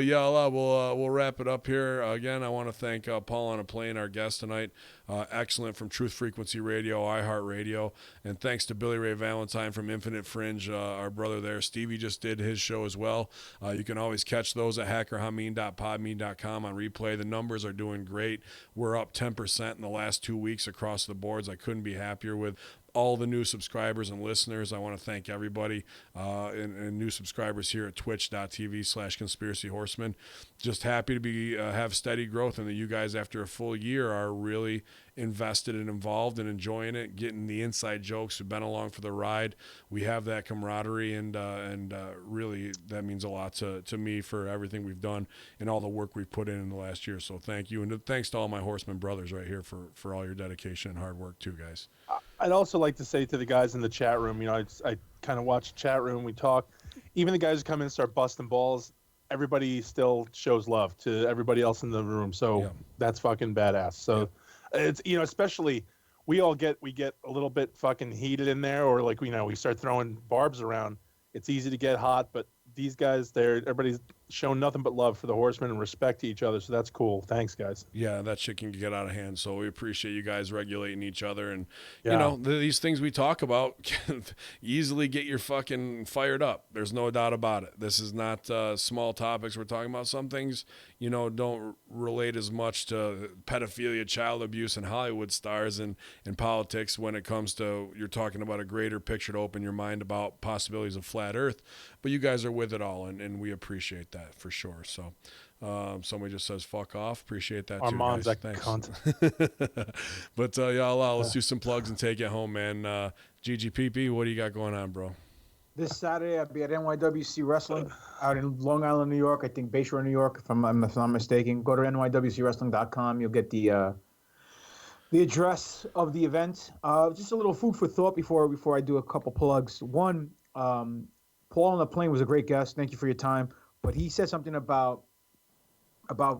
S1: yeah, we'll wrap it up here. Again, I want to thank Paul on a Plane, our guest tonight. Excellent from Truth Frequency Radio, iHeartRadio, and thanks to Billy Ray Valentine from Infinite Fringe, our brother there. Stevie just did his show as well. You can always catch those at hackerhameen.podbean.com on replay. The numbers are doing great. We're up 10% in the last 2 weeks across the boards. I couldn't be happier with all the new subscribers and listeners. I want to thank everybody and new subscribers here at twitch.tv/conspiracy horsemen. Just happy to be have steady growth, and that you guys after a full year are really invested and involved and enjoying it, getting the inside jokes. We've been along for the ride. We have that camaraderie, and really that means a lot to me for everything we've done and all the work we've put in the last year. So thank you, and thanks to all my horseman brothers right here for all your dedication and hard work too, guys.
S2: I'd also like to say to the guys in the chat room, I kind of watch the chat room. We talk. Even the guys who come in and start busting balls, everybody still shows love to everybody else in the room. So that's fucking badass. So it's, especially we get a little bit fucking heated in there, or we start throwing barbs around. It's easy to get hot, but these guys, everybody's shown nothing but love for the horsemen and respect to each other. So that's cool. Thanks, guys.
S1: Yeah, that shit can get out of hand. So we appreciate you guys regulating each other. And,
S2: Yeah.
S1: these things we talk about can easily get you fucking fired up. There's no doubt about it. This is not small topics we're talking about. Some things, don't relate as much to pedophilia, child abuse, and Hollywood stars and politics when it comes to you're talking about a greater picture to open your mind about possibilities of flat earth. But you guys are with it all, and we appreciate that for sure. So somebody just says fuck off. Appreciate that too,
S2: Armand's
S1: guys.
S2: a
S1: Thanks.
S2: cunt.
S1: But let's do some plugs and take it home, man. GGPP, what do you got going on, bro?
S6: This Saturday, I'll be at NYWC Wrestling out in Long Island, New York. I think Bayshore, New York, if I'm not mistaken. Go to nywcwrestling.com. You'll get the address of the event. Just a little food for thought before I do a couple plugs. One, Paul on the Plane was a great guest. Thank you for your time. But he said something about the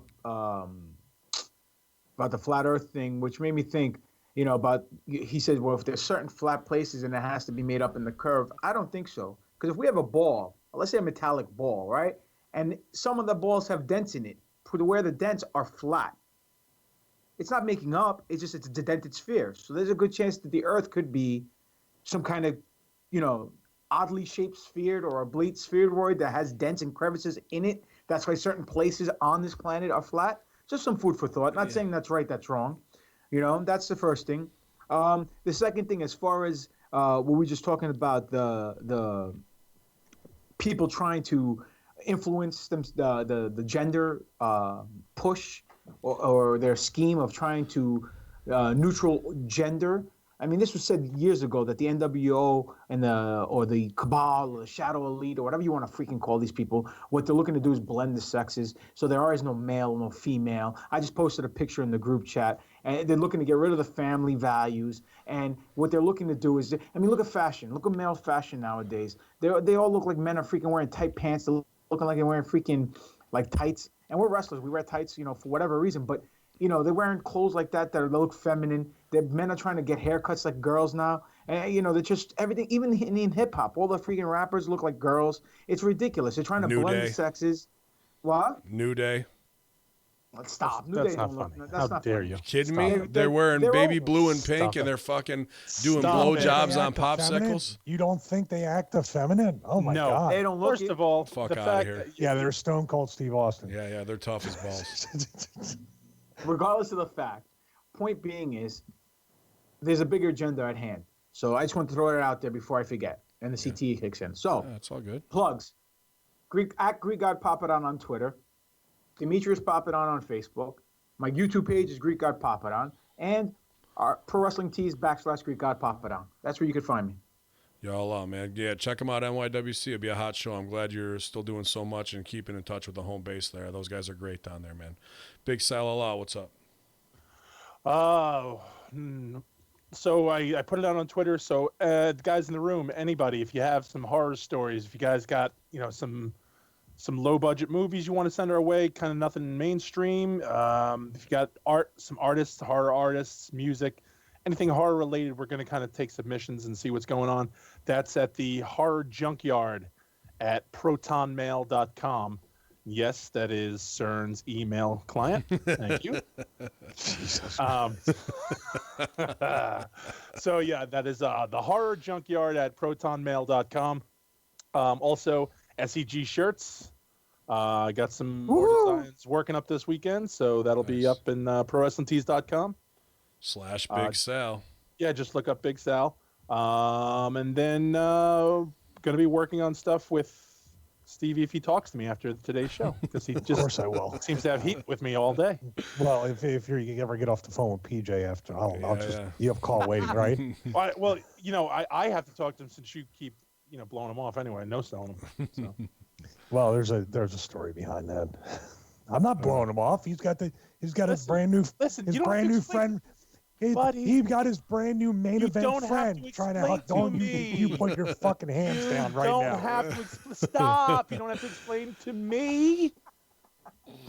S6: flat Earth thing, which made me think. He said, well, if there's certain flat places and it has to be made up in the curve, I don't think so. Because if we have a ball, let's say a metallic ball, right? And some of the balls have dents in it, where the dents are flat. It's not making up, it's a dented sphere. So there's a good chance that the Earth could be some kind of, oddly shaped sphere or oblate spheroid that has dents and crevices in it. That's why certain places on this planet are flat. Just some food for thought. Not saying that's right, that's wrong. That's the first thing. The second thing, as far as what we were just talking about, the people trying to influence them, the gender push or their scheme of trying to neutral gender. I mean, this was said years ago that the NWO and the Cabal or the Shadow Elite or whatever you want to freaking call these people, what they're looking to do is blend the sexes. So there is no male, no female. I just posted a picture in the group chat, and they're looking to get rid of the family values. And what they're looking to do is, look at fashion. Look at male fashion nowadays. They all look like men are freaking wearing tight pants. They're looking like they're wearing freaking like tights. And we're wrestlers. We wear tights, for whatever reason. But they're wearing clothes like that look feminine. Men are trying to get haircuts like girls now. And, they're just everything, even in hip hop, all the freaking rappers look like girls. It's ridiculous. They're trying to blend the sexes. What?
S1: New Day.
S6: Let's stop.
S2: That's not funny. How dare you?
S1: Kidding me? They're wearing baby blue and pink, and they're fucking doing blowjobs on popsicles.
S4: You don't think they act effeminate? Oh my god!
S6: They don't look.
S2: First of all,
S1: fuck
S2: the
S1: out
S2: fact
S1: of here.
S4: Yeah, they're Stone Cold Steve Austin.
S1: Yeah, they're tough as balls.
S6: Regardless of the fact, point being is there's a bigger agenda at hand. So I just want to throw it out there before I forget, and the CTE kicks in. So
S1: that's all good.
S6: Plugs. Greek God Papadon on Twitter. Demetrius Papadon on Facebook. My YouTube page is Greek God Papadon. And our Pro Wrestling Tees / Greek God Papadon. That's where you can find me.
S1: Y'all out, man. Yeah, check them out, NYWC. It'll be a hot show. I'm glad you're still doing so much and keeping in touch with the home base there. Those guys are great down there, man. Big Sal Allah, what's up?
S2: So I put it out on Twitter. So the guys in the room, anybody, if you have some horror stories, if you guys got some low budget movies you want to send our way, kind of nothing mainstream. If you got some artists, horror artists, music, anything horror related, we're going to kind of take submissions and see what's going on. That's at the Horror Junkyard at protonmail.com. Yes, that is CERN's email client. Thank you. So yeah, that is the Horror Junkyard at protonmail.com. Also, SEG shirts. I got some more designs working up this weekend, so that'll be up in prowrestlingtees.com.
S1: /Big Sal.
S2: Yeah, just look up Big Sal. And then going to be working on stuff with Stevie if he talks to me after today's show, because he just
S4: Of course I will.
S2: seems to have heat with me all day.
S4: Well, if you ever get off the phone with PJ after, you have call waiting, right?
S2: Well, I have to talk to him since you keep blowing him off anyway, no selling him. So.
S4: Well, there's a story behind that. I'm not blowing him off. He's got his brand new friend. He got his brand new main event friend trying to help. Don't you put your fucking hands down right now.
S2: You don't have to stop. You don't have to explain to me.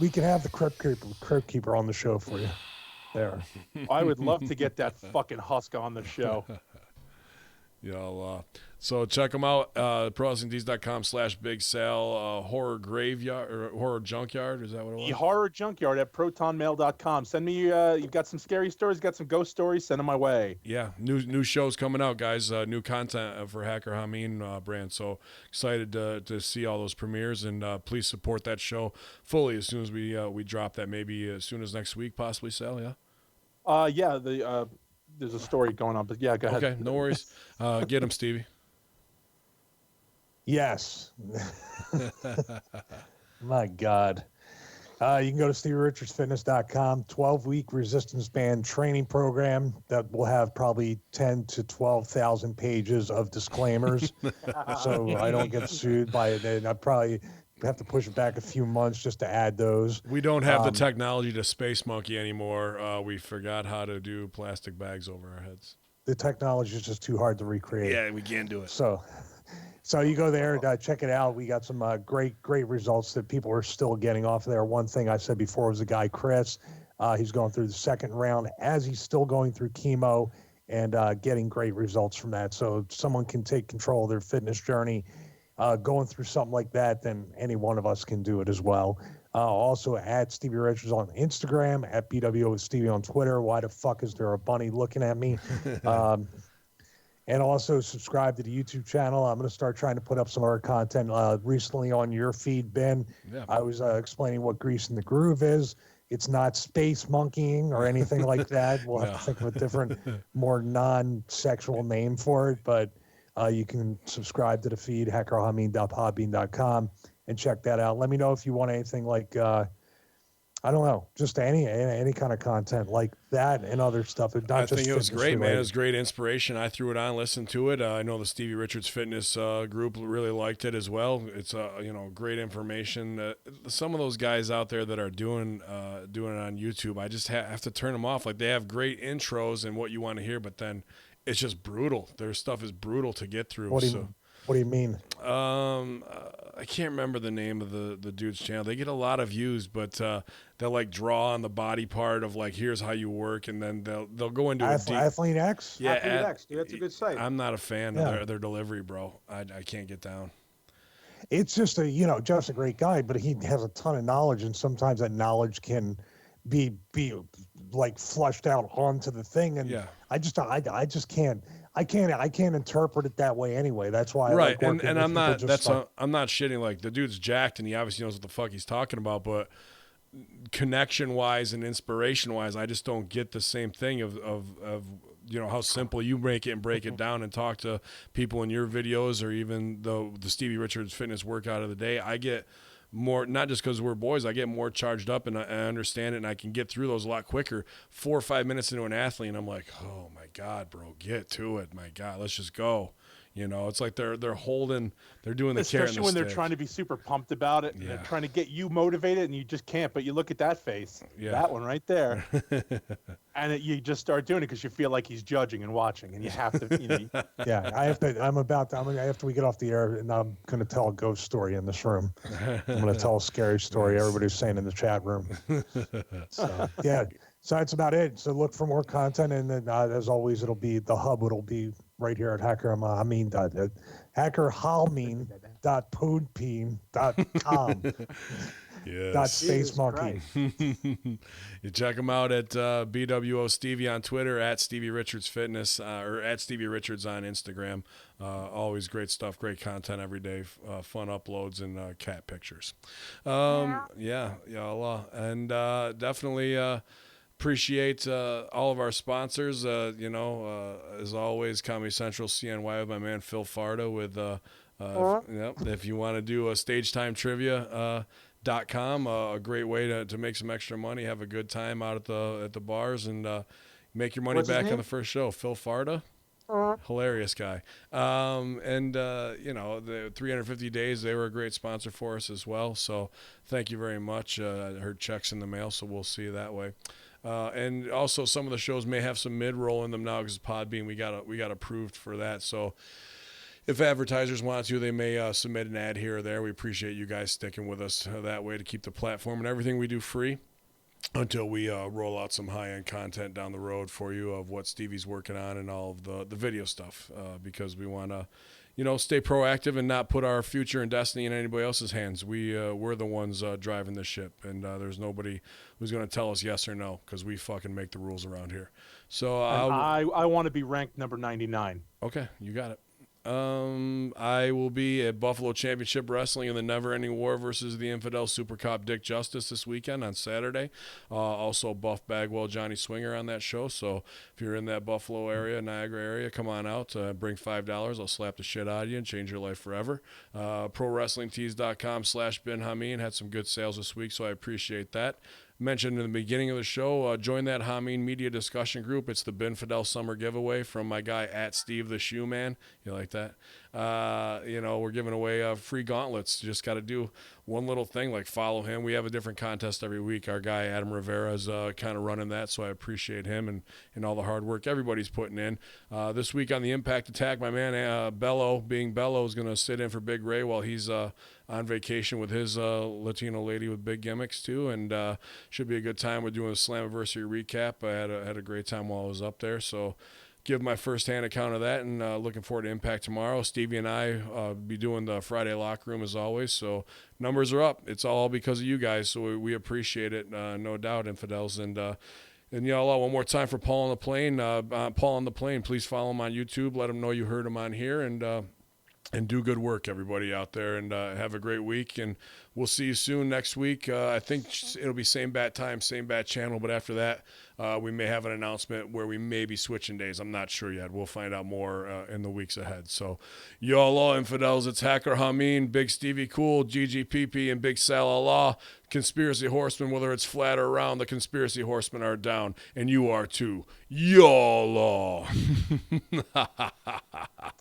S4: We can have the crypt keeper on the show for you. There.
S2: I would love to get that fucking husk on the show.
S1: Y'all, so check them out. ProWrestlingTees.com /Big Sal. Horror Graveyard or Horror Junkyard. Is that what it was?
S2: The Horror Junkyard at protonmail.com. Send me. You've got some scary stories. Got some ghost stories. Send them my way.
S1: Yeah, new shows coming out, guys. New content for Hacker Hameen brand. So excited to see all those premieres, and please support that show fully as soon as we drop that. Maybe as soon as next week, possibly. Sal, yeah.
S2: Yeah. There's a story going on, but yeah, go ahead.
S1: Okay, no worries. Get him, Stevie.
S4: Yes. My God. You can go to StevieRichardsFitness.com, 12-week resistance band training program that will have probably 10 to 12,000 pages of disclaimers. So I don't get sued by it. And I probably have to push it back a few months just to add those.
S1: We don't have the technology to Space Monkey anymore. We forgot how to do plastic bags over our heads.
S4: The technology is just too hard to recreate.
S1: Yeah, we can't do it.
S4: So you go there, check it out. We got some great results that people are still getting off of there. One thing I said before was the guy, Chris. He's going through the second round as he's still going through chemo and getting great results from that. So if someone can take control of their fitness journey, going through something like that, then any one of us can do it as well. Also at Stevie Richards on Instagram, at BWO with Stevie on Twitter. Why the fuck is there a bunny looking at me? And also subscribe to the YouTube channel. I'm going to start trying to put up some other content. Recently on your feed, Ben, I was explaining what Grease in the Groove is. It's not space monkeying or anything like that. We'll have to think of a different, more non-sexual name for it. But you can subscribe to the feed, hackerhameen.podbean.com, and check that out. Let me know if you want anything like, I don't know, just any kind of content like that and other stuff.
S1: I think it was great, man. It was great inspiration. I threw it on, listened to it. I know the Stevie Richards Fitness group really liked it as well. It's great information. Some of those guys out there that are doing it on YouTube, I just have to turn them off. Like, they have great intros and what you want to hear, but then it's just brutal. Their stuff is brutal to get through.
S4: What do you mean?
S1: I can't remember the name of the dude's channel. They get a lot of views, but they'll like draw on the body part of like, here's how you work, and then they'll go into
S4: Athlete X.
S6: Yeah, Athlete X, dude, that's a good site.
S1: I'm not a fan of their delivery, bro. I can't get down.
S4: It's just Jeff's a great guy, but he has a ton of knowledge, and sometimes that knowledge can be like flushed out onto the thing, and I just can't. I can't interpret it that way anyway. That's why
S1: right. And I'm not I'm not shitting. Like, the dude's jacked and he obviously knows what the fuck he's talking about, but connection wise and inspiration wise, I just don't get the same thing of how simple you make it and break it down and talk to people in your videos, or even the Stevie Richards Fitness workout of the day. I get more, not just because we're boys, I get more charged up and I understand it, and I can get through those a lot quicker. 4 or 5 minutes into an athlete and I'm like, oh my God, bro, get to it. My God, let's just go. You know, it's like they're doing the carrot and
S2: Especially
S1: the
S2: when they're
S1: stick.
S2: trying to be super pumped about it and
S1: Yeah.
S2: they're trying to get you motivated and you just can't. But you look at that face,
S1: Yeah.
S2: that one right there, and you just start doing it because you feel like he's judging and watching, and you have to, you know.
S4: Yeah, I have to. After we get off the air, and I'm going to tell a ghost story in this room. I'm going to tell a scary story.
S1: Nice.
S4: Everybody's saying in the chat room. So yeah, so that's about it. So look for more content, and then as always, it'll be the hub. It'll be right here at hackerhamean.podbean.com.
S1: Yes.
S4: Space monkey.
S1: You check him out at BWO Stevie on Twitter, at Stevie Richards Fitness, or at Stevie Richards on Instagram. Always great stuff, great content every day, fun uploads and cat pictures. Yeah, Allah. And definitely appreciate all of our sponsors. As always, Comedy Central CNY with my man Phil Farda with, if you want to do a stage time trivia, .com, a great way to make some extra money, have a good time out at the bars, and make your money
S6: What's his
S1: back on
S6: name?
S1: the first show. Phil Farda, hilarious guy. The 350 days, they were a great sponsor for us as well. So thank you very much. I heard checks in the mail, so we'll see you that way. And also some of the shows may have some mid-roll in them now because Podbean, we got approved for that. So if advertisers want to, they may submit an ad here or there. We appreciate you guys sticking with us that way to keep the platform and everything we do free until we roll out some high-end content down the road for you of what Stevie's working on and all of the video stuff because we want to, stay proactive and not put our future and destiny in anybody else's hands. We're the ones driving the ship, and there's nobody who's going to tell us yes or no because we fucking make the rules around here. So
S2: I want to be ranked number 99.
S1: Okay, you got it. I will be at Buffalo Championship Wrestling in the Never Ending War versus the Infidel Super Cop Dick Justice this weekend on Saturday. Also Buff Bagwell Johnny Swinger on that show. So if you're in that Buffalo area, Niagara area, come on out. Bring $5. I'll slap the shit out of you and change your life forever. ProWrestlingTees.com/Ben Hameen had some good sales this week, so I appreciate that. Mentioned in the beginning of the show, join that Hameen Media discussion group. It's the Binfidel Summer Giveaway from my guy at Steve the Shoe Man. You like that? We're giving away free gauntlets. You just got to do one little thing, like follow him. We have a different contest every week. Our guy Adam Rivera is kind of running that, so I appreciate him and all the hard work everybody's putting in. This week on the Impact Attack, my man Bello, being Bello, is going to sit in for Big Ray while he's on vacation with his Latino lady with big gimmicks too, and should be a good time. We're doing a Slammiversary recap. I had a great time while I was up there, so give my first-hand account of that, and looking forward to Impact tomorrow. Stevie and I be doing the Friday locker room as always, so numbers are up. It's all because of you guys, so we appreciate it, no doubt, Infidels. And y'all, one more time for Paul on the Plane. Paul on the Plane, please follow him on YouTube. Let him know you heard him on here, and do good work, everybody out there, and have a great week. And we'll see you soon next week. I think it'll be same bat time, same bat channel, but after that, we may have an announcement where we may be switching days. I'm not sure yet. We'll find out more in the weeks ahead. So, y'all all Infidels, it's Hacker Hameen, Big Stevie Cool, GGPP, and Big Sal Allah. Conspiracy Horsemen, whether it's flat or round, the Conspiracy Horsemen are down, and you are too. Y'all all.